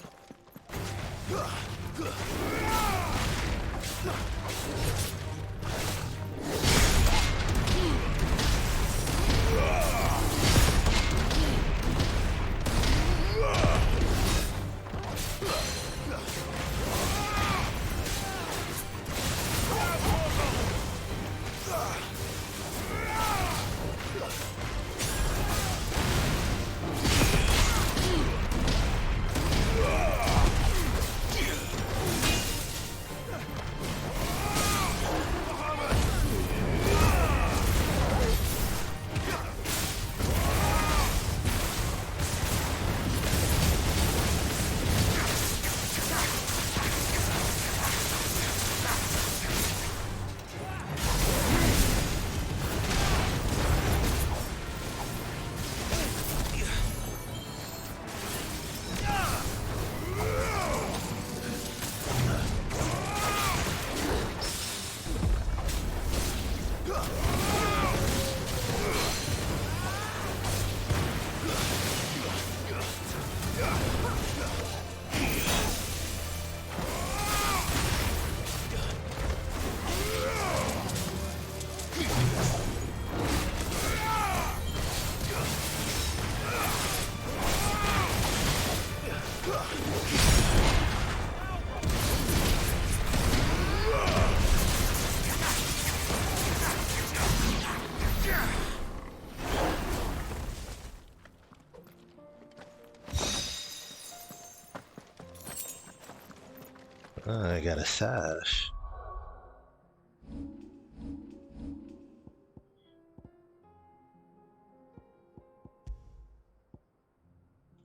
I got a sash.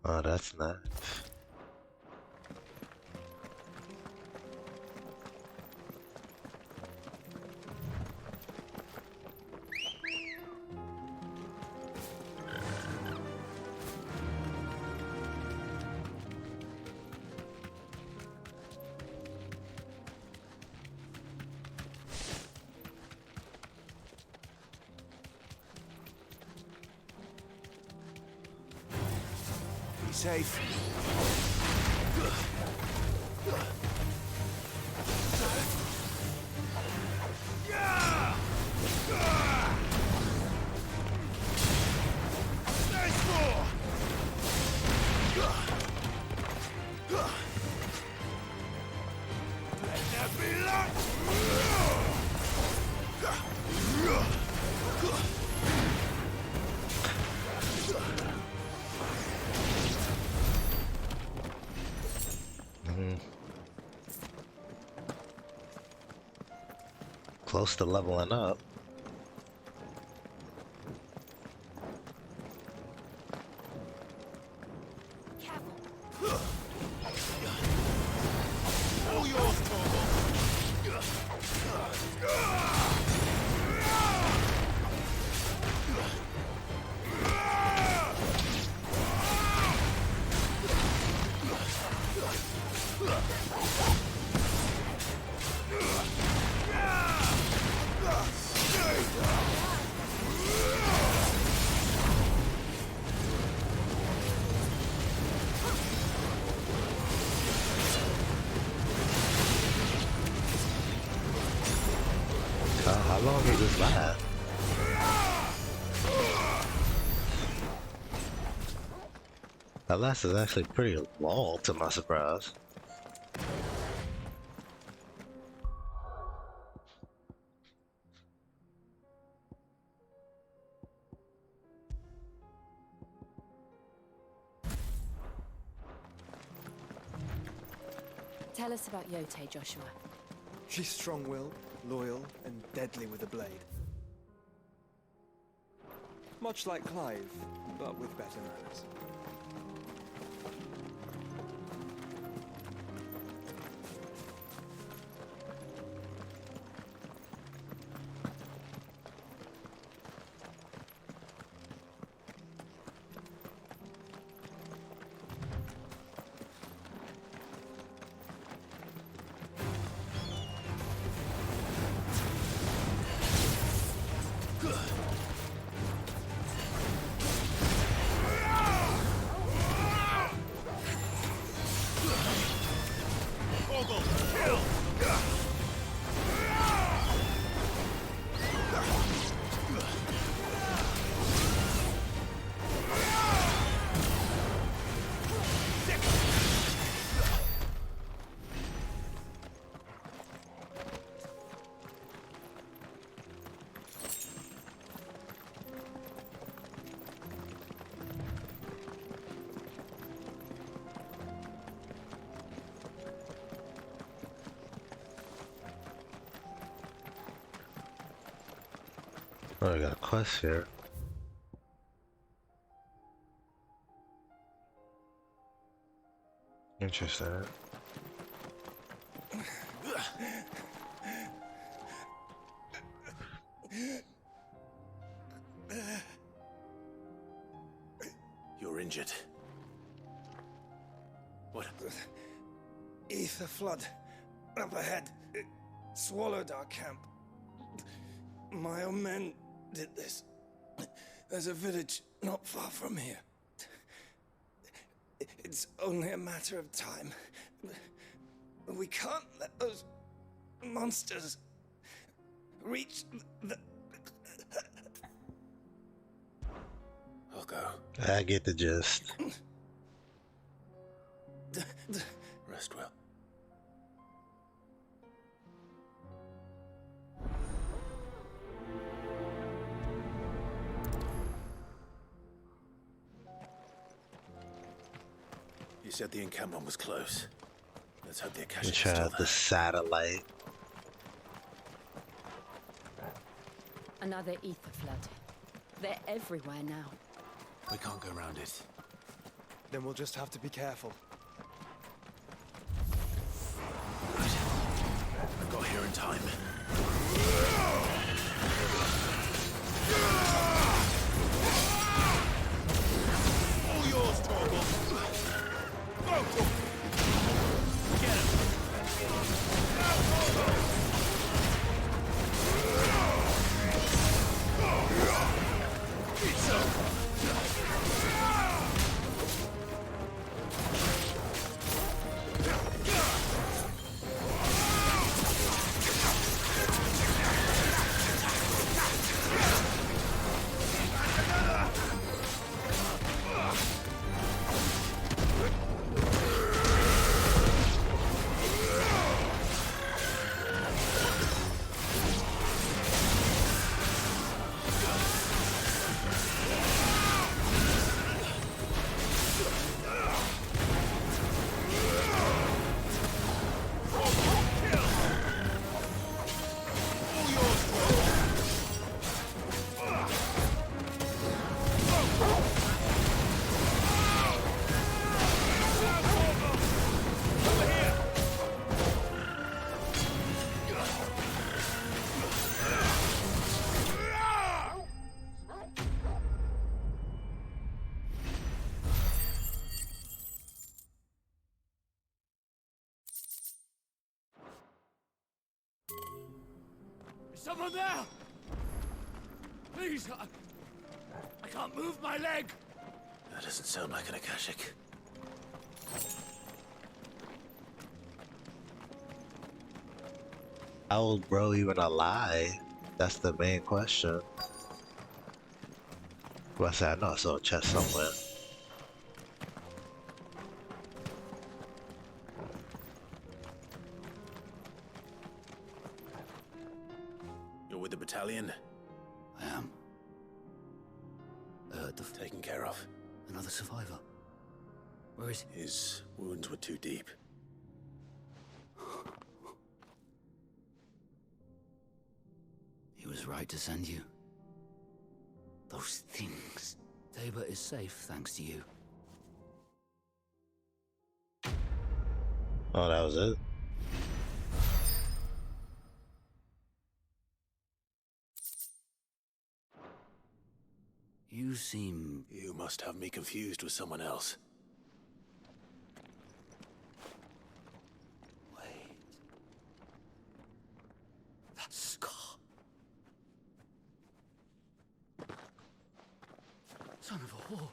Oh, that's nice. Safe. Close to leveling up. How long does this last? That last is actually pretty long, to my surprise. Tell us about Yote, Joshua. She's strong-willed, loyal, and deadly with a blade. Much like Clive, but with better manners. Oh, I got a quest here. Interesting. You're injured. What? Ether flood. Up ahead. It swallowed our camp. My own men did this. There's a village not far from here. It's only a matter of time. We can't let those monsters reach the... I'll go. I get the gist. Rest well. You said the encampment was close. Let's hope the akashic is Try still out the there. satellite. Another ether flood. They're everywhere now. We can't go around it. Then we'll just have to be careful. I got here in time. All yours, Tabor. Go! Get him! It's over! Is someone there? Please, I can't move my leg. That doesn't sound like an akashic. How old bro even alive? That's the main question. Well, I said I know I saw a chest somewhere. You're with the battalion? I am. Taken care of. Another survivor. Where is he? His wounds were too deep. He was right to send you. Those things. Tabor is safe thanks to you. Oh, that was it? You seem... You must have me confused with someone else. Wait. That scar. Son of a whore.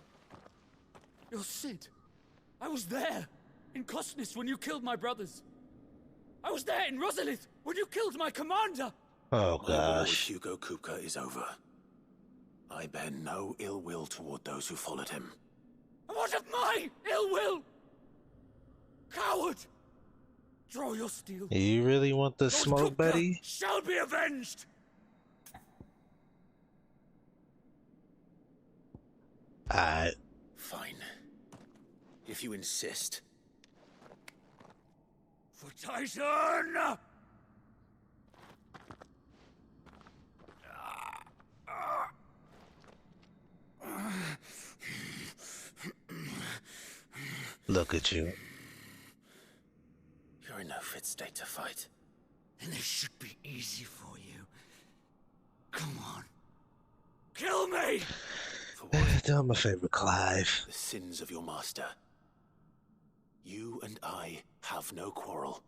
You're Sid. I was there in Cosnis when you killed my brothers. I was there in Rosalith when you killed my commander. Oh My war with gosh. Hugo Kupka is over. I bear no ill will toward those who followed him. And what of my ill will? Coward! Draw your steel. You really want the Lord smoke, Kupka Betty? shall be avenged! Alright. Fine. If you insist. For Titan! Look at you. You're in no fit state to fight. And this should be easy for you. Come on. Kill me! Do my favorite, Clive. The sins of your master. You and I have no quarrel,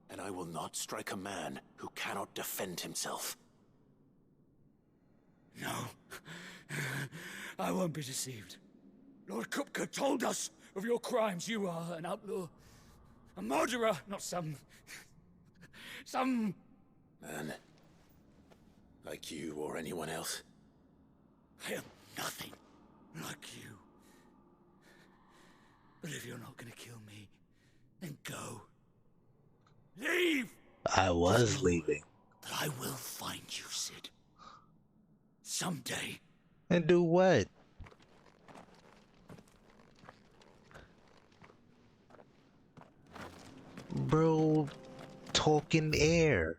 and I will not strike a man who cannot defend himself. No. I won't be deceived. Lord Kupka told us of your crimes. You are an outlaw. A murderer, not some Man. Like you or anyone else. I am nothing like you. But if you're not gonna kill me, then go. Leave! I was leaving. But I will find you, Sid. Someday. And do what? Bro, talking air.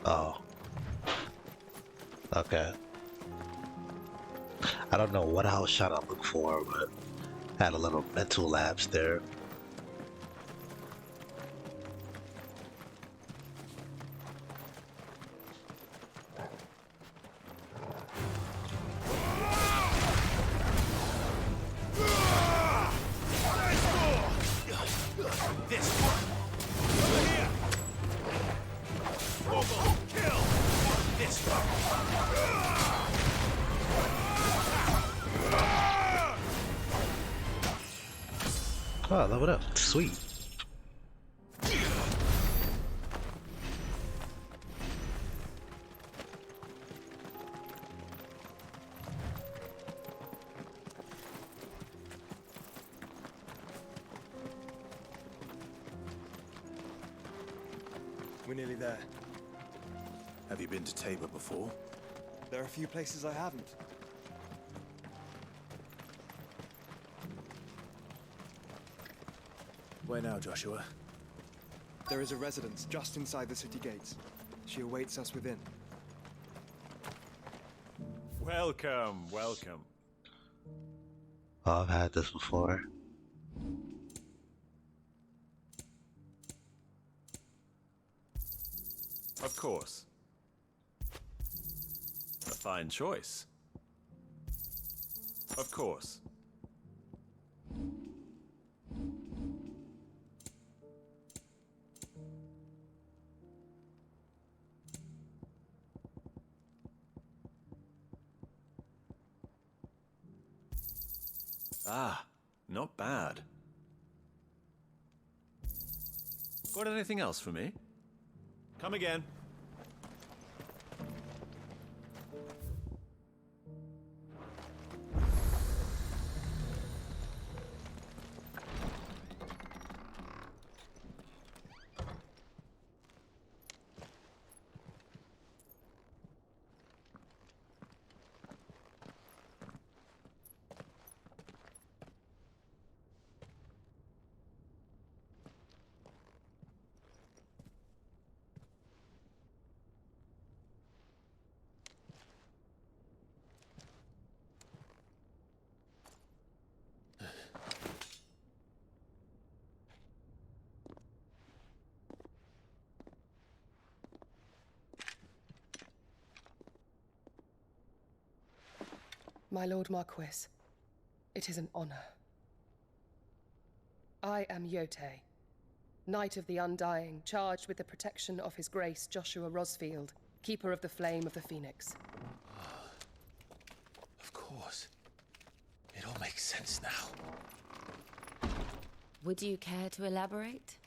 Oh. Okay. I don't know what I was trying to look for, but had a little mental lapse there. Oh, level it up. Sweet. We're nearly there. Have you been to Tabor before? There are a few places I haven't. Where now, Joshua? There is a residence just inside the city gates. She awaits us within. Welcome, welcome. Oh, I've had this before. Of course. A fine choice. Of course. Ah, not bad. Got anything else for me? Come again. My Lord Marquis, it is an honor. I am Yote, Knight of the Undying, charged with the protection of His Grace Joshua Rosfield, Keeper of the Flame of the Phoenix. Of course. It all makes sense now. Would you care to elaborate?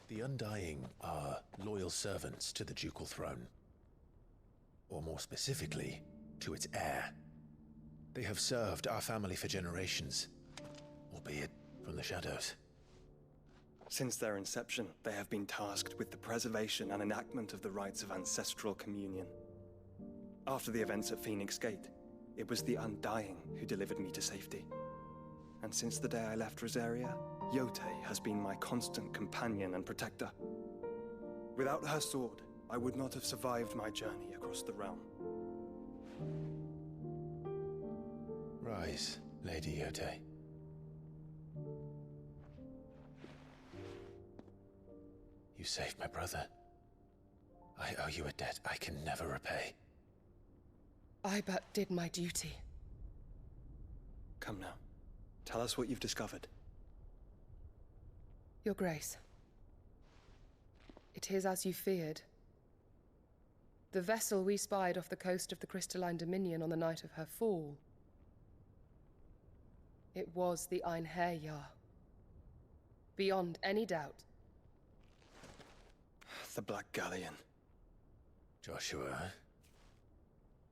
The Undying are loyal servants to the ducal throne. Or more specifically, to its heir. They have served our family for generations, albeit from the shadows. Since their inception, they have been tasked with the preservation and enactment of the rites of ancestral communion. After the events at Phoenix Gate, it was the Undying who delivered me to safety. And since the day I left Rosaria, Yote has been my constant companion and protector. Without her sword, I would not have survived my journey across the realm. Rise, Lady Yote. You saved my brother. I owe you a debt I can never repay. I but did my duty. Come now. Tell us what you've discovered. Your Grace. It is as you feared. The vessel we spied off the coast of the Crystalline Dominion on the night of her fall. It was the Einherjar. Beyond any doubt. The Black Galleon. Joshua,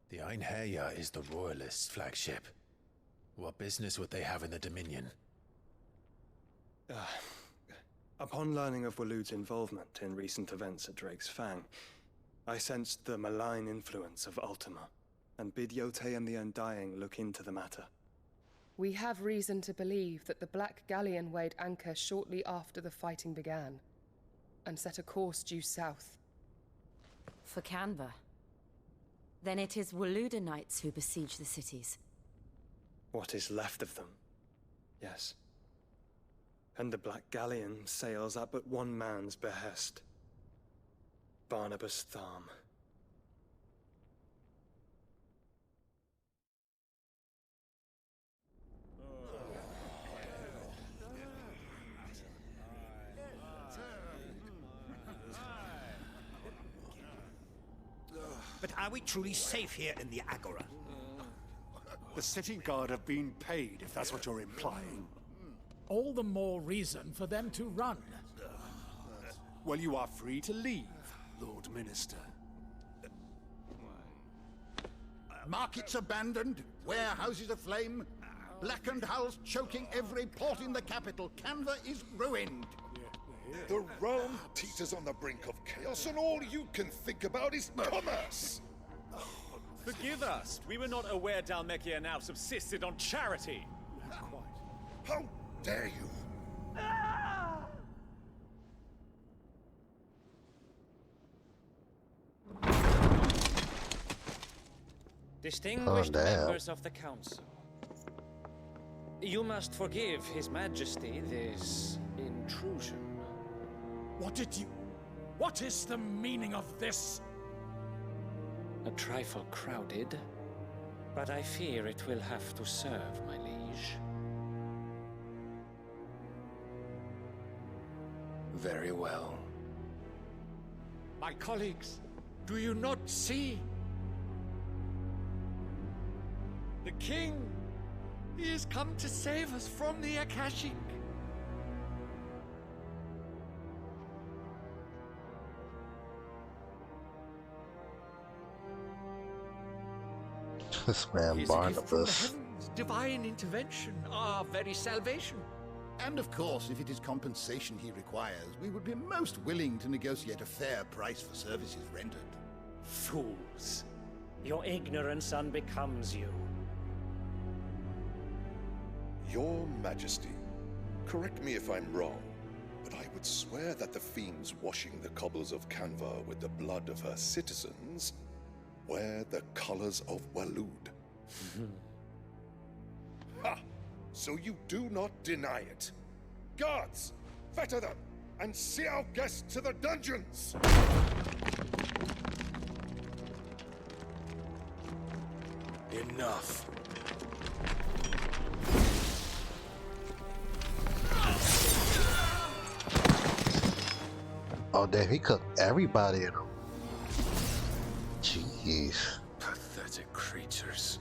the Einherjar is the Royalists' flagship. What business would they have in the Dominion? Upon learning of Waloed's involvement in recent events at Drake's Fang, I sensed the malign influence of Ultima, and bid Yote and the Undying look into the matter. We have reason to believe that the Black Galleon weighed anchor shortly after the fighting began, and set a course due south. For Canva. Then it is Waloed Knights who besiege the cities. What is left of them, yes. And the Black Galleon sails at but one man's behest. Barnabas Tharm. But are we truly safe here in the Agora? The city guard have been paid, if that's what you're implying. All the more reason for them to run. Well, you are free to leave, Lord Minister. Markets abandoned, warehouses aflame, blackened hulls choking every port in the capital. Canva is ruined. The realm teeters on the brink of chaos, and all you can think about is commerce! Forgive us. We were not aware Dhalmekia now subsisted on charity. How dare you? Distinguished members of the Council, you must forgive His Majesty this intrusion. What is the meaning of this? A trifle crowded, but I fear it will have to serve, my liege. Very well. My colleagues, do you not see? The King! He has come to save us from the Akashic! This man He's a gift from the Barnabas. heavens, divine intervention, our very salvation. And of course, if it is compensation he requires, we would be most willing to negotiate a fair price for services rendered. Fools. Your ignorance unbecomes you. Your Majesty, correct me if I'm wrong, but I would swear that the fiends washing the cobbles of Canva with the blood of her citizens wear the colors of Waloed. Ha! So you do not deny it. Guards, fetter them, and see our guests to the dungeons! Enough. Oh damn, he cooked everybody in them. Jeez. Pathetic creatures.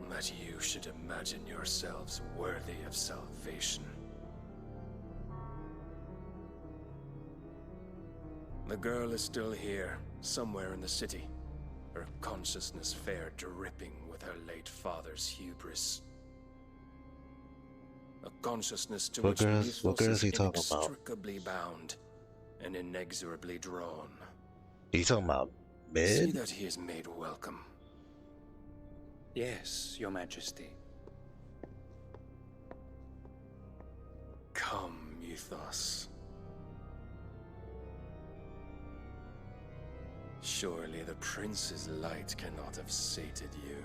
That you should imagine yourselves worthy of salvation. The girl is still here, somewhere in the city. Her consciousness fair dripping with her late father's hubris. A consciousness to What which the girls? ethos What girls is he talking about? inextricably bound and inexorably drawn. He talking about See mid? that he is made welcome. Yes, Your Majesty. Come, ethos. Surely the prince's light cannot have sated you.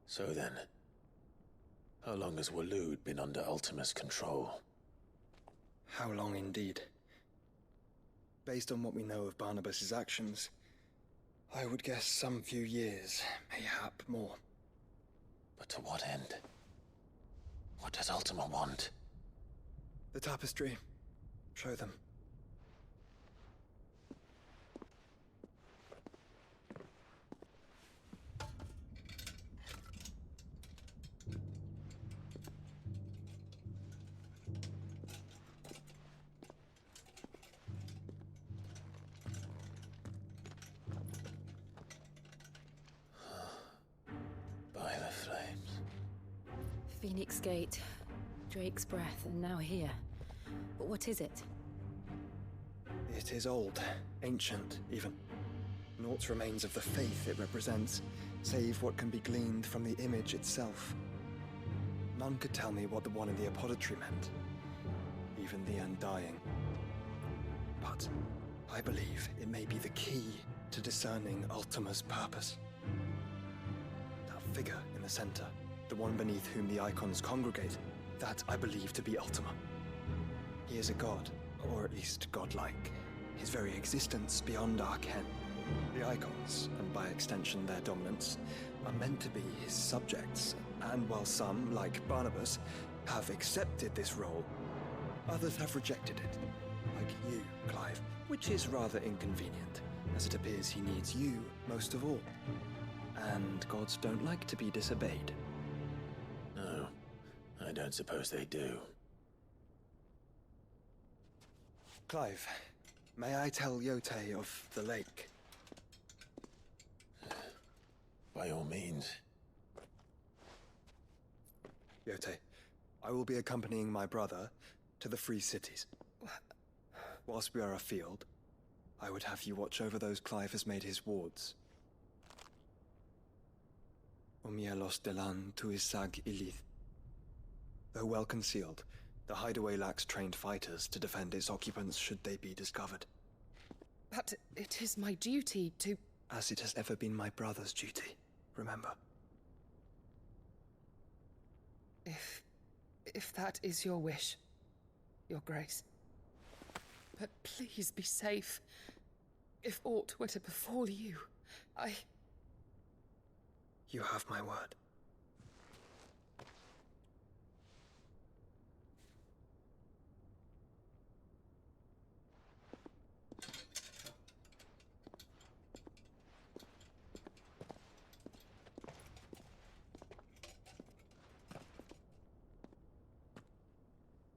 So then, how long has Waloed been under Ultima's control? How long indeed? Based on what we know of Barnabas's actions, I would guess some few years, mayhap more. But to what end? What does Ultima want? The tapestry. Show them. By the flames. Phoenix Gate, Drake's Breath, and now here. But what is it? It is old, ancient even. Naught remains of the faith it represents, save what can be gleaned from the image itself. None could tell me what the one in the apothecary meant, even the Undying. But I believe it may be the key to discerning Ultima's purpose. That figure in the center, the one beneath whom the icons congregate, that I believe to be Ultima. He is a god, or at least godlike. His very existence beyond our ken. The icons, and by extension their dominants, are meant to be his subjects, and while some, like Barnabas, have accepted this role, others have rejected it. Like you, Clive, which is rather inconvenient, as it appears he needs you most of all. And gods don't like to be disobeyed. No, I don't suppose they do. Clive, may I tell Yote of the lake? By all means. Yote, I will be accompanying my brother to the Free Cities. Whilst we are afield, I would have you watch over those Clive has made his wards. Omielos delan tuisag ilith. Though well concealed, the hideaway lacks trained fighters to defend its occupants should they be discovered. But it is my duty to... As it has ever been my brother's duty, remember. If that is your wish, Your Grace. But please be safe. If aught were to befall you, You have my word.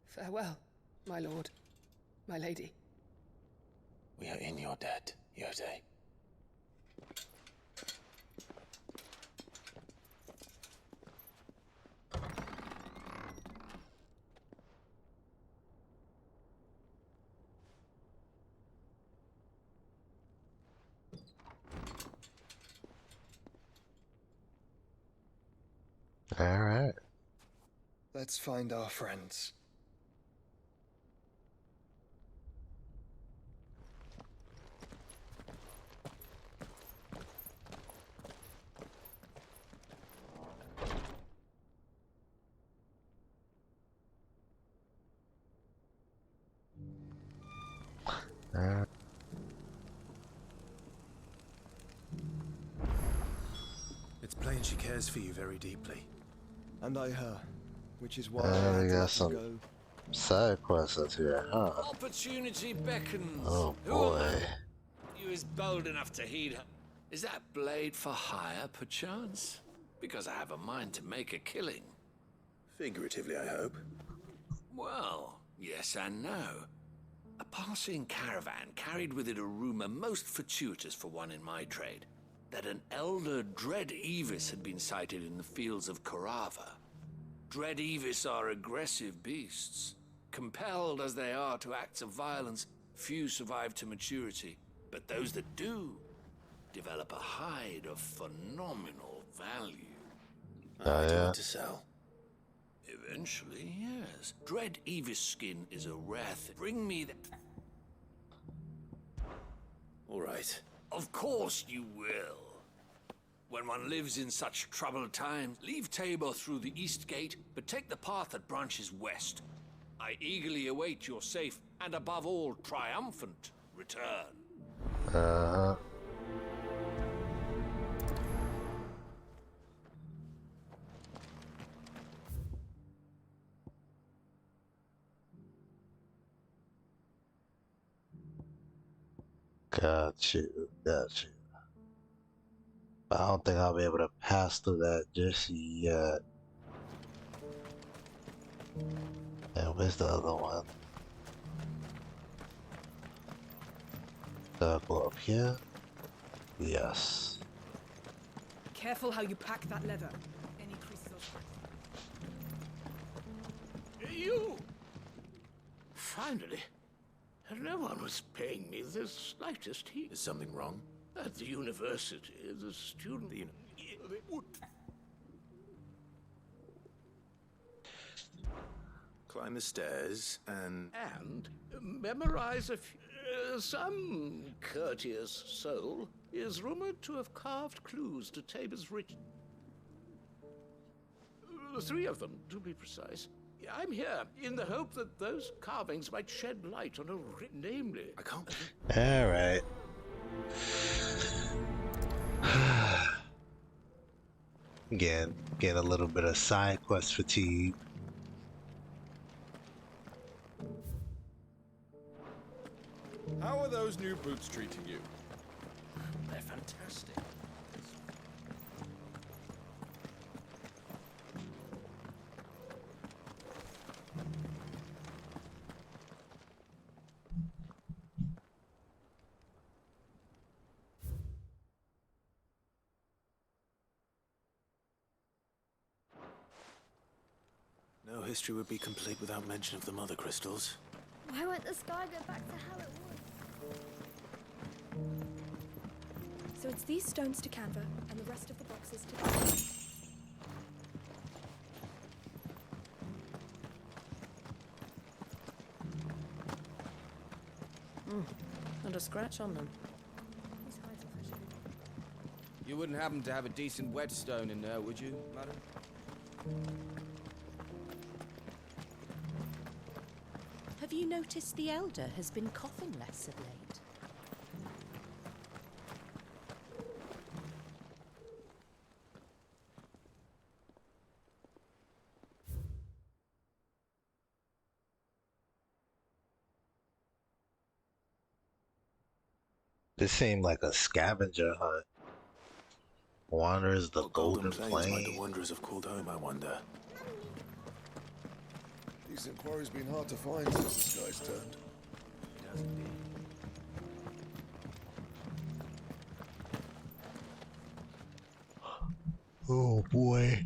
Farewell, my lord, my lady. We are in your debt, Yote. All right. Let's find our friends. It's plain she cares for you very deeply. And I her, which is why We I got had to some go. side quests here, huh? Opportunity beckons. Oh boy. you is bold enough to heed her. Is that blade for hire, perchance? Because I have a mind to make a killing. Figuratively, I hope. Well, yes and no. A passing caravan carried with it a rumor most fortuitous for one in my trade, that an elder Dread Evis had been sighted in the fields of Carava. Dread Evis are aggressive beasts. Compelled as they are to acts of violence, few survive to maturity, but those that do develop a hide of phenomenal value. Do you want to sell? Eventually, yes. Dread Evis skin is a rare thing. Bring me the... All right. Of course you will. When one lives in such troubled times, leave Tabor through the east gate, but take the path that branches west. I eagerly await your safe, and above all, triumphant return. Got you, got you. But I don't think I'll be able to pass through that just yet. And where's the other one? Go up here? Yes. Careful how you pack that leather. Any crystals. You! Finally. No one was paying me the slightest heed. Is something wrong? At the university, the student... Climb the stairs and memorize some courteous soul is rumored to have carved clues to Tabor's rich... 3 of them, to be precise. I'm here in the hope that those carvings might shed light on a namely... I can't... Alright. Again, get a little bit of side quest fatigue. How are those new boots treating you? They're fantastic. No history would be complete without mention of the mother crystals. Why won't the sky go back to how it was? So it's these stones to Canva, and the rest of the boxes to... Not a scratch on them. You wouldn't happen to have a decent whetstone in there, would you, madam? Have you noticed the Elder has been coughing less of late? This seemed like a scavenger hunt. Wanders the Golden Plains might the Plain. wanderers have called home, I wonder. Decent quarry's been hard to find since the sky's turned. Oh boy.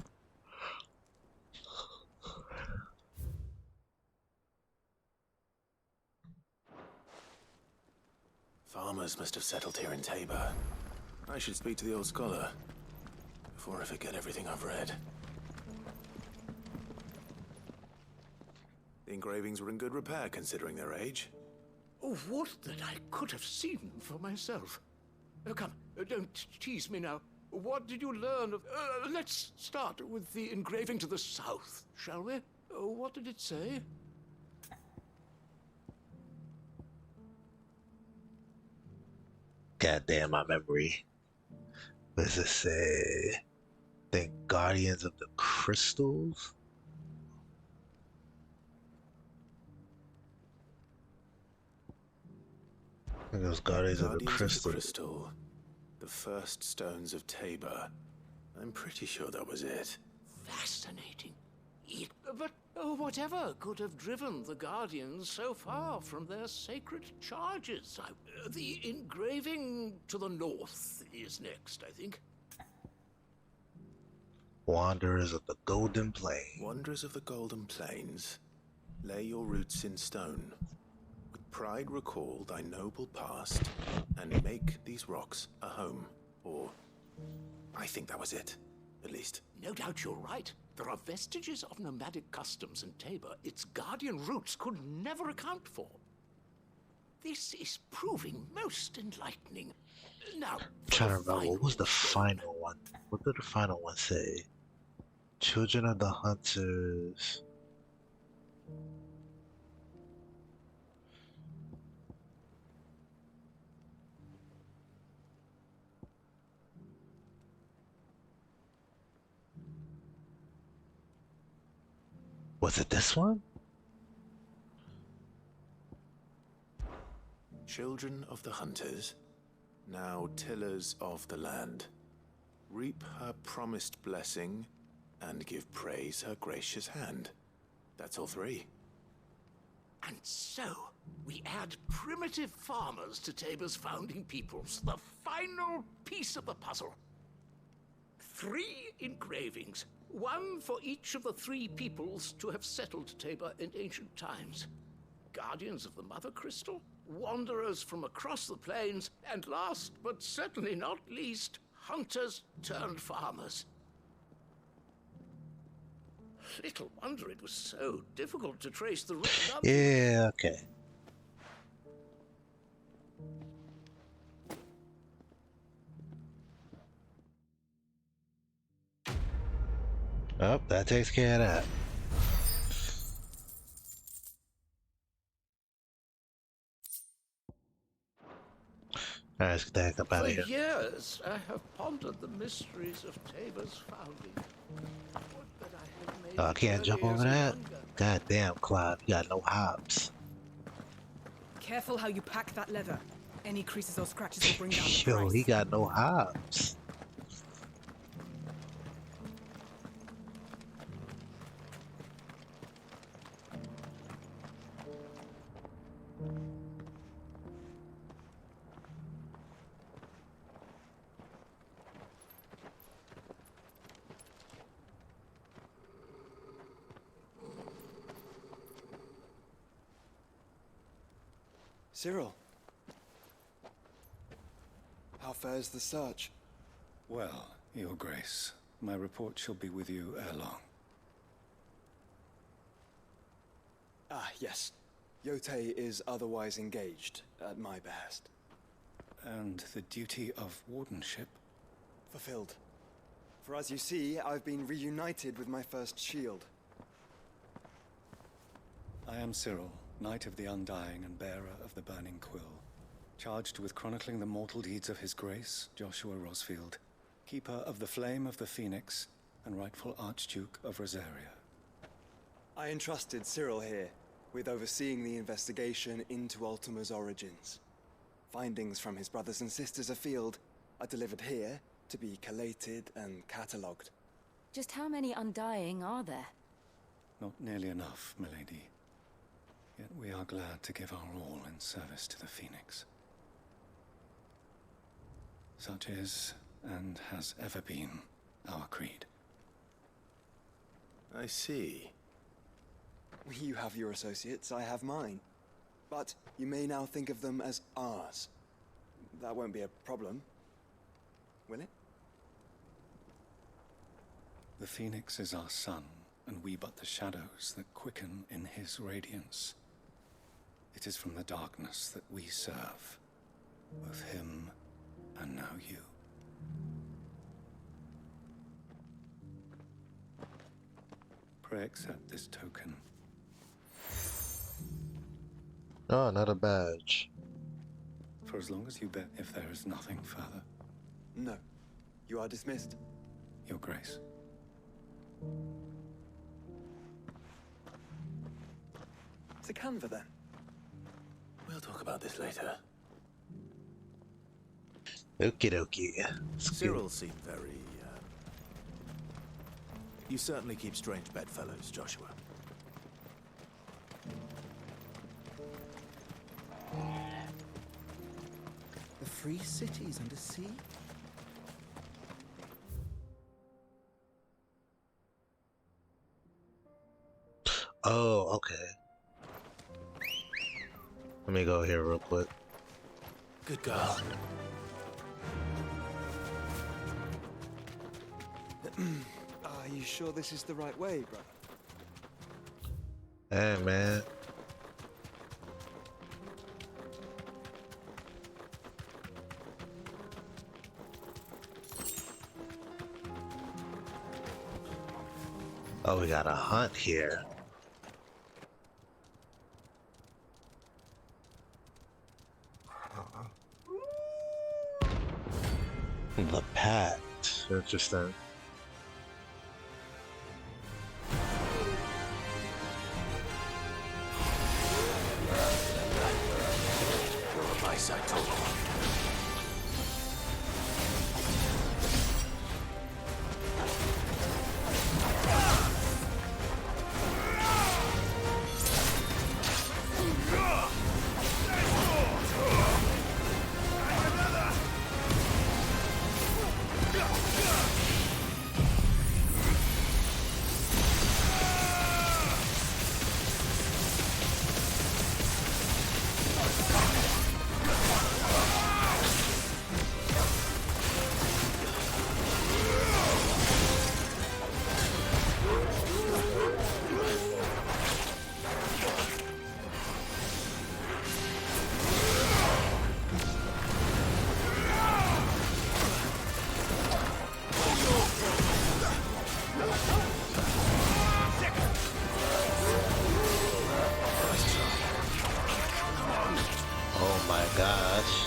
Farmers must have settled here in Tabor. I should speak to the old scholar before I forget everything I've read. The engravings were in good repair considering their age. Oh, what that I could have seen for myself. Oh, come, don't tease me now. What did you learn of... let's start with the engraving to the south, shall we? What did it say? Goddamn my memory. What does it say? The Guardians of the Crystals? And those Guardians of the Crystal. The first stones of Tabor. I'm pretty sure that was it. Fascinating. But whatever could have driven the Guardians so far from their sacred charges? The engraving to the north is next, I think. Wanderers of the Golden Plains. Wanderers of the Golden Plains, lay your roots in stone. With pride recall thy noble past, and make these rocks a home. Or, I think that was it, at least. No doubt you're right. There are vestiges of nomadic customs in Tabor its guardian roots could never account for. This is proving most enlightening. Now, I'm trying to remember, what was the final one? What did the final one say? Children of the Hunters. Was it this one? Children of the Hunters, now tillers of the land, reap her promised blessing and give praise her gracious hand. That's all three. And so, we add primitive farmers to Tabor's founding peoples, the final piece of the puzzle. 3 engravings, one for each of the 3 peoples to have settled Tabor in ancient times. Guardians of the Mother Crystal, wanderers from across the plains, and last but certainly not least, hunters turned farmers. Little wonder it was so difficult to trace the root. Yeah, okay. Oh, that takes care of that. Alright, let's get the heck up out of here. For years, I have pondered the mysteries of Tabor's founding. Oh, I can't jump over that? God damn, Clive, you got no hops. Careful how you pack that leather. Any creases or scratches will bring down the Yo, price. he got no hops. Cyril. How fares the search? Well, Your Grace, my report shall be with you ere long. Ah, yes. Yotei is otherwise engaged, at my behest. And the duty of wardenship? Fulfilled. For as you see, I've been reunited with my first shield. I am Cyril, Knight of the Undying and bearer of the Burning Quill, charged with chronicling the mortal deeds of His Grace, Joshua Rosfield, Keeper of the Flame of the Phoenix and rightful Archduke of Rosaria. I entrusted Cyril here with overseeing the investigation into Ultima's origins. Findings from his brothers and sisters afield are delivered here to be collated and catalogued. Just how many Undying are there? Not nearly enough, milady. Yet we are glad to give our all in service to the Phoenix. Such is, and has ever been, our creed. I see. You have your associates, I have mine. But you may now think of them as ours. That won't be a problem, will it? The Phoenix is our sun, and we but the shadows that quicken in his radiance. It is from the darkness that we serve, both him and now you. Pray accept this token. Oh, another badge. For as long as you bet if there is nothing further. No. You are dismissed. Your Grace. To Canva, then. We'll talk about this later. Okie dokie. Cyril seemed very, You certainly keep strange bedfellows, Joshua. The free cities under sea? Oh, okay. Let me go here real quick. Good girl. Are you sure this is the right way, brother? Hey, man. Oh, we got a hunt here. The Pact. Interesting. You're on my side, Tabor. Oh my gosh.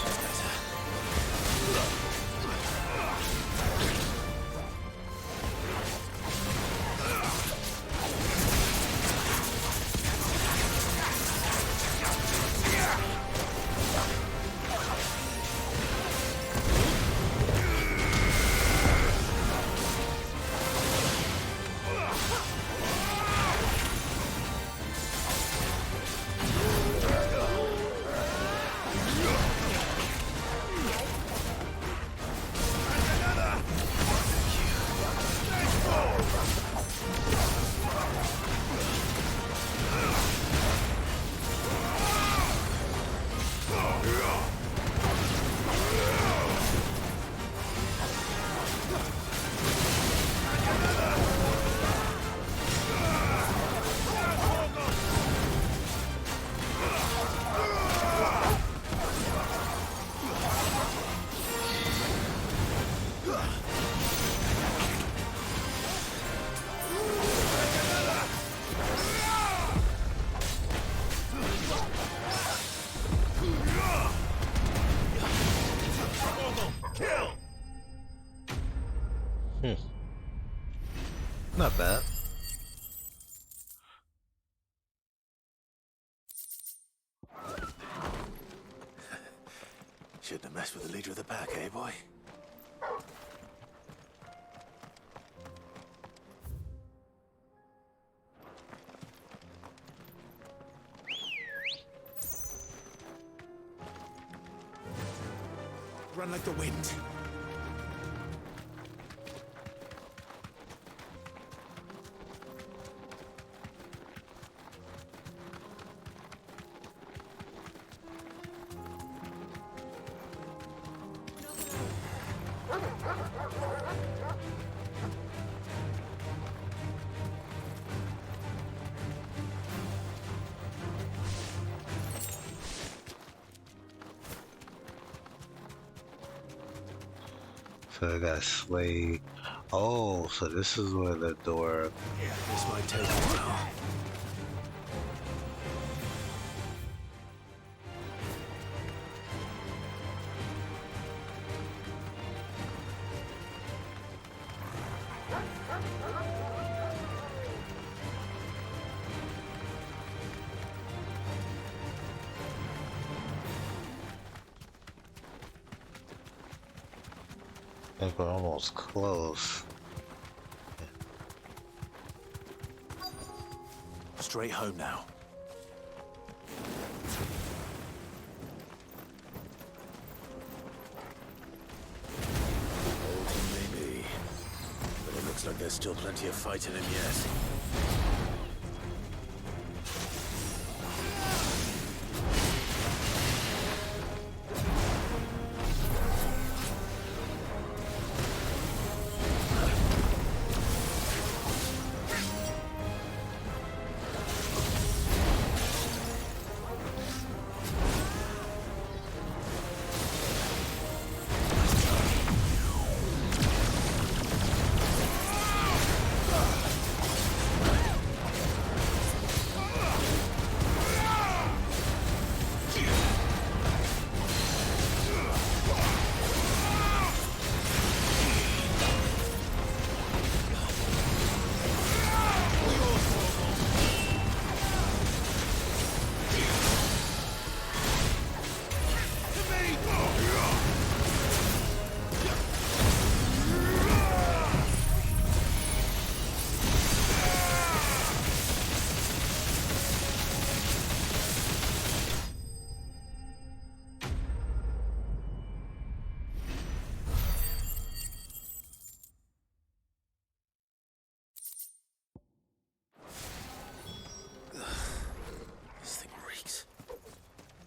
Not bad. Shouldn't have messed with the leader of the pack, eh, boy? Run like the wind. So I gotta slay. Oh, so this is where the door. Yeah, this might take a while. I think we're almost close. Straight home now. Old he may be, but it looks like there's still plenty of fight in him yet.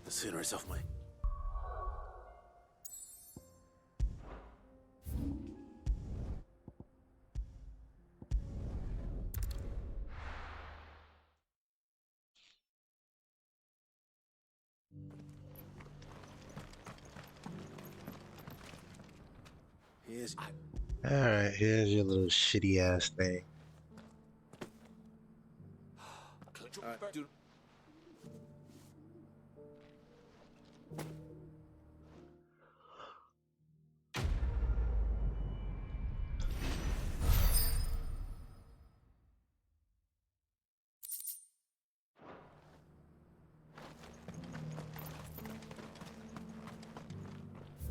Sooner it's off my... Alright, here's your little shitty ass thing.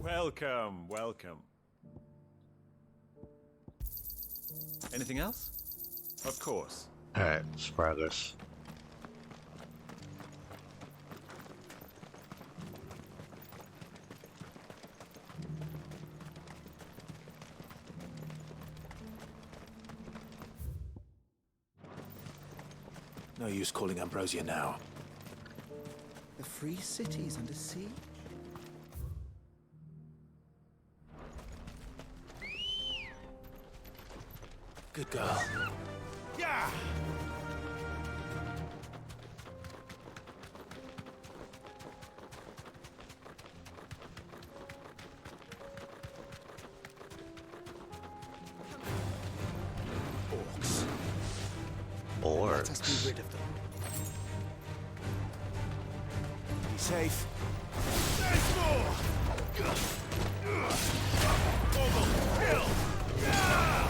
Welcome, welcome. Anything else? Of course. Alright, it's progress. No use calling Ambrosia now. The free city's under siege? Good girl. Yeah! Orcs. Let us be rid of them. Be safe. There's more! Kill! Yeah!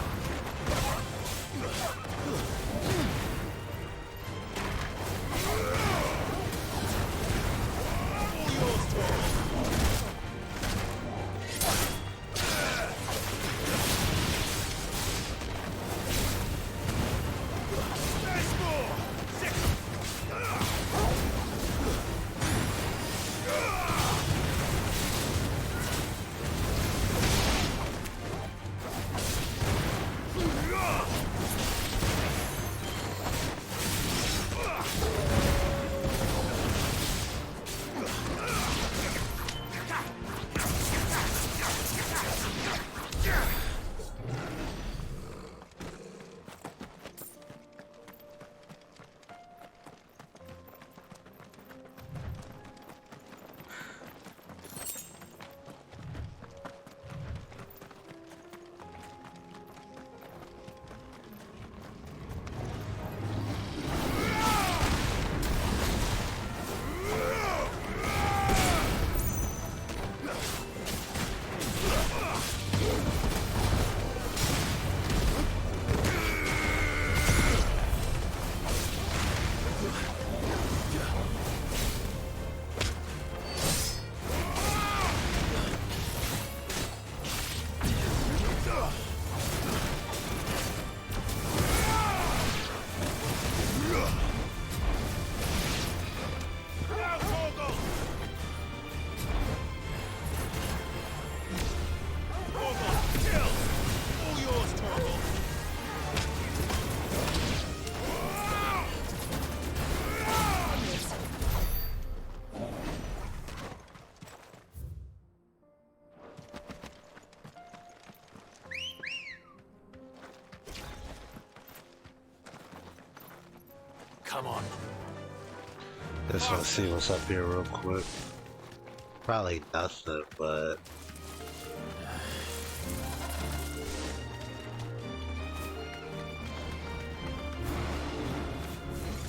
Come on. Just wanna see what's up here real quick. Probably nothing, but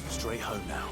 Straight home now.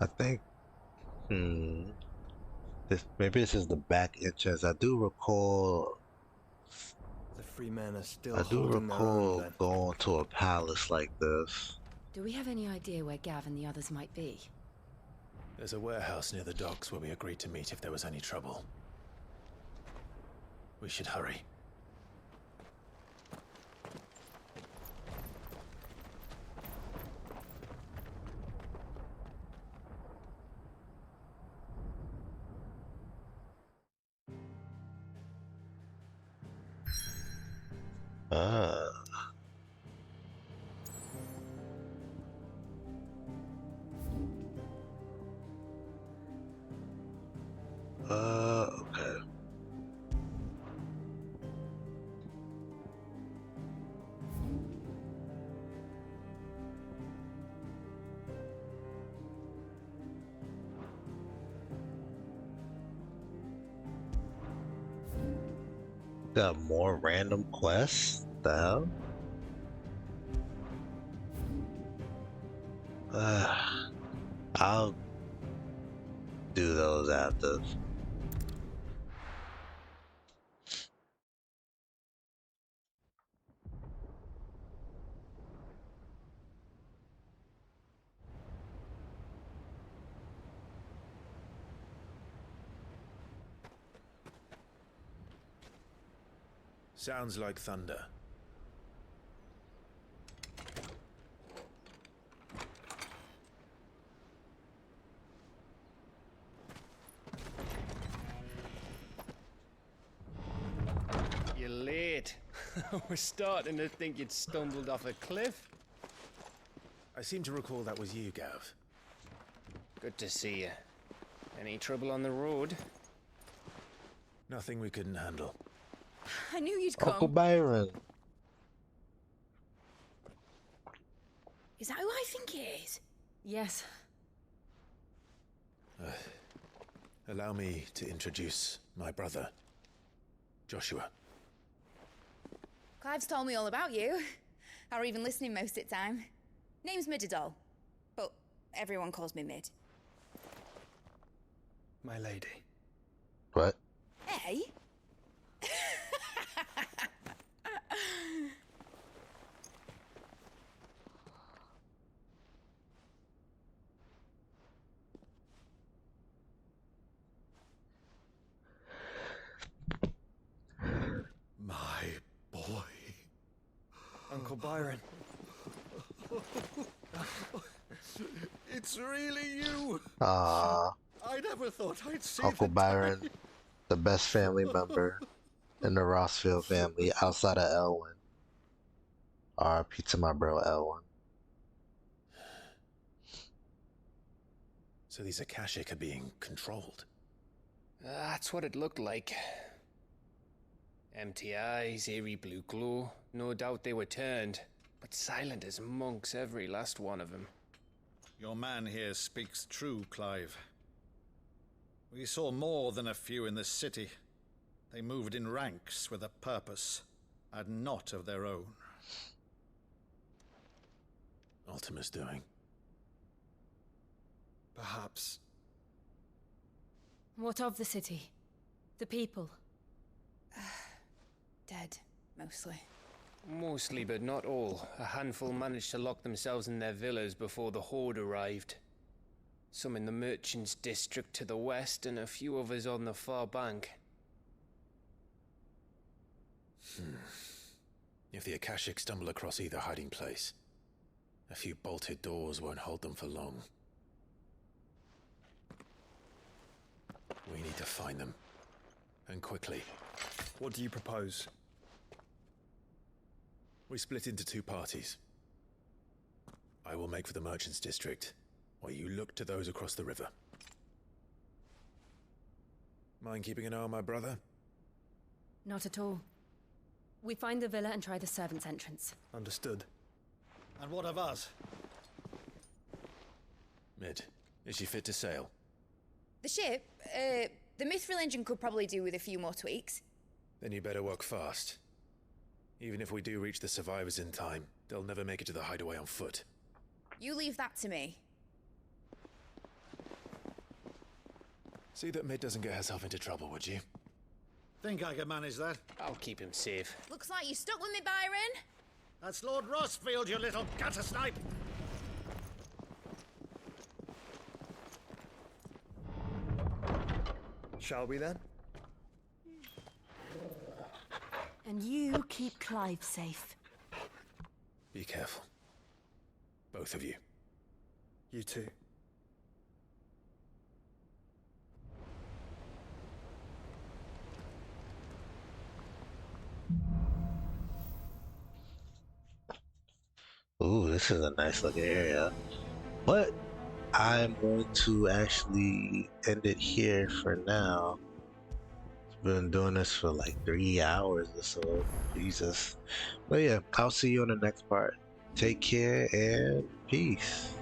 I think, maybe this is the back entrance. I do recall The free men are still holding their own, then. going to a palace like this. Do we have any idea where Gav and the others might be? There's a warehouse near the docks where we agreed to meet if there was any trouble. We should hurry. Okay. Got more random quests? The hell? I'll do those after. Sounds like thunder. You're late. We're starting to think you'd stumbled off a cliff. I seem to recall that was you, Gav. Good to see you. Any trouble on the road? Nothing we couldn't handle. I knew you'd come. Uncle Byron. Is that who I think it is? Yes. Allow me to introduce my brother, Joshua. Clive's told me all about you. Or even listening most of the time. Name's Midadol, but everyone calls me Mid. My lady. What? Hey? Byron. It's really you. Ah, I never thought I'd see Uncle the Byron, day. the best family member in the Rosfield family outside of Elwyn. R.I.P. to my bro Elwyn. So these akashic are being controlled. That's what it looked like. Empty eyes, eerie blue glow. No doubt they were turned, but silent as monks, every last one of them. Your man here speaks true, Clive. We saw more than a few in this city. They moved in ranks with a purpose, and not of their own. Ultima's doing. Perhaps. What of the city? The people? Dead, mostly. Mostly, but not all. A handful managed to lock themselves in their villas before the Horde arrived. Some in the Merchants' District to the west, and a few others on the far bank. If the akashic stumble across either hiding place, a few bolted doors won't hold them for long. We need to find them. And quickly. What do you propose? We split into two parties. I will make for the Merchants' District, while you look to those across the river. Mind keeping an eye on my brother? Not at all. We find the villa and try the servants' entrance. Understood. And what of us? Mid, is she fit to sail? The ship, the Mithril engine could probably do with a few more tweaks. Then you better work fast. Even if we do reach the survivors in time, they'll never make it to the hideaway on foot. You leave that to me. See that Mid doesn't get herself into trouble, would you? Think I can manage that? I'll keep him safe. Looks like you stuck with me, Byron. That's Lord Rosfield, you little gutter snipe! Shall we then? And you keep Clive safe. Be careful. Both of you. You too. Ooh, this is a nice looking area. But I'm going to actually end it here for now. Been doing this for like 3 hours or so. Jesus. But yeah, I'll see you on the next part. Take care and peace.